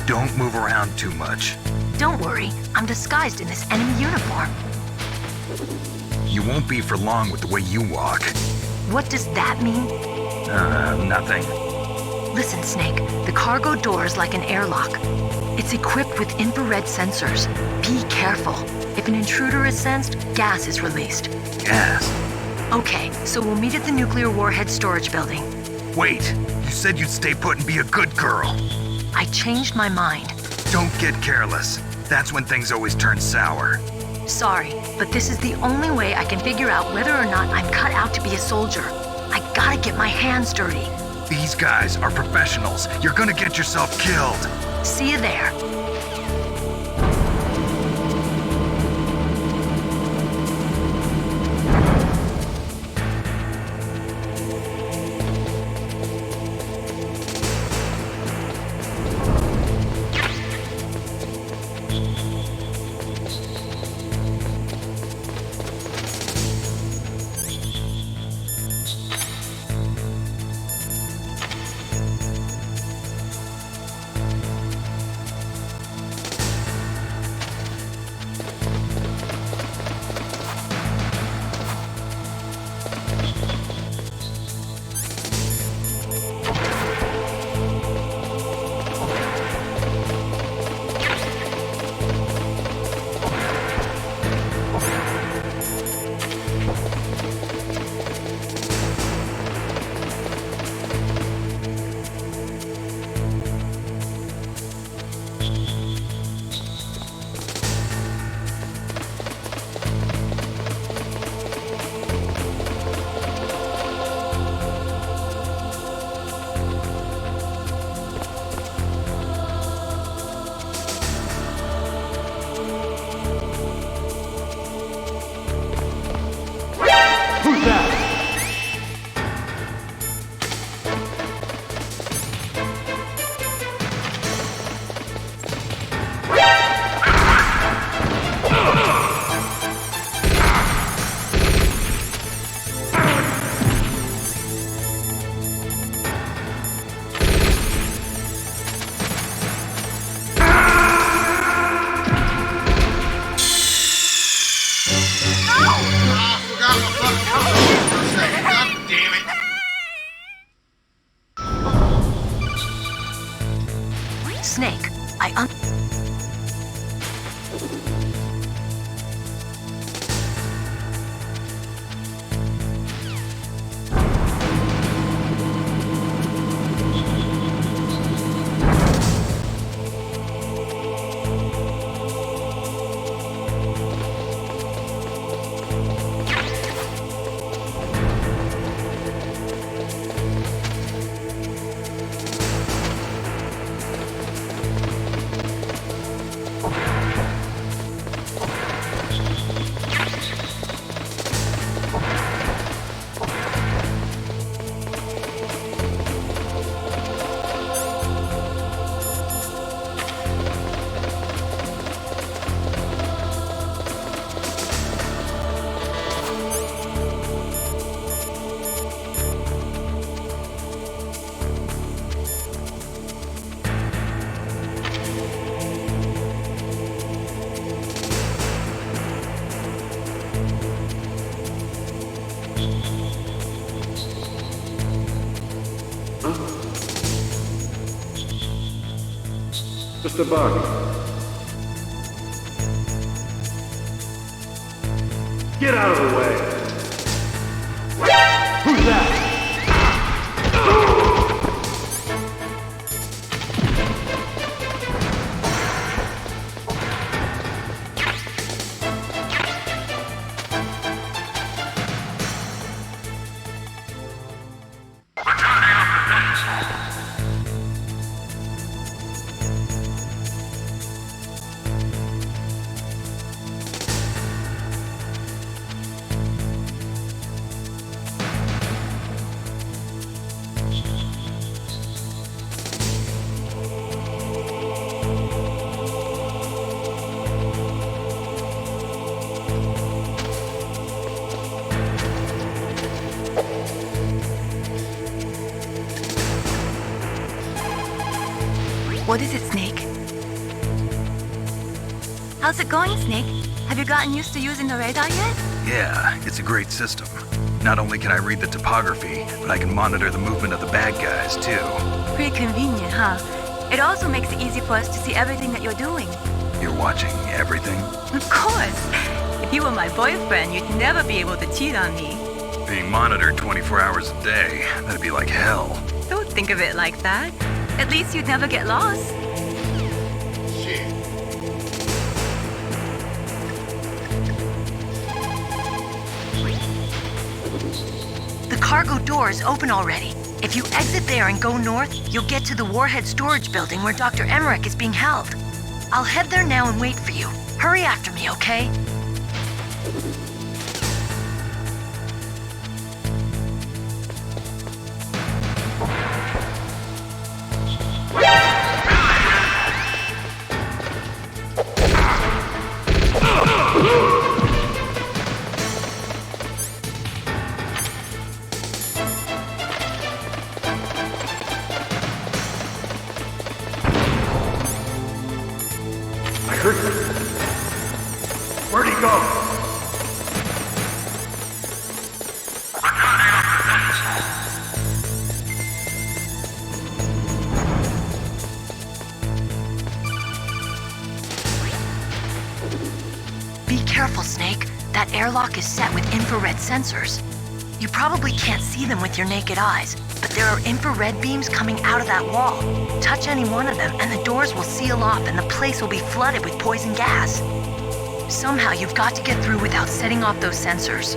Don't move around too much. Don't worry, I'm disguised in this enemy uniform. You won't be for long with the way you walk. What does that mean? Nothing. Listen, Snake, the cargo door is like an airlock. It's equipped with infrared sensors. Be careful. If an intruder is sensed, gas is released. Gas? Okay, so we'll meet at the nuclear warhead storage building. Wait, you said you'd stay put and be a good girl. I changed my mind. Don't get careless. That's when things always turn sour. Sorry, but this is the only way I can figure out whether or not I'm cut out to be a soldier. I gotta get my hands dirty. These guys are professionals. You're gonna get yourself killed. See you there. Just a bug. Get out of the way! Who's that? What is it, Snake? How's it going, Snake? Have you gotten used to using the radar yet? Yeah, it's a great system. Not only can I read the topography, but I can monitor the movement of the bad guys, too. Pretty convenient, huh? It also makes it easy for us to see everything that you're doing. You're watching everything? Of course! If you were my boyfriend, you'd never be able to cheat on me. Being monitored 24 hours a day, that'd be like hell. Don't think of it like that. At least you'd never get lost. Shit. The cargo door is open already. If you exit there and go north, you'll get to the Warhead storage building where Dr. Emmerich is being held. I'll head there now and wait for you. Hurry after me, okay? Where'd he go? Be careful, Snake. That airlock is set with infrared sensors. You probably can't see them with your naked eyes, but there are infrared beams coming out of that wall. Touch any one of them and the doors will seal off and the place will be flooded with poison gas. Somehow you've got to get through without setting off those sensors.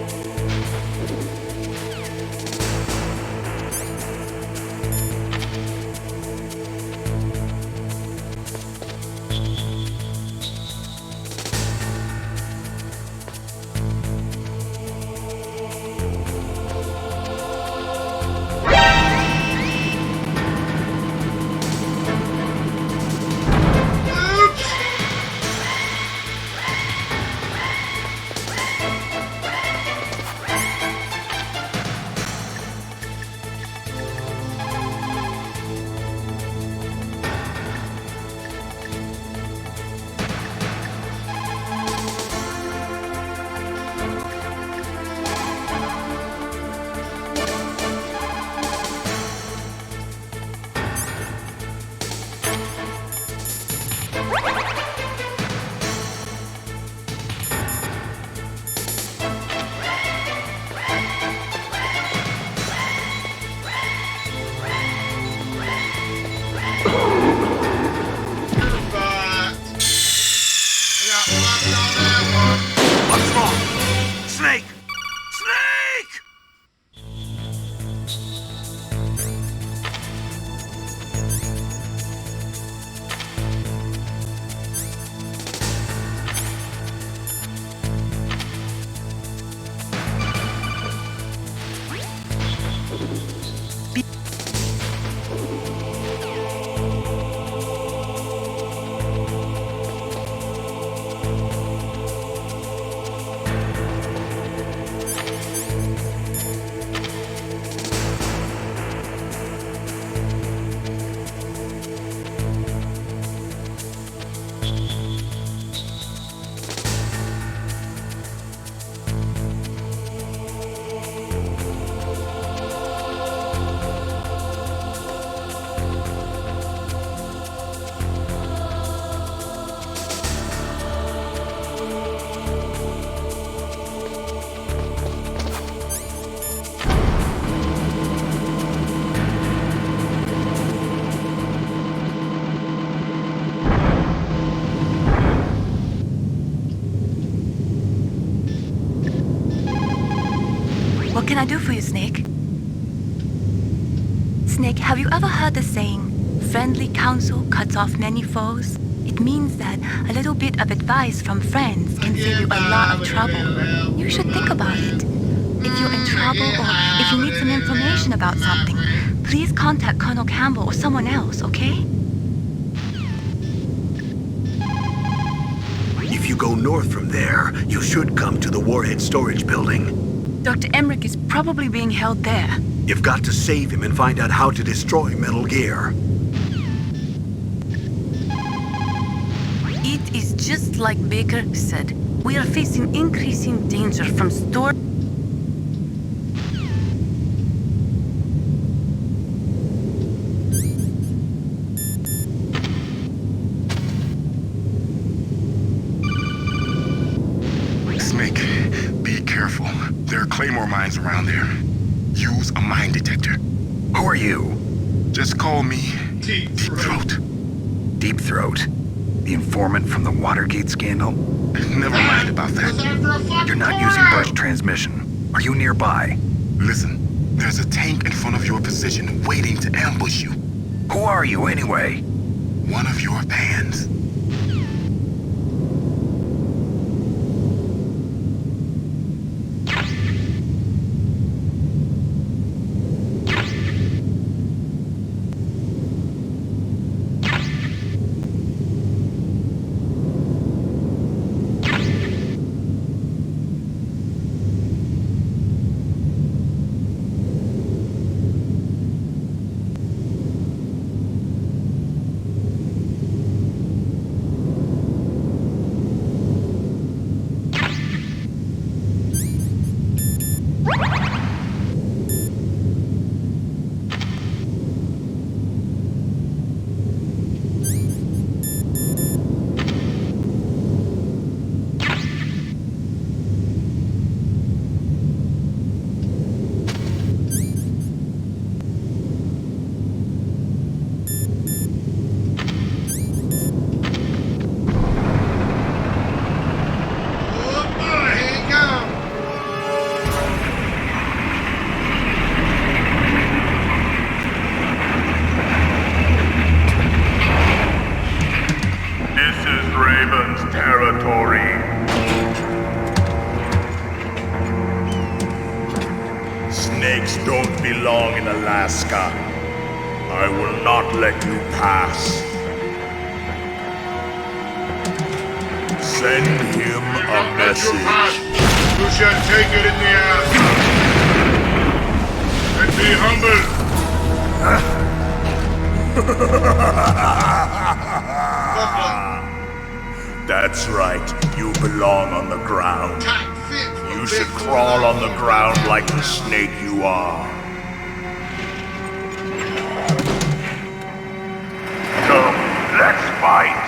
What can I do for you, Snake? Snake, have you ever heard the saying, friendly counsel cuts off many foes? It means that a little bit of advice from friends can save you a lot of trouble. You should think about it. If you're in trouble or if you need some information about something, please contact Colonel Campbell or someone else, okay? If you go north from there, you should come to the Warhead Storage Building. Dr. Emmerich is probably being held there. You've got to save him and find out how to destroy Metal Gear. It is just like Baker said. We are facing increasing danger from store... Snake, be careful. There are Claymore mines around there. Use a mine detector. Who are you? Just call me Deep Throat. Deep Throat? The informant from the Watergate scandal? Never mind about that. You're not using burst transmission. Are you nearby? Listen, there's a tank in front of your position waiting to ambush you. Who are you anyway? One of your fans. Snakes don't belong in Alaska. I will not let you pass. Send him a message. You shall take it in the ass. And be humble. That's right. You belong on the ground. You should crawl on the ground like the snake you are. Come, let's fight.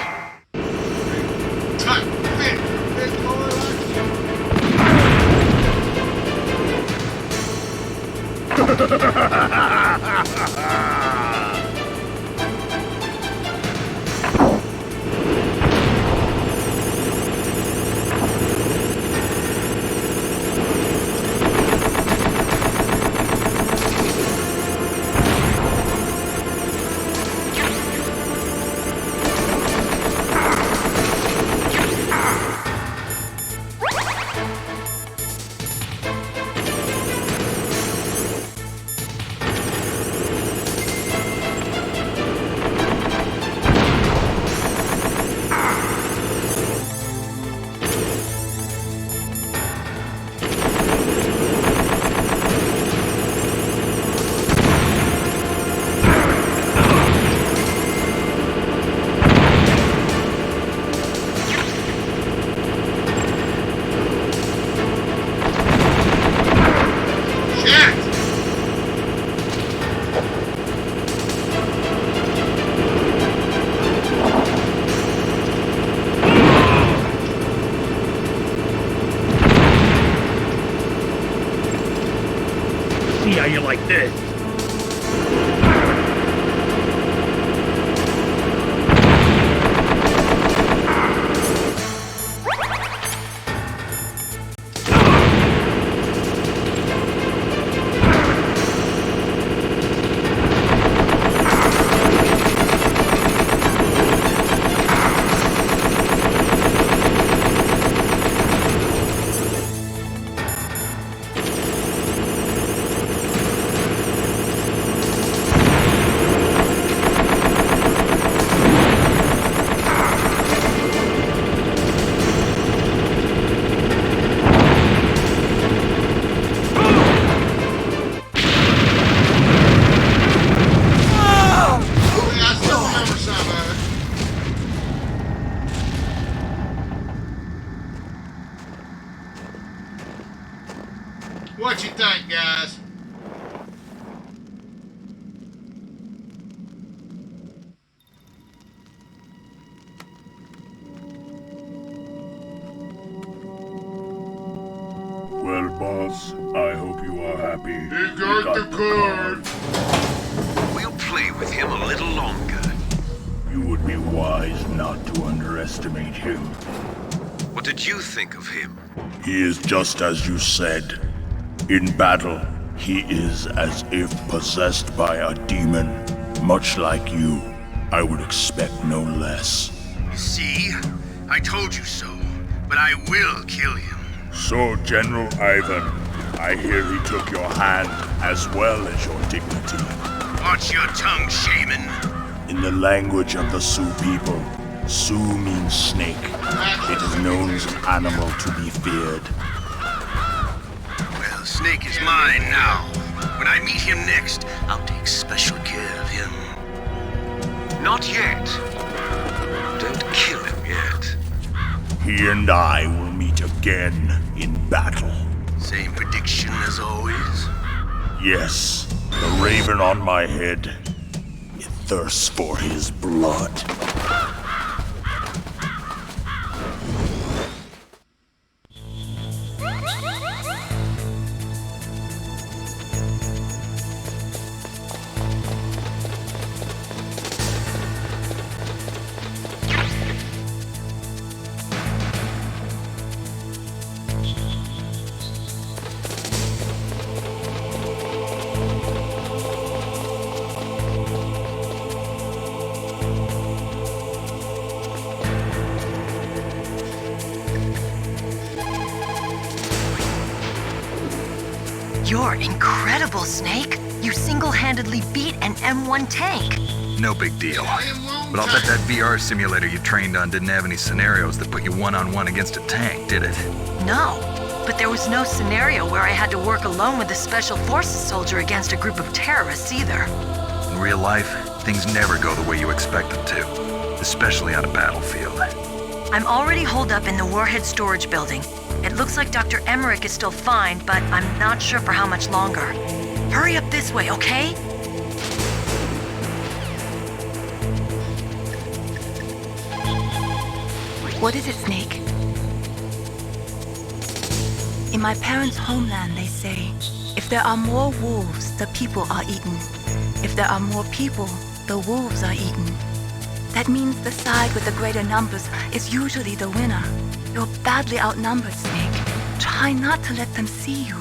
you like this. What you think, guys? Well, boss, I hope you are happy. You got the card. We'll play with him a little longer. You would be wise not to underestimate him. What did you think of him? He is just as you said. In battle, he is as if possessed by a demon. Much like you, I would expect no less. See? I told you so. But I will kill him. So, General Ivan, I hear he took your hand as well as your dignity. Watch your tongue, shaman. In the language of the Sioux people, Sioux means snake. It is known as an animal to be feared. Well, Snake is mine now. When I meet him next, I'll take special care of him. Not yet. Don't kill him yet. He and I will meet again in battle. Same prediction as always? Yes, the raven on my head. It thirsts for his blood. You're incredible, Snake. You single-handedly beat an M1 tank. No big deal. But I'll bet that VR simulator you trained on didn't have any scenarios that put you one-on-one against a tank, did it? No, but there was no scenario where I had to work alone with a Special Forces soldier against a group of terrorists either. In real life, things never go the way you expect them to, especially on a battlefield. I'm already holed up in the Warhead storage building. It looks like Dr. Emmerich is still fine, but I'm not sure for how much longer. Hurry up this way, okay? What is it, Snake? In my parents' homeland, they say, if there are more wolves, the people are eaten. If there are more people, the wolves are eaten. That means the side with the greater numbers is usually the winner. You're badly outnumbered, Snake. Try not to let them see you.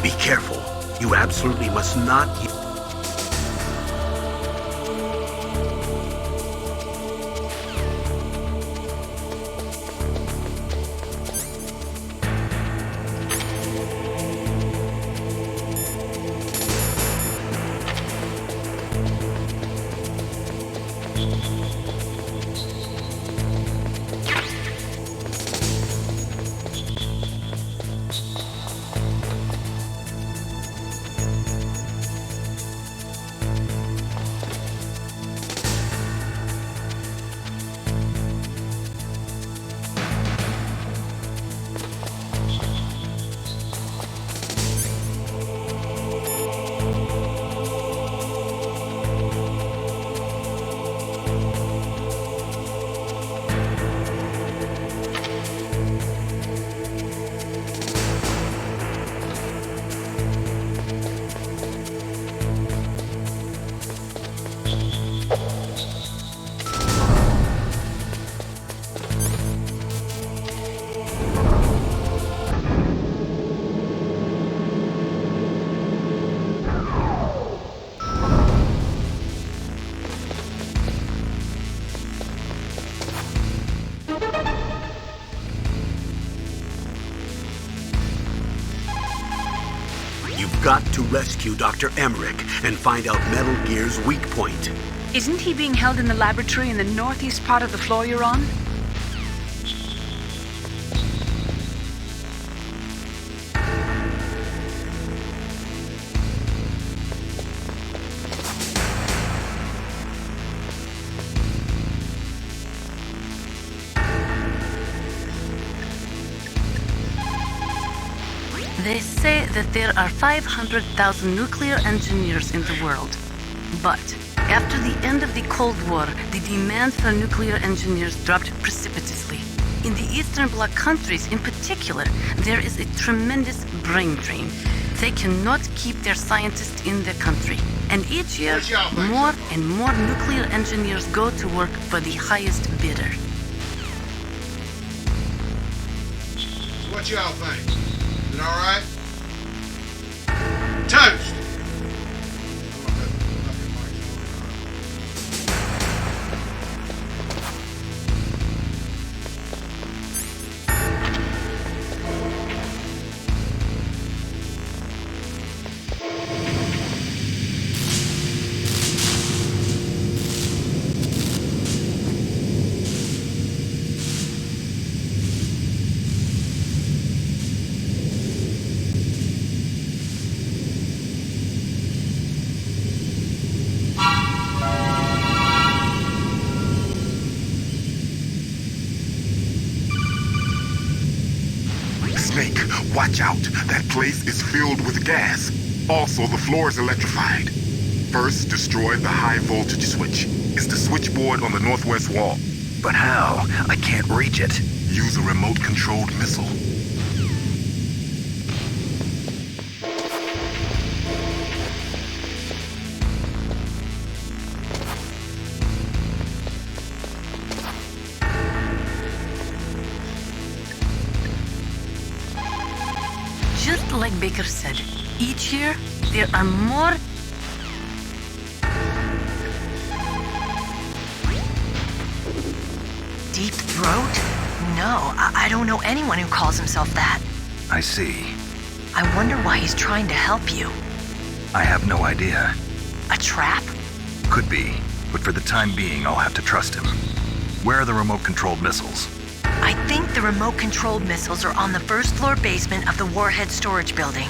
Be careful. You absolutely must not... You've got to rescue Dr. Emmerich and find out Metal Gear's weak point. Isn't he being held in the laboratory in the northeast part of the floor you're on? They say that there are 500,000 nuclear engineers in the world. But after the end of the Cold War, the demand for nuclear engineers dropped precipitously. In the Eastern Bloc countries in particular, there is a tremendous brain drain. They cannot keep their scientists in the country. And each year, more and more nuclear engineers go to work for the highest bidder. What y'all think? Is it all right? Toast! Snake, watch out. That place is filled with gas. Also, the floor is electrified. First, destroy the high voltage switch. It's the switchboard on the northwest wall. But how? I can't reach it. Use a remote-controlled missile. Just like Baker said, each year there are more. Deep throat? No, I don't know anyone who calls himself that. I see. I wonder why he's trying to help you. I have no idea. A trap? Could be, but for the time being, I'll have to trust him. Where are the remote-controlled missiles? I think the remote-controlled missiles are on the first floor basement of the warhead storage building.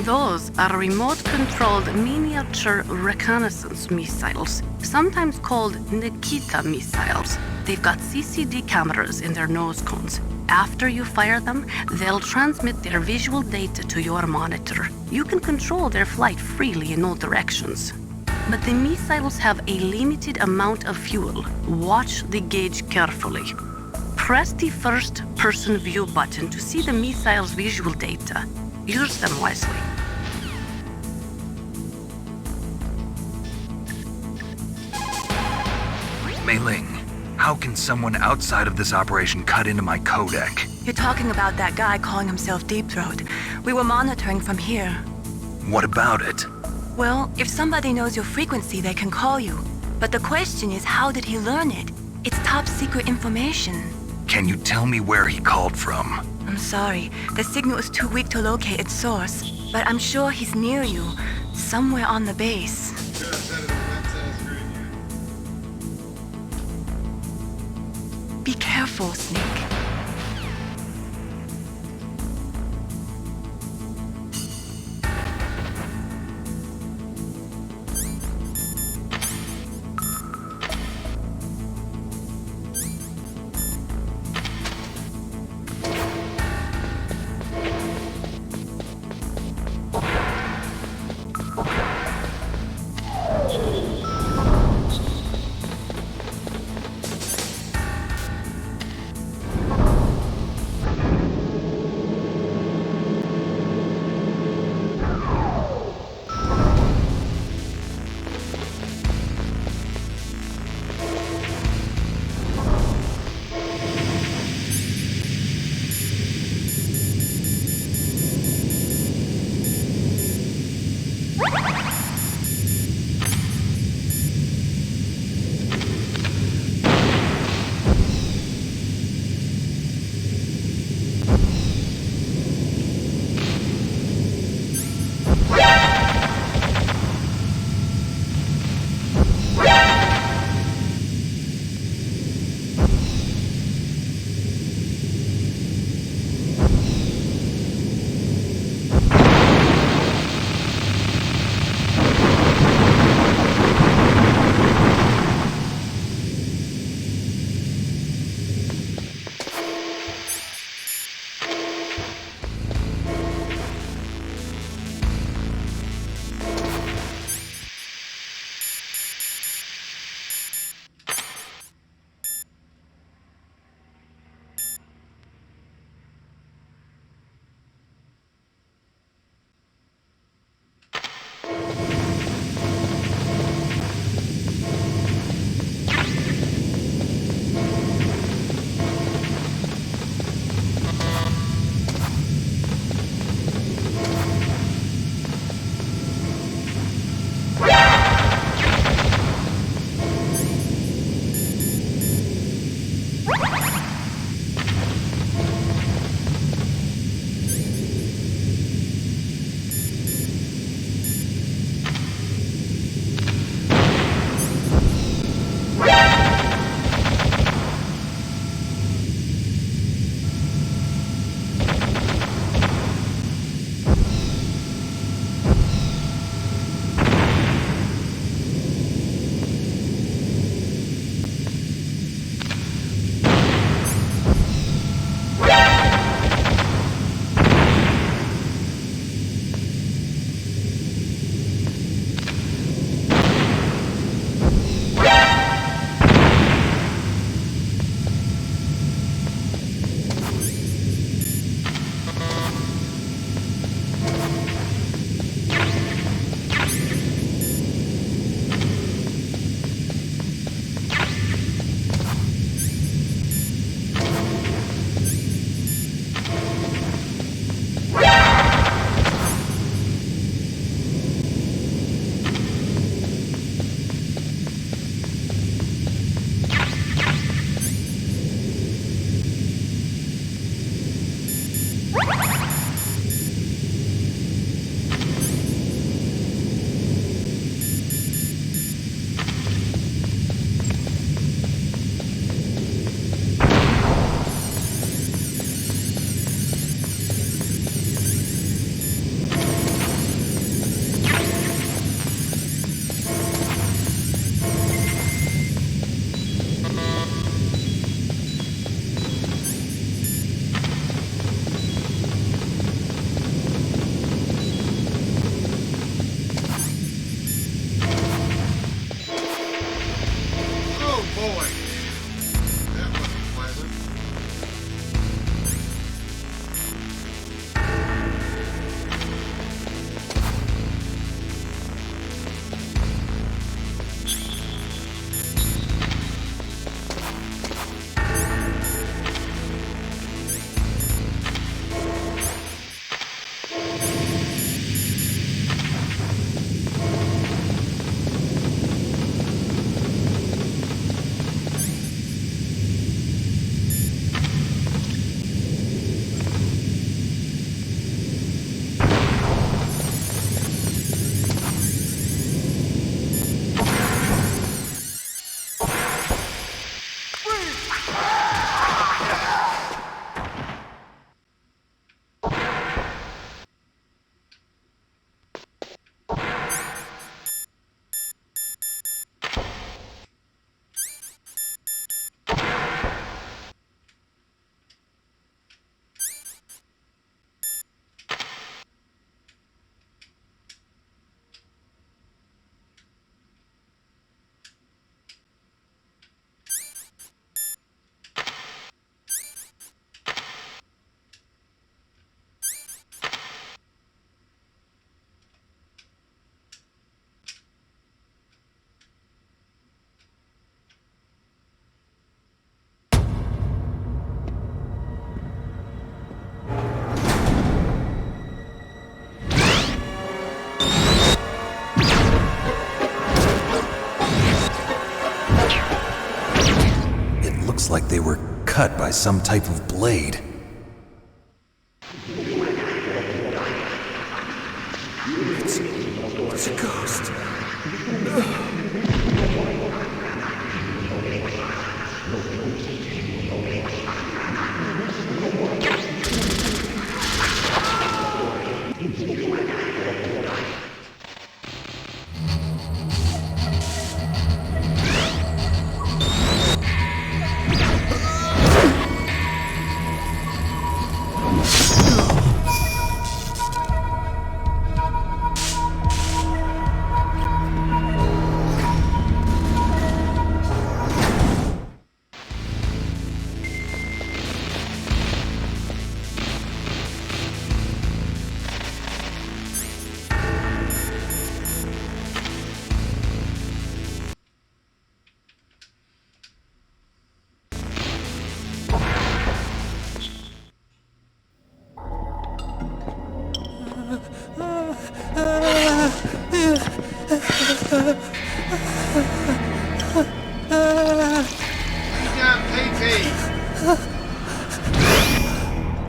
Those are remote-controlled miniature reconnaissance missiles, sometimes called Nikita missiles. They've got CCD cameras in their nose cones. After you fire them, they'll transmit their visual data to your monitor. You can control their flight freely in all directions. But the missiles have a limited amount of fuel. Watch the gauge carefully. Press the first-person view button to see the missile's visual data. Use them wisely. Mei Ling, how can someone outside of this operation cut into my codec? You're talking about that guy calling himself Deep Throat. We were monitoring from here. What about it? Well, if somebody knows your frequency, they can call you. But the question is, how did he learn it? It's top secret information. Can you tell me where he called from? I'm sorry. The signal is too weak to locate its source. But I'm sure he's near you, somewhere on the base. Be careful, Snake. like they were cut by some type of blade. It's a ghost.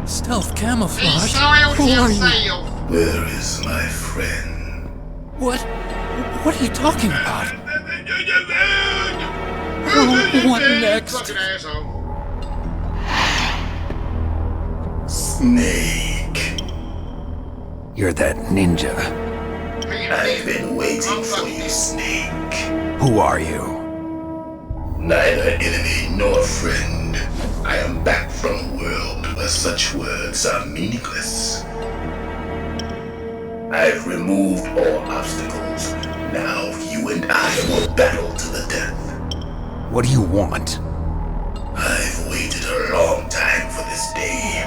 Stealth camouflage? Who are you? Where is my friend? What are you talking about? What next? Fucking asshole. Snake. You're that ninja. I've been waiting for you, Snake. Who are you? Neither enemy nor friend. I am back from a world where such words are meaningless. I've removed all obstacles. Now you and I will battle to the death. What do you want? I've waited a long time for this day.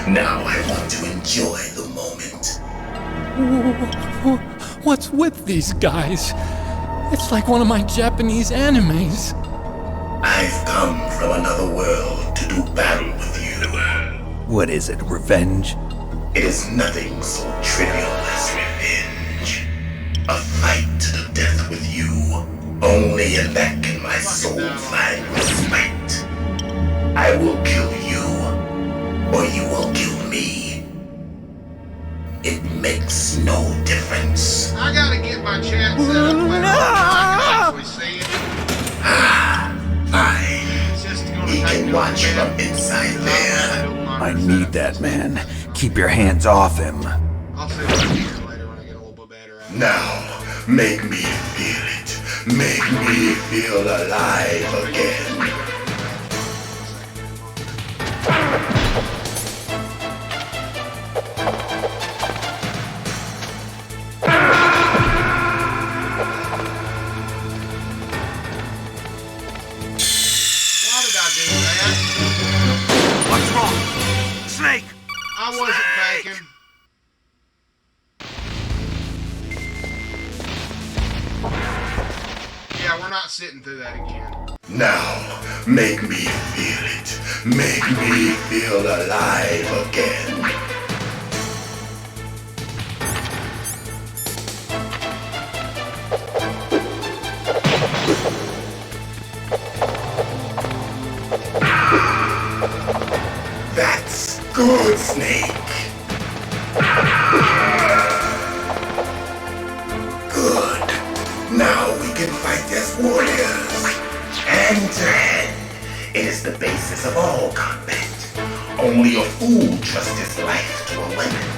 Now I want to enjoy the moment. What's with these guys? It's like one of my Japanese animes. I've come from another world to do battle with you. What is it, revenge? It is nothing so trivial as revenge. A fight to the death with you. Only in that can my soul find respite. I will kill you, or you will kill me. It makes no difference. I gotta get my chat set up where I can actually see it. Fine. He can watch from inside there. I need that man. Keep your hands off him. I'll see what I can do later when I get a little bit better at it. Now, make me feel it. Make me feel alive again. What's wrong? Snake! I wasn't faking. Yeah, we're not sitting through that again. Now, make me feel it. Make me feel alive again. That's good, Snake. Good. Now we can fight as warriors. Hand to hand. It is the basis of all combat. Only a fool trusts his life to a weapon.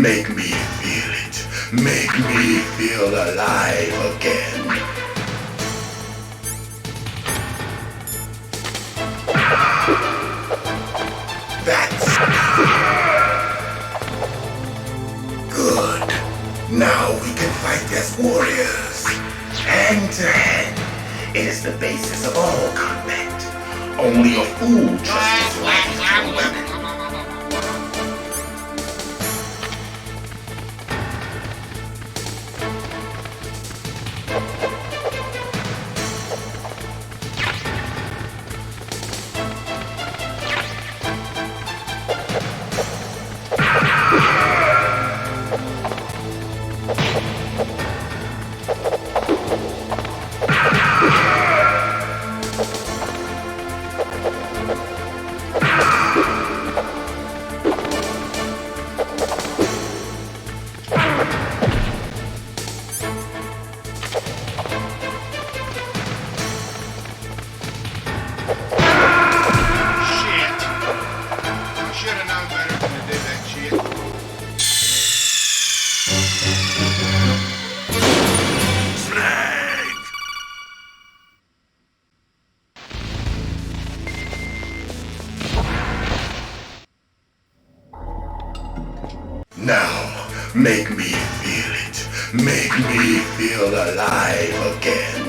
make me feel it. Make me feel alive again. That's good. Now we can fight as warriors. Hand to hand. It is the basis of all combat. Only a fool trusts his life to a weapon. Now, make me feel it. Make me feel alive again.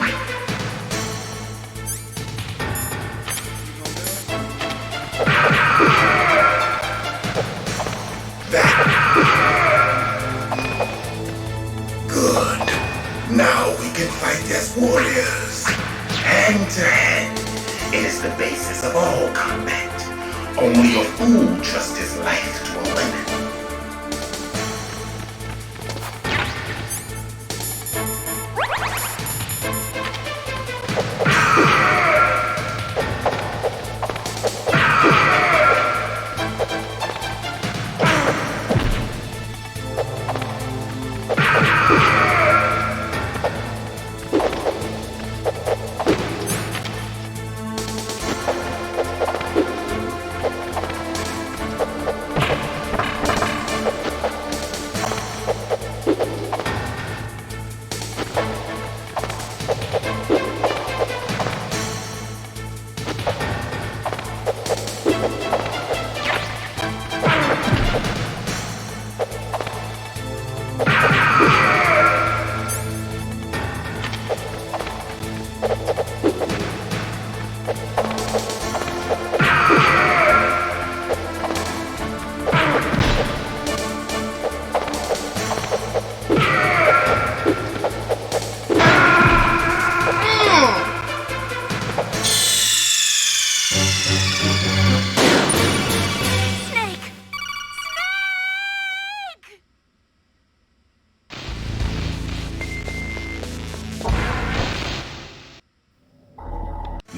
Good. Now we can fight as warriors. Hand to hand. It is the basis of all combat. Only a fool trusts his life to a weapon.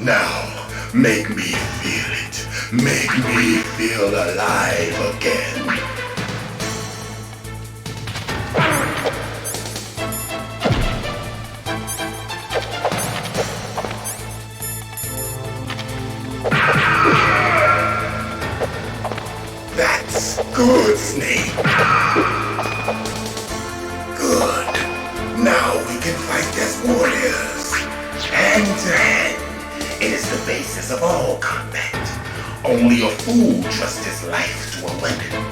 Now, make me feel it. Make me feel alive again. That's good, Snake. Good. Now we can fight as warriors. Hand to hand. It is the basis of all combat. Only a fool trusts his life to a weapon.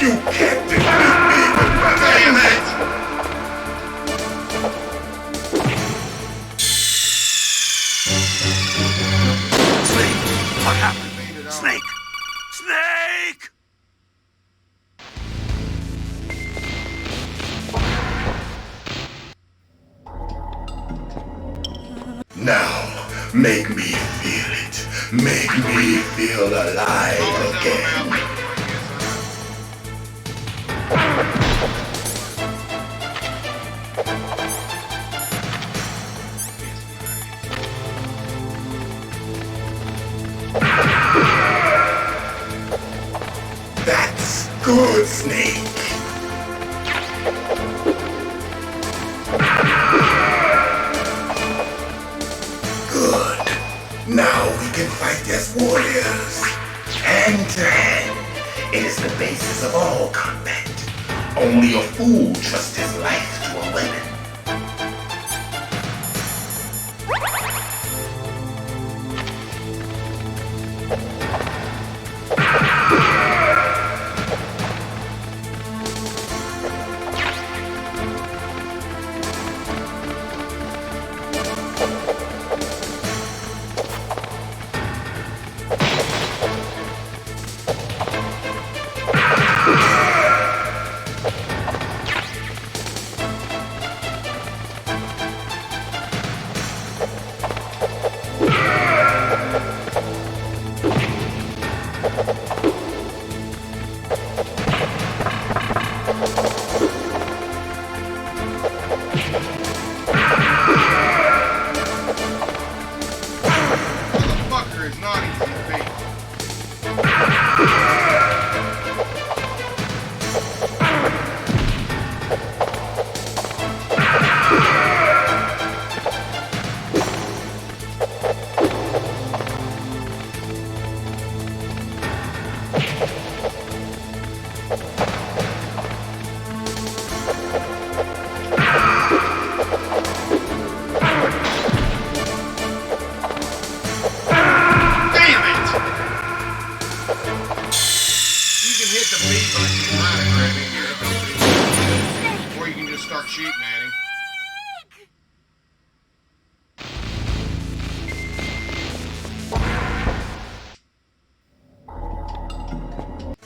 You can't defeat me with weapons! Damn it! Snake! What happened? Snake! Snake! Now, make me feel it. Make me feel alive again. That's good, Snake. Good. Now we can fight as warriors. Hand to hand. It is the basis of all combat. Only a fool trusts his life to a weapon. Motherfucker is not easy to beat. Or you can just start shooting at him.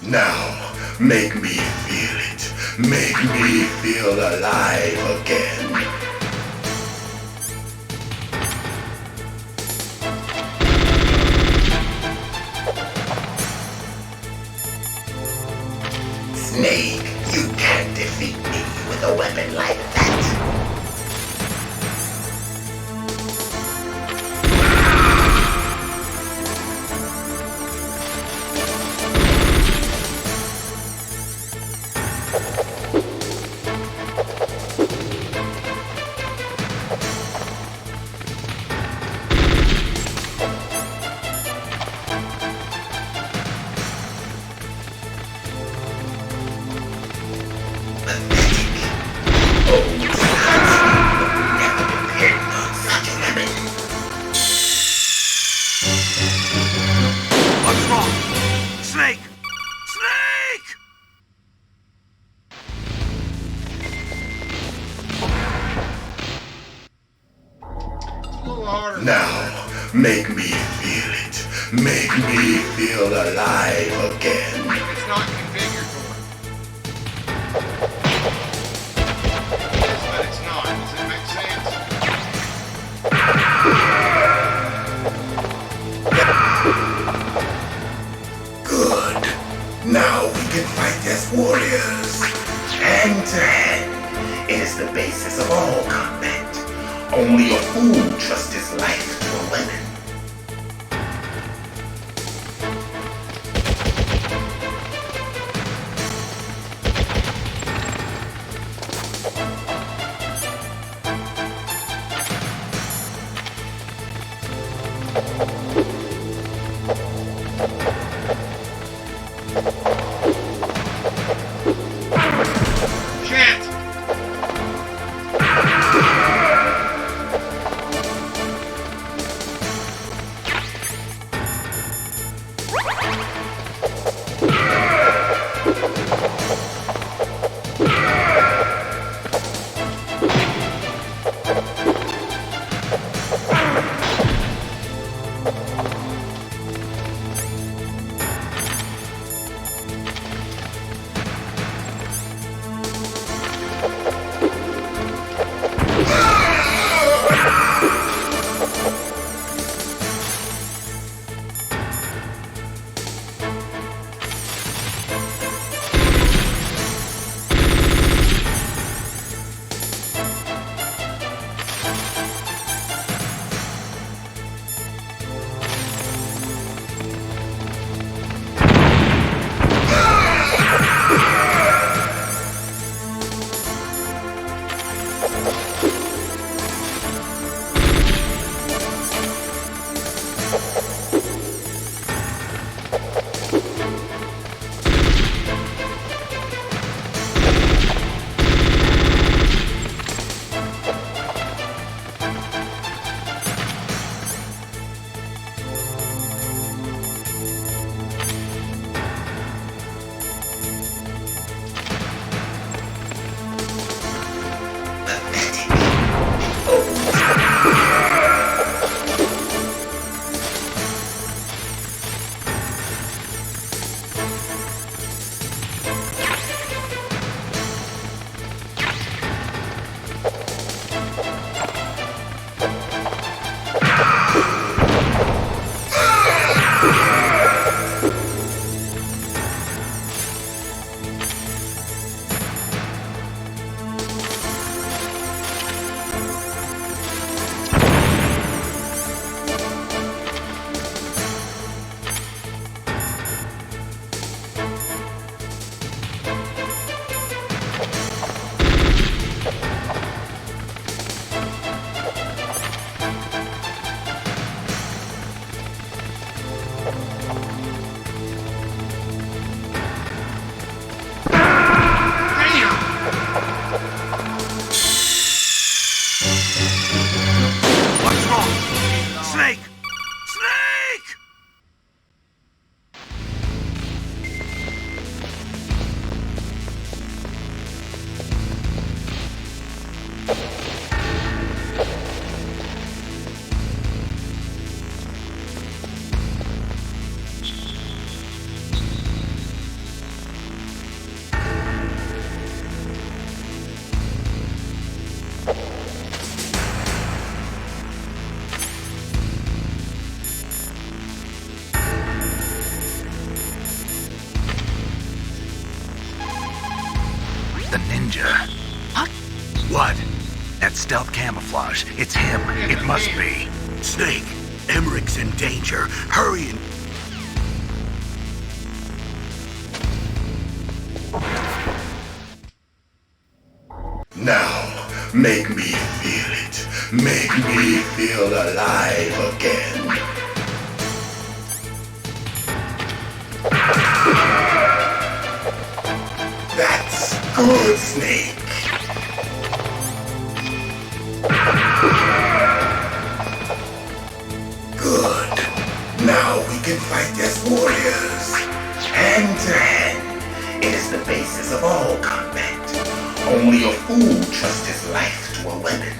Now, make me feel it. Make me feel alive again. Snake, you can't defeat me with a weapon like that. What's wrong? Snake! Snake! A little harder. Now, make me feel it. Make me feel alive again. It's not configured for it. It is, but it's not. Does it make sense? Good. Now we can fight as warriors. Hand to hand. It is the basis of all combat. Only a fool trusts his life to a weapon. Shit! the ninja. What? What? That stealth camouflage. It's him. It must be. Snake, Emmerich's in danger. Hurry and... Now, make me feel it. Make me feel alive again. That's good, Snake. Good. Now we can fight as warriors. Hand to hand. It is the basis of all combat. Only a fool trusts his life to a weapon.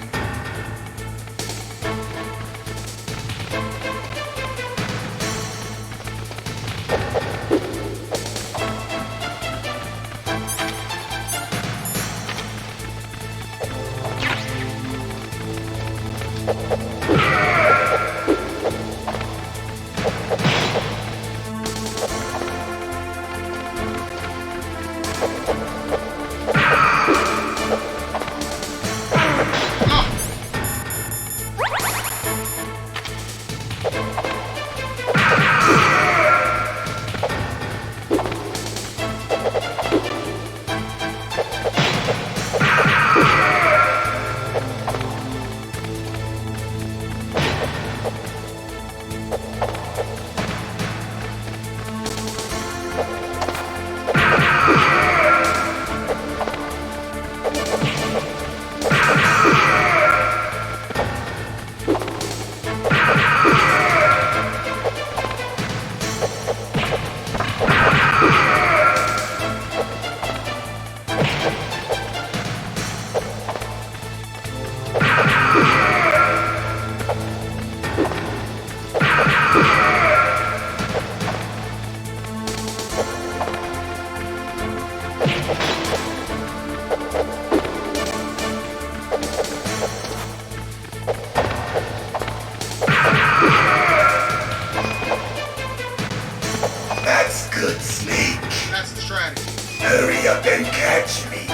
That's good, Snake. That's the strategy. Hurry up and catch me.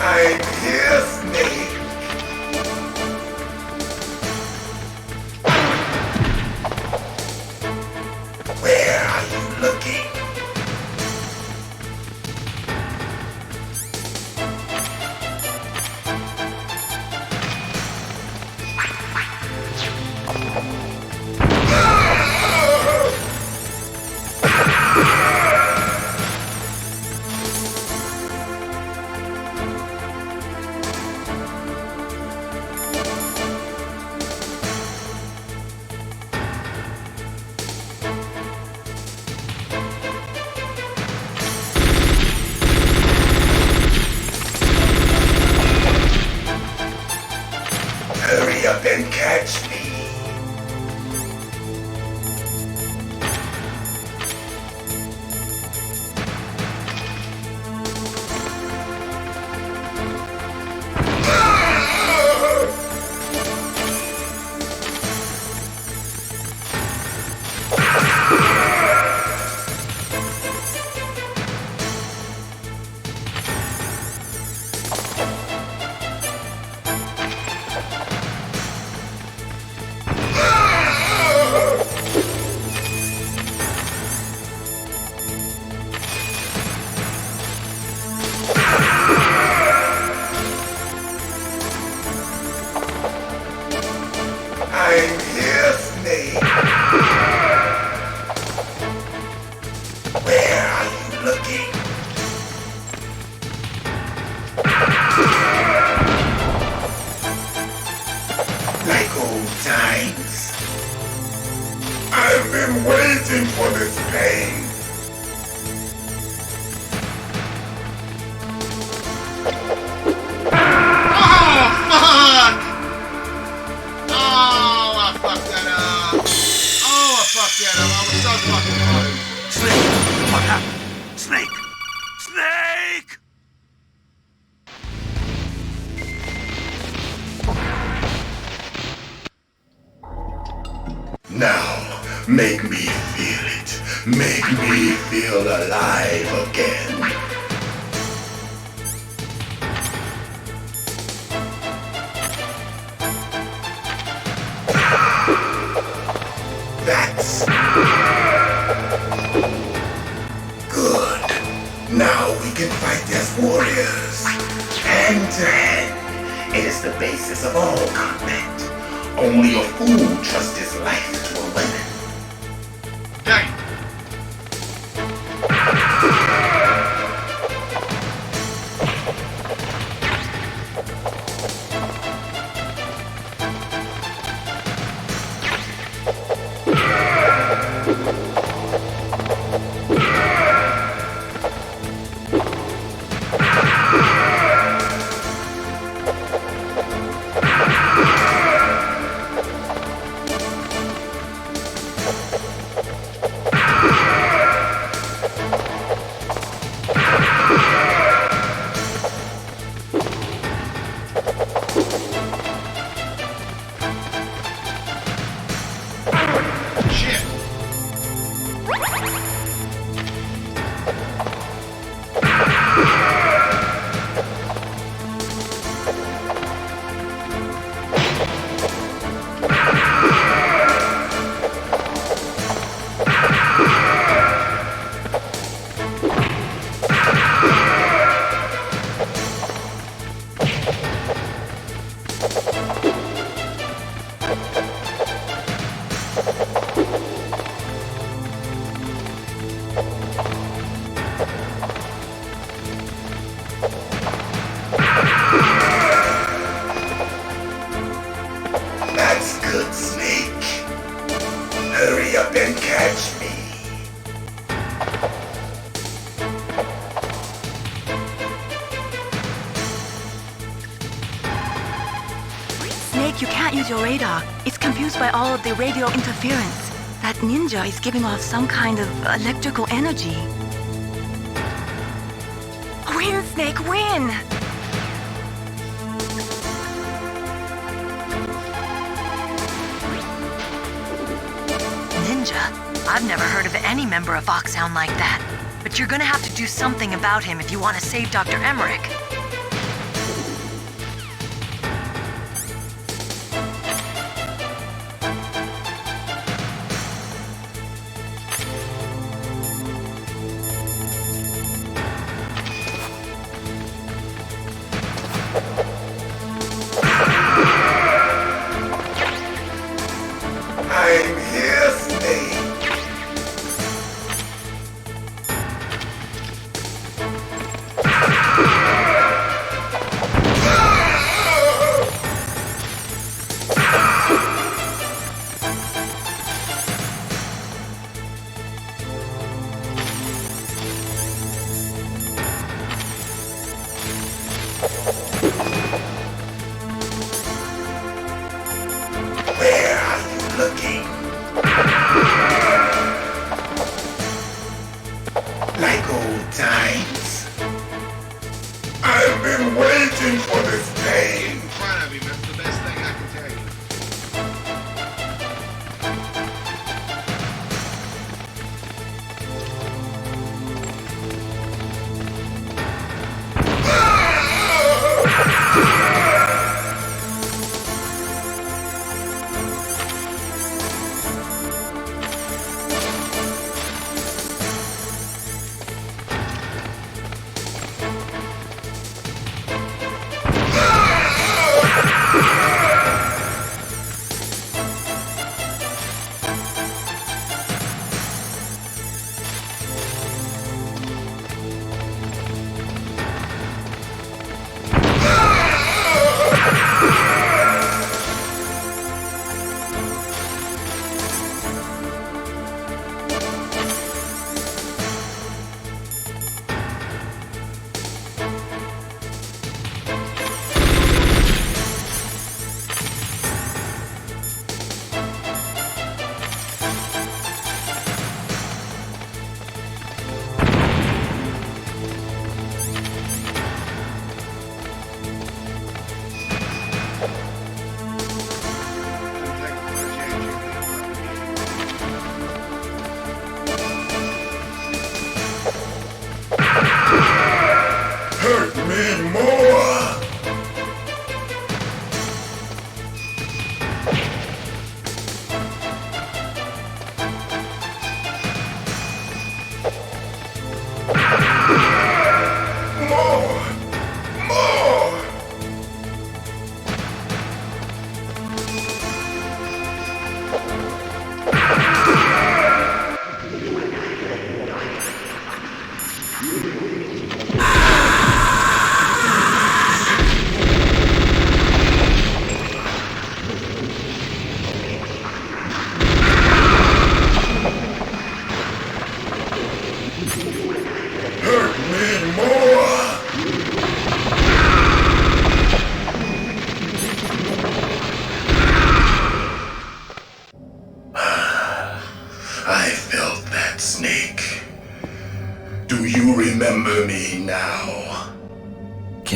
I'm here, Snake. Where are you looking? Hurry up and catch me. I'm here, Snake. Where are you looking? Like old times. I've been waiting for this pain. I was so fucking close. Snake! What happened? Snake! Snake! Now, make me feel it. Make me feel alive again. That's good. Now we can fight as warriors. Hand to hand. It is the basis of all combat. Only a fool trusts his life to a weapon. Hey! That's good, Snake. Hurry up and catch me. Snake, you can't use your radar. It's confused by all of the radio interference. That ninja is giving off some kind of electrical energy. Win, Snake, win! Ninja? I've never heard of any member of Foxhound like that. But you're gonna have to do something about him if you want to save Dr. Emmerich. I'm here, Snake. Where are you looking? Like old times. I've been waiting for this day. In front of him, that's the best thing I can tell you.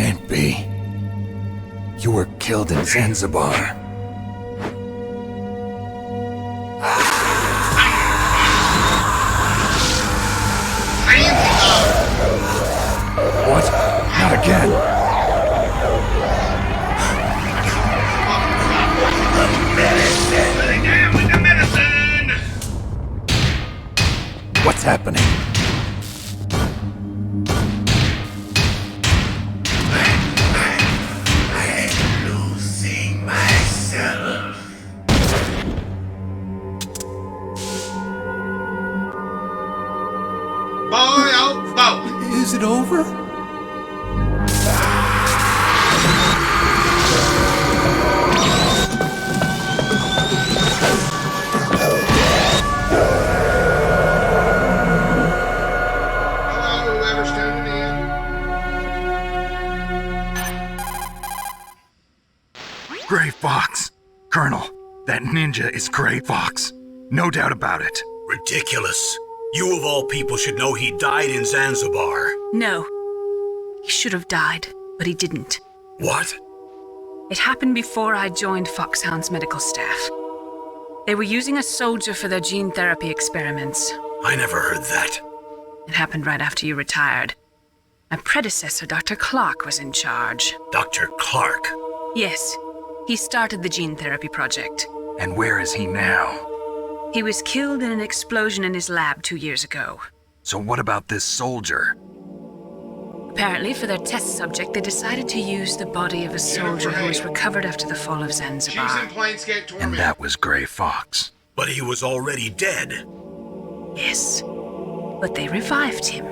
can't be. You were killed in Zanzibar. What? Not again. What's happening? I'm losing myself. Boy, oh, boy. Is it over? Hello, whoever's tuning in. Gray Fox. Colonel, that ninja is Gray Fox. No doubt about it. Ridiculous. You of all people should know he died in Zanzibar. No. He should have died, but he didn't. What? It happened before I joined Foxhound's medical staff. They were using a soldier for their gene therapy experiments. I never heard that. It happened right after you retired. My predecessor, Dr. Clark, was in charge. Dr. Clark? Yes. He started the gene therapy project. And where is he now? He was killed in an explosion in his lab 2 years ago. So what about this soldier? Apparently, for their test subject, they decided to use the body of a soldier who was recovered after the fall of Zanzibar. She's in Planescape Torment. And that was Gray Fox. But he was already dead. Yes. But they revived him.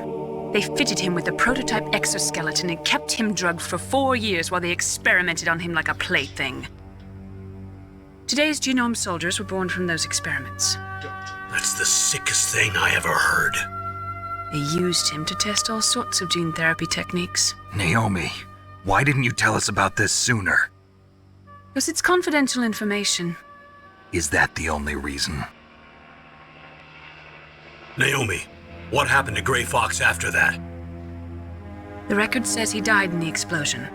They fitted him with a prototype exoskeleton and kept him drugged for 4 years while they experimented on him like a plaything. Today's genome soldiers were born from those experiments. That's the sickest thing I ever heard. They used him to test all sorts of gene therapy techniques. Naomi, why didn't you tell us about this sooner? Because it's confidential information. Is that the only reason? Naomi, what happened to Gray Fox after that? The record says he died in the explosion.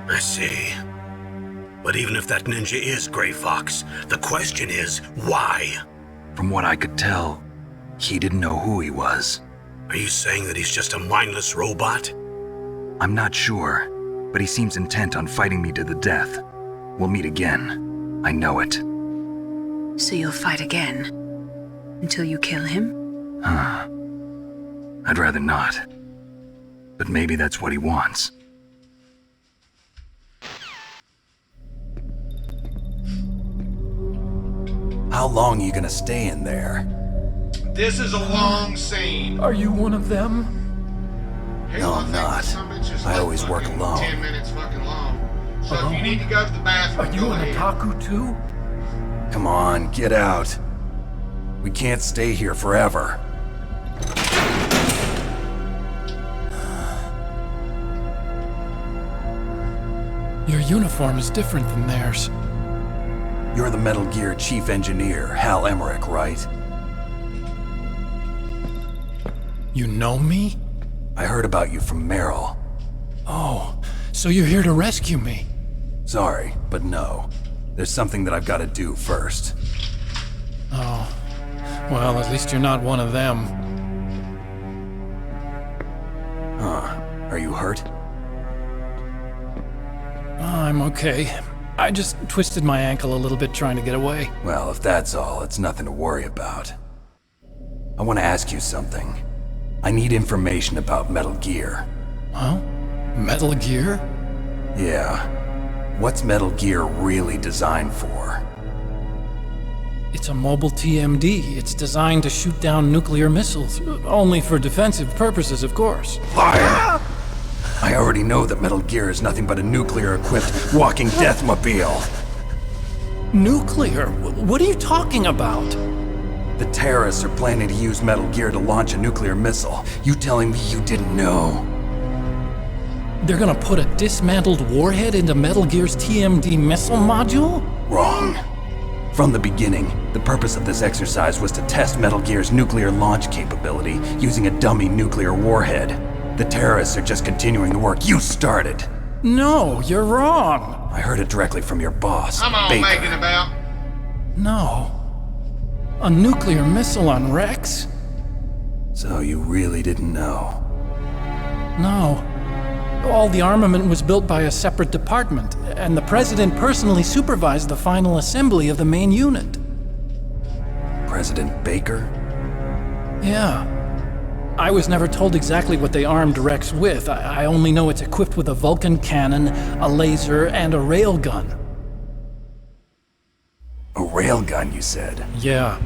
I see. But even if that ninja is Gray Fox, the question is, why? From what I could tell, he didn't know who he was. Are you saying that he's just a mindless robot? I'm not sure, but he seems intent on fighting me to the death. We'll meet again. I know it. So you'll fight again? Until you kill him? I'd rather not. But maybe that's what he wants. How long are you gonna stay in there? This is a long scene. Are you one of them? No, I'm not. I always work alone. 10 minutes fucking long. So if you need to go to the bathroom, Are you go an ahead. otaku too? Come on, get out. We can't stay here forever. Your uniform is different than theirs. You're the Metal Gear chief engineer, Hal Emmerich, right? You know me? I heard about you from Meryl. Oh, so you're here to rescue me? Sorry, but no. There's something that I've got to do first. Oh, well, at least you're not one of them. Huh. Are you hurt? I'm okay. I just twisted my ankle a little bit trying to get away. Well, if that's all, it's nothing to worry about. I want to ask you something. I need information about Metal Gear. Huh? Metal Gear? Yeah. What's Metal Gear really designed for? It's a mobile TMD. It's designed to shoot down nuclear missiles. Only for defensive purposes, of course. Liar! I already know that Metal Gear is nothing but a nuclear-equipped walking deathmobile. Nuclear? What are you talking about? The terrorists are planning to use Metal Gear to launch a nuclear missile. You telling me you didn't know? They're gonna put a dismantled warhead into Metal Gear's TMD missile module? Wrong. From the beginning, the purpose of this exercise was to test Metal Gear's nuclear launch capability using a dummy nuclear warhead. The terrorists are just continuing the work you started. No, you're wrong. I heard it directly from your boss, I'm all Baker. making about. No. A nuclear missile on Rex? So you really didn't know? No. All the armament was built by a separate department, and the President personally supervised the final assembly of the main unit. President Baker? Yeah. I was never told exactly what they armed Rex with. I only know it's equipped with a Vulcan cannon, a laser, and a railgun. A railgun, you said? Yeah.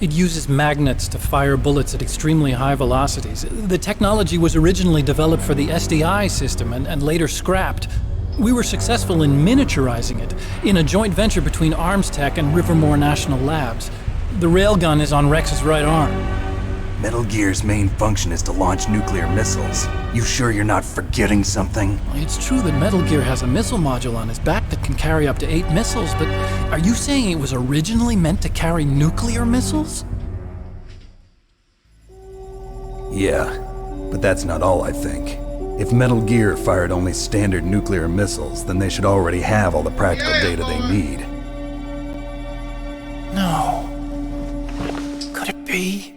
It uses magnets to fire bullets at extremely high velocities. The technology was originally developed for the SDI system and later scrapped. We were successful in miniaturizing it in a joint venture between ArmsTech and Rivermore National Labs. The railgun is on Rex's right arm. Metal Gear's main function is to launch nuclear missiles. You sure you're not forgetting something? It's true that Metal Gear has a missile module on his back that can carry up to 8 missiles, but are you saying it was originally meant to carry nuclear missiles? Yeah, but that's not all I think. If Metal Gear fired only standard nuclear missiles, then they should already have all the practical data they need. No. Could it be?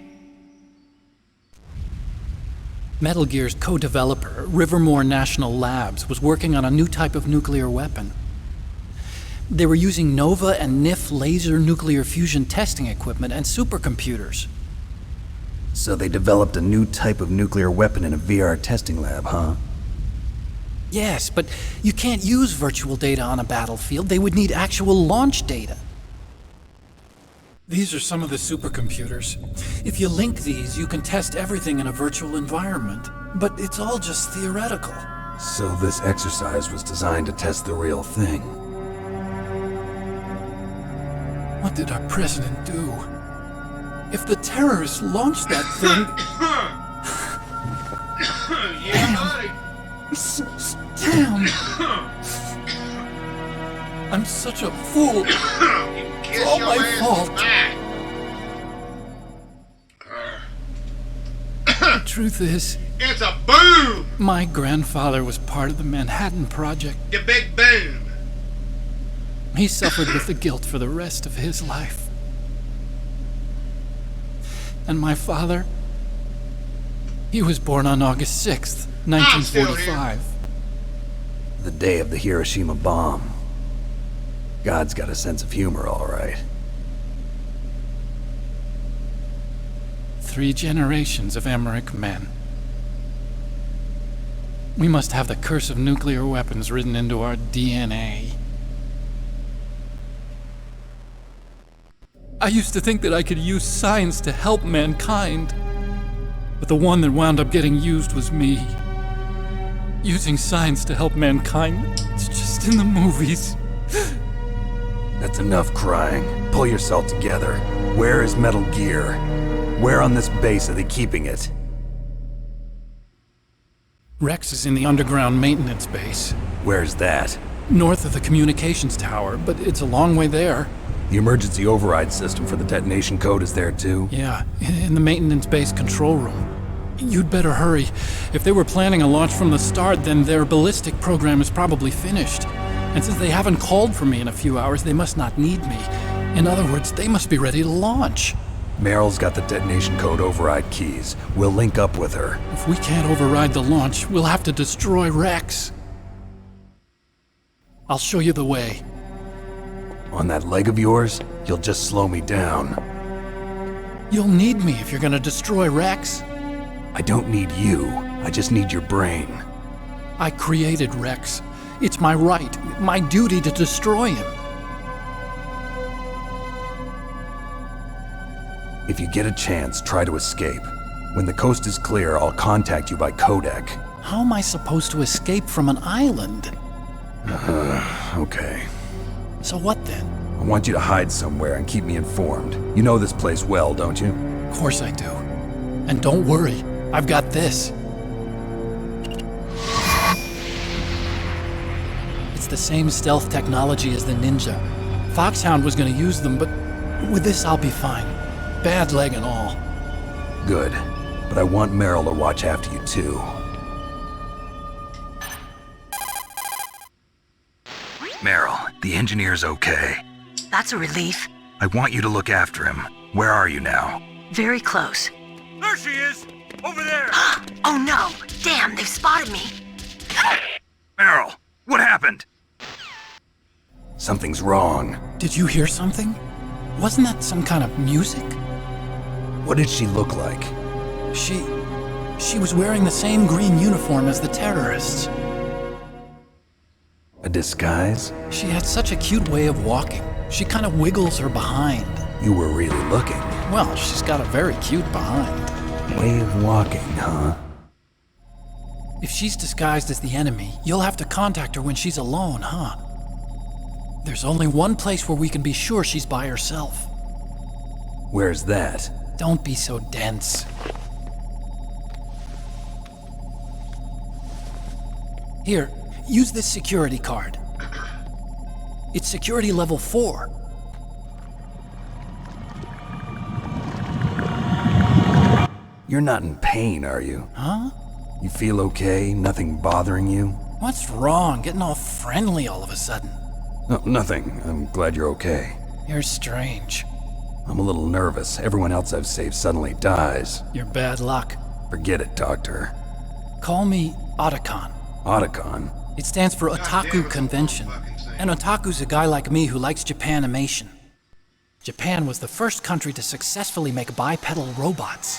Metal Gear's co-developer, Rivermore National Labs, was working on a new type of nuclear weapon. They were using NOVA and NIF laser nuclear fusion testing equipment and supercomputers. So they developed a new type of nuclear weapon in a VR testing lab, huh? Yes, but you can't use virtual data on a battlefield. They would need actual launch data. These are some of the supercomputers. If you link these, you can test everything in a virtual environment. But it's all just theoretical. So this exercise was designed to test the real thing. What did our president do? If the terrorists launched that thing... Damn! I'm such a fool. It's all my fault. The truth is... It's a boom! My grandfather was part of the Manhattan Project. The big boom. He suffered with the guilt for the rest of his life. And my father? He was born on August 6th, 1945. The day of the Hiroshima bomb. God's got a sense of humor, all right. 3 generations of Emmerich men. We must have the curse of nuclear weapons written into our DNA. I used to think that I could use science to help mankind, but the one that wound up getting used was me. Using science to help mankind, it's just in the movies. That's enough crying. Pull yourself together. Where is Metal Gear? Where on this base are they keeping it? Rex is in the underground maintenance base. Where's that? North of the communications tower, but it's a long way there. The emergency override system for the detonation code is there too? Yeah, in the maintenance base control room. You'd better hurry. If they were planning a launch from the start, then their ballistic program is probably finished. And since they haven't called for me in a few hours, they must not need me. In other words, they must be ready to launch. Meryl's got the detonation code override keys. We'll link up with her. If we can't override the launch, we'll have to destroy Rex. I'll show you the way. On that leg of yours, you'll just slow me down. You'll need me if you're gonna destroy Rex. I don't need you. I just need your brain. I created Rex. It's my right, my duty to destroy him. If you get a chance, try to escape. When the coast is clear, I'll contact you by codec. How am I supposed to escape from an island? Okay. So what then? I want you to hide somewhere and keep me informed. You know this place well, don't you? Of course I do. And don't worry, I've got this. It's the same stealth technology as the Ninja. Foxhound was gonna use them, but with this I'll be fine. Bad leg and all. Good. But I want Meryl to watch after you too. Meryl, the engineer's okay. That's a relief. I want you to look after him. Where are you now? Very close. There she is! Over there! Oh no! Damn, they've spotted me! Meryl, what happened? Something's wrong. Did you hear something? Wasn't that some kind of music? What did she look like? She was wearing the same green uniform as the terrorists. A disguise? She had such a cute way of walking. She kind of wiggles her behind. You were really looking. Well, she's got a very cute behind. Way of walking, huh? If she's disguised as the enemy, you'll have to contact her when she's alone, huh? There's only one place where we can be sure she's by herself. Where's that? Don't be so dense. Here, use this security card. It's security level 4. You're not in pain, are you? Huh? You feel okay? Nothing bothering you? What's wrong? Getting all friendly all of a sudden. No, nothing. I'm glad you're okay. You're strange. I'm a little nervous. Everyone else I've saved suddenly dies. You're bad luck. Forget it, Doctor. Call me Otacon. Otacon? It stands for Otaku Convention. An otaku's a guy like me who likes Japanimation. Japan was the first country to successfully make bipedal robots.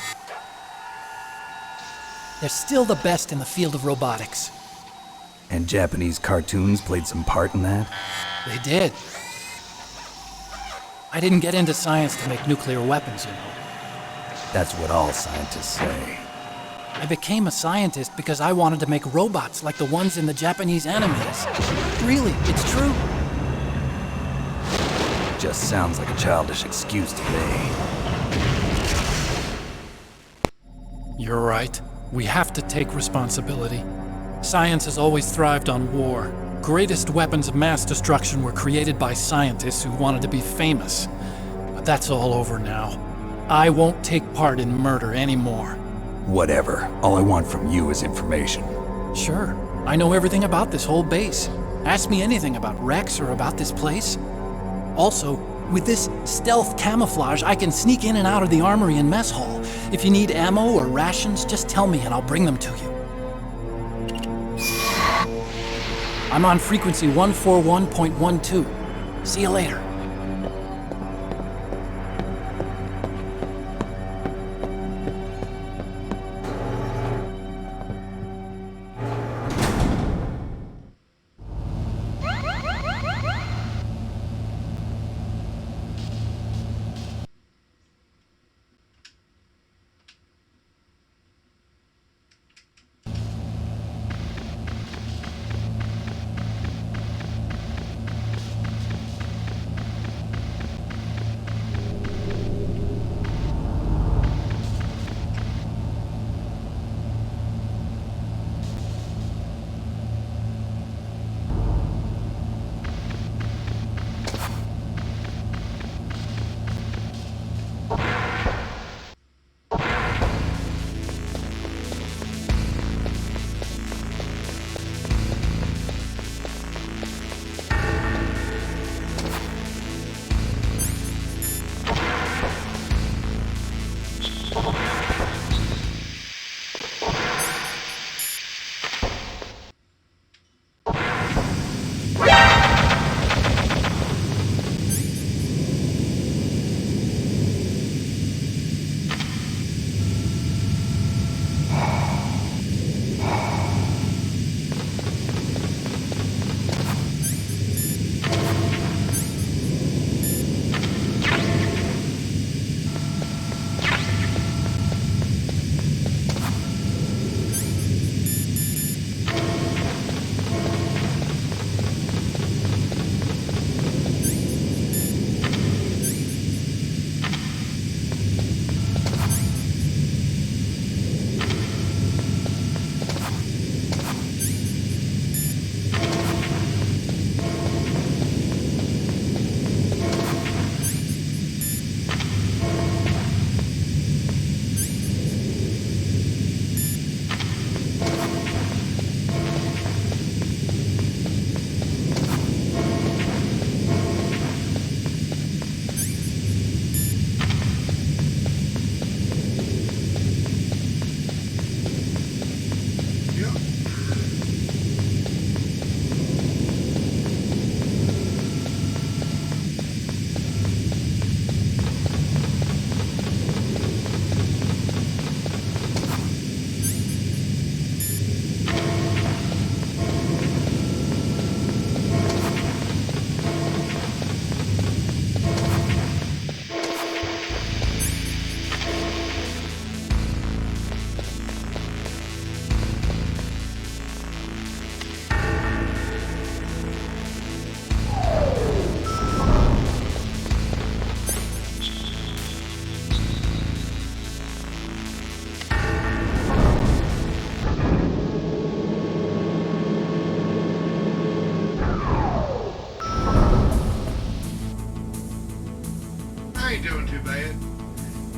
They're still the best in the field of robotics. And Japanese cartoons played some part in that? They did. I didn't get into science to make nuclear weapons, you know. That's what all scientists say. I became a scientist because I wanted to make robots like the ones in the Japanese animes. Really, it's true. Just sounds like a childish excuse to me. You're right. We have to take responsibility. Science has always thrived on war. Greatest weapons of mass destruction were created by scientists who wanted to be famous. But that's all over now. I won't take part in murder anymore. Whatever. All I want from you is information. Sure. I know everything about this whole base. Ask me anything about Rex or about this place. Also, with this stealth camouflage, I can sneak in and out of the armory and mess hall. If you need ammo or rations, just tell me and I'll bring them to you. I'm on frequency 141.12. See you later.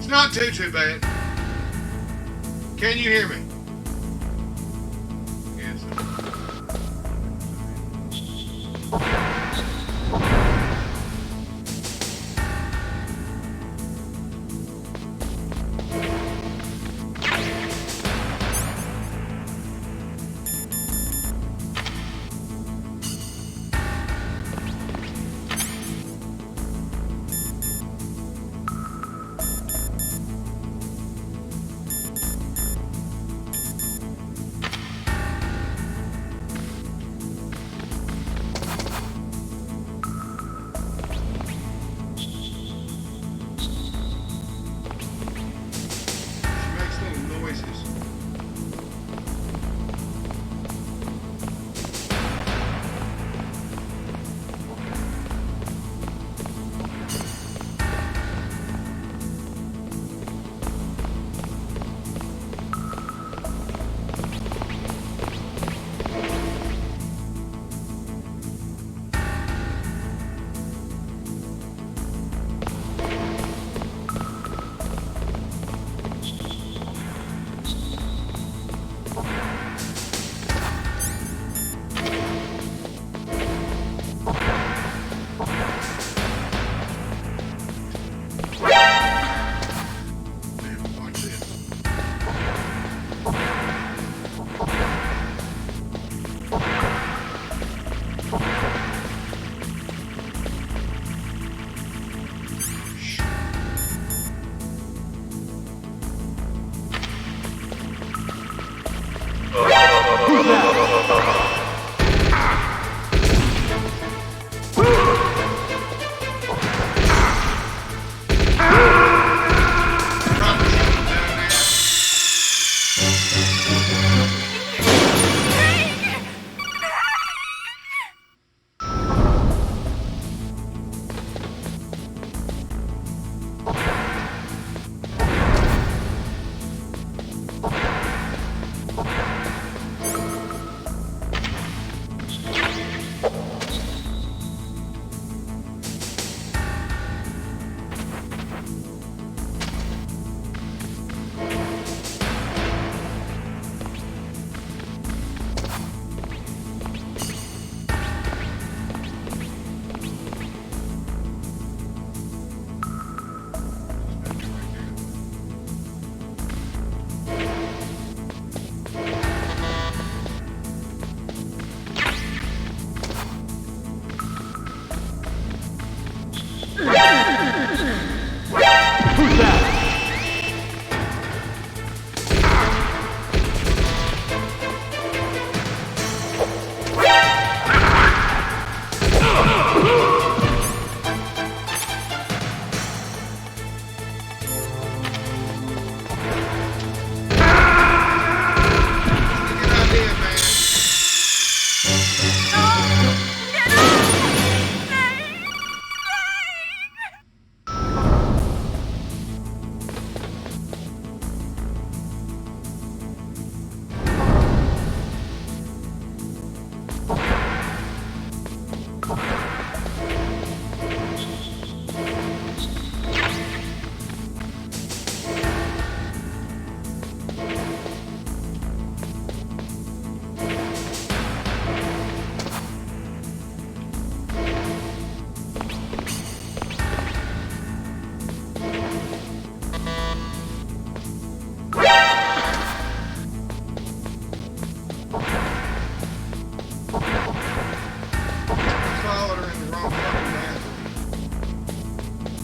It's not too bad. Can you hear me? Yes.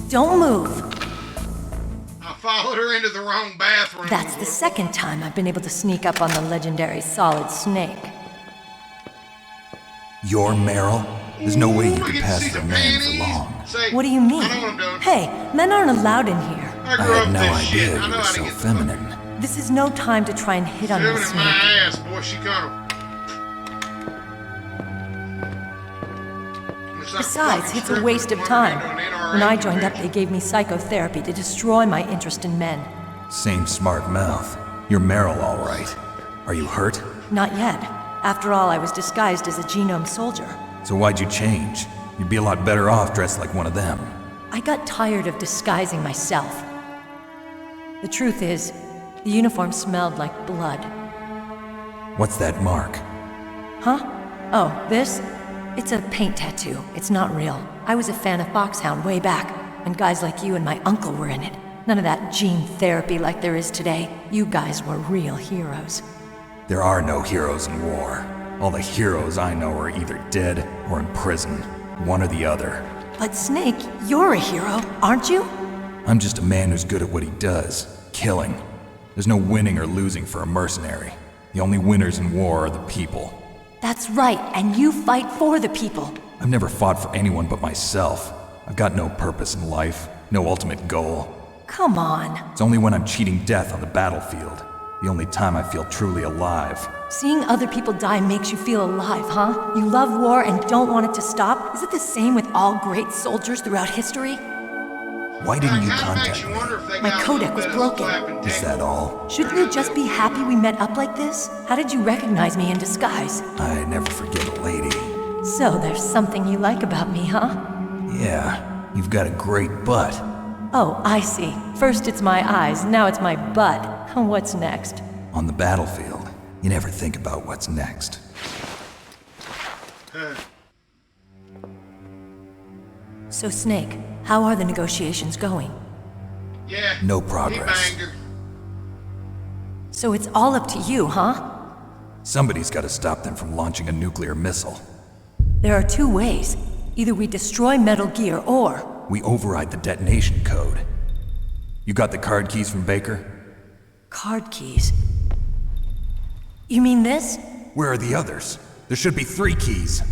Don't move. I followed her into the wrong bathroom. That's the second time I've been able to sneak up on the legendary Solid Snake. You're Meryl? There's no way you could pass the man for long. What do you mean? Hey, men aren't allowed in here. I had no idea you were so feminine. This is no time to try and hit on this in my ass, boy. She kinda... Besides, it's a waste of time. When I joined up, they gave me psychotherapy to destroy my interest in men. Same smart mouth. You're Meryl, all right. Are you hurt? Not yet. After all, I was disguised as a genome soldier. So why'd you change? You'd be a lot better off dressed like one of them. I got tired of disguising myself. The truth is, the uniform smelled like blood. What's that mark? Huh? Oh, this? It's a paint tattoo. It's not real. I was a fan of Foxhound way back, when guys like you and my uncle were in it. None of that gene therapy like there is today. You guys were real heroes. There are no heroes in war. All the heroes I know are either dead or in prison. One or the other. But Snake, you're a hero, aren't you? I'm just a man who's good at what he does. Killing. There's no winning or losing for a mercenary. The only winners in war are the people. That's right, and you fight for the people. I've never fought for anyone but myself. I've got no purpose in life, no ultimate goal. Come on. It's only when I'm cheating death on the battlefield. The only time I feel truly alive. Seeing other people die makes you feel alive, huh? You love war and don't want it to stop? Is it the same with all great soldiers throughout history? Why didn't you contact me? My codec was broken. Is that all? Shouldn't you just be happy we met up like this? How did you recognize me in disguise? I never forget a lady. So there's something you like about me, huh? Yeah, you've got a great butt. Oh, I see. First it's my eyes, now it's my butt. What's next? On the battlefield, you never think about what's next. So Snake, how are the negotiations going? Yeah. No progress. So it's all up to you, huh? Somebody's got to stop them from launching a nuclear missile. There are two ways. Either we destroy Metal Gear or... we override the detonation code. You got the card keys from Baker? Card keys? You mean this? Where are the others? There should be 3 keys.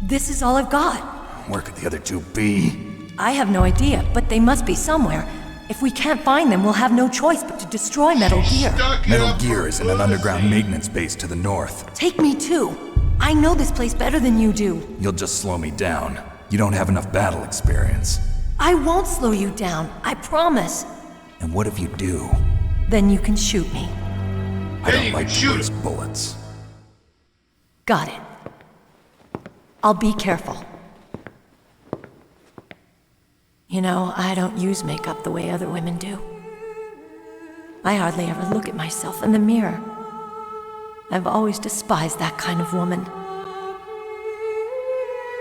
This is all I've got. Where could the other 2 be? I have no idea, but they must be somewhere. If we can't find them, we'll have no choice but to destroy Metal Gear. Metal Gear is in an underground maintenance base to the north. Take me too. I know this place better than you do. You'll just slow me down. You don't have enough battle experience. I won't slow you down, I promise. And what if you do? Then you can shoot me. I don't like to waste bullets. Got it. I'll be careful. You know, I don't use makeup the way other women do. I hardly ever look at myself in the mirror. I've always despised that kind of woman.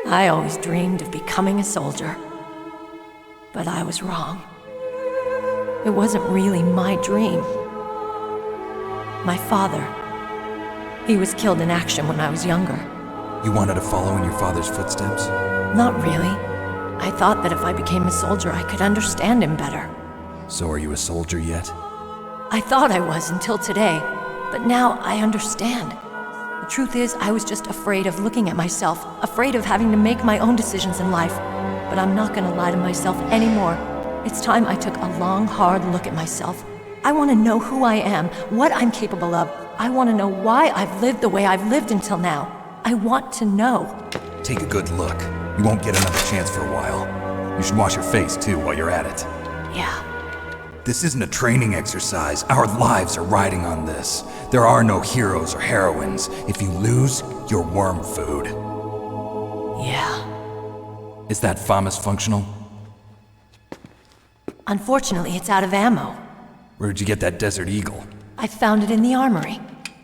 I always dreamed of becoming a soldier. But I was wrong. It wasn't really my dream. My father, he was killed in action when I was younger. You wanted to follow in your father's footsteps? Not really. I thought that if I became a soldier, I could understand him better. So are you a soldier yet? I thought I was until today, but now I understand. The truth is, I was just afraid of looking at myself, afraid of having to make my own decisions in life. But I'm not gonna lie to myself anymore. It's time I took a long, hard look at myself. I want to know who I am, what I'm capable of. I want to know why I've lived the way I've lived until now. I want to know. Take a good look. You won't get another chance for a while. You should wash your face, too, while you're at it. Yeah. This isn't a training exercise. Our lives are riding on this. There are no heroes or heroines. If you lose, you're worm food. Yeah. Is that FAMAS functional? Unfortunately, it's out of ammo. Where'd you get that Desert Eagle? I found it in the armory.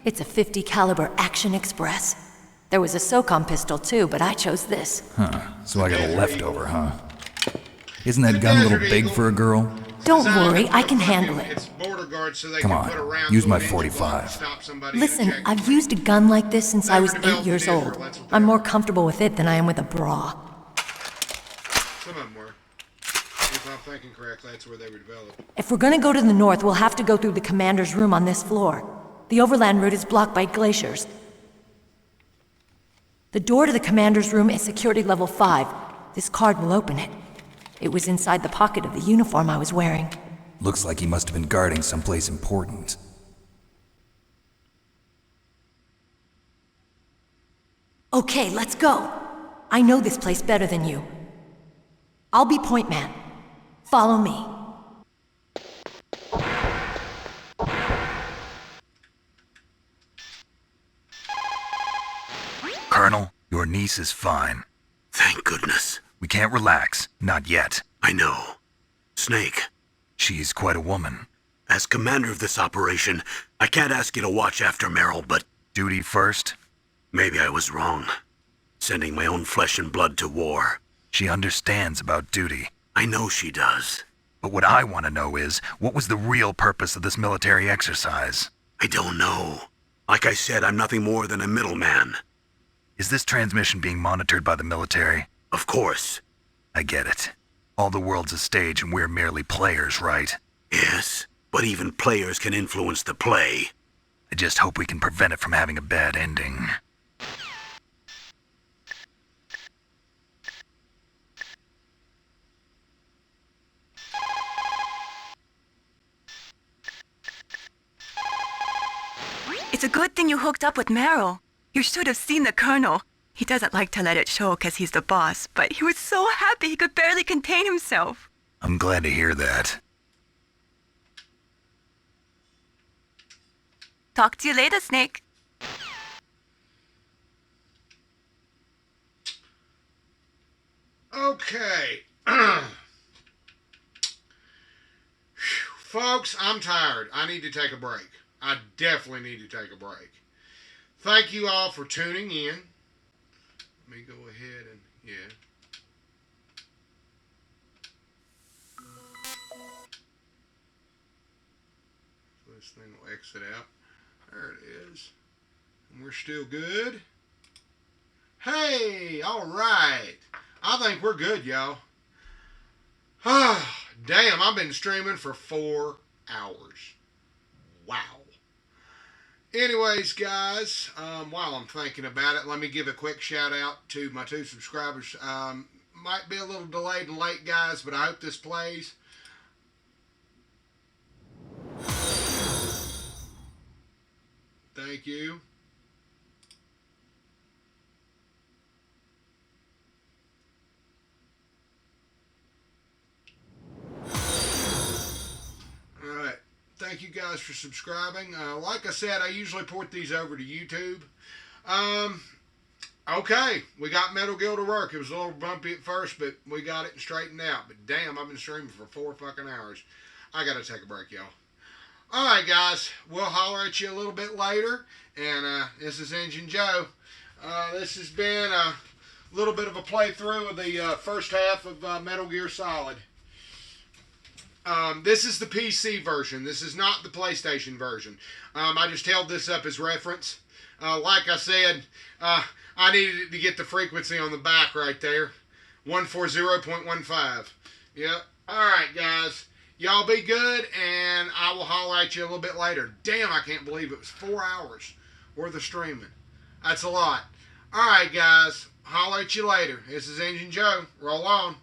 It's a .50 caliber Action Express. There was a SOCOM pistol too, but I chose this. Huh, so I got a leftover, huh? Isn't that gun a little big for a girl? Don't worry, I can handle it. Come on, use my .45. Listen, I've used a gun like this since I was 8 years old. I'm more comfortable with it than I am with a bra. Some of them were. If I'm thinking correctly, that's where they were developed. If we're gonna go to the north, we'll have to go through the commander's room on this floor. The overland route is blocked by glaciers. The door to the commander's room is security level 5. This card will open it. It was inside the pocket of the uniform I was wearing. Looks like he must have been guarding someplace important. Okay, let's go. I know this place better than you. I'll be point man. Follow me. Colonel, your niece is fine. Thank goodness. We can't relax. Not yet. I know. Snake. She's quite a woman. As commander of this operation, I can't ask you to watch after Meryl, but... Duty first? Maybe I was wrong. Sending my own flesh and blood to war. She understands about duty. I know she does. But what I want to know is, what was the real purpose of this military exercise? I don't know. Like I said, I'm nothing more than a middleman. Is this transmission being monitored by the military? Of course. I get it. All the world's a stage and we're merely players, right? Yes, but even players can influence the play. I just hope we can prevent it from having a bad ending. It's a good thing you hooked up with Meryl. You should have seen the Colonel. He doesn't like to let it show because he's the boss, but he was so happy he could barely contain himself. I'm glad to hear that. Talk to you later, Snake. Okay. Folks, I'm tired. I need to take a break. I definitely need to take a break. Thank you all for tuning in. Let me go ahead and, yeah. So this thing will exit out. There it is. And we're still good. Hey, all right. I think we're good, y'all. Damn, I've been streaming for 4 hours. Wow. Anyways, guys, while I'm thinking about it, let me give a quick shout out to my 2 subscribers. Might be a little delayed and late, guys, but I hope this plays. Thank you. Alright. Thank you guys for subscribing. Like I said, I usually port these over to YouTube. Okay, we got Metal Gear to work. It was a little bumpy at first, but we got it straightened out. But damn, I've been streaming for 4 fucking hours. I gotta take a break, y'all. Alright, guys. We'll holler at you a little bit later. And this is Engine Joe. This has been a little bit of a playthrough of the first half of Metal Gear Solid. This is the PC version. This is not the PlayStation version. I just held this up as reference. Like I said, I needed to get the frequency on the back right there. 140.15. Yep. Alright, guys. Y'all be good, and I will holler at you a little bit later. Damn, I can't believe it was 4 hours worth of streaming. That's a lot. Alright, guys. Holler at you later. This is Engine Joe. Roll on.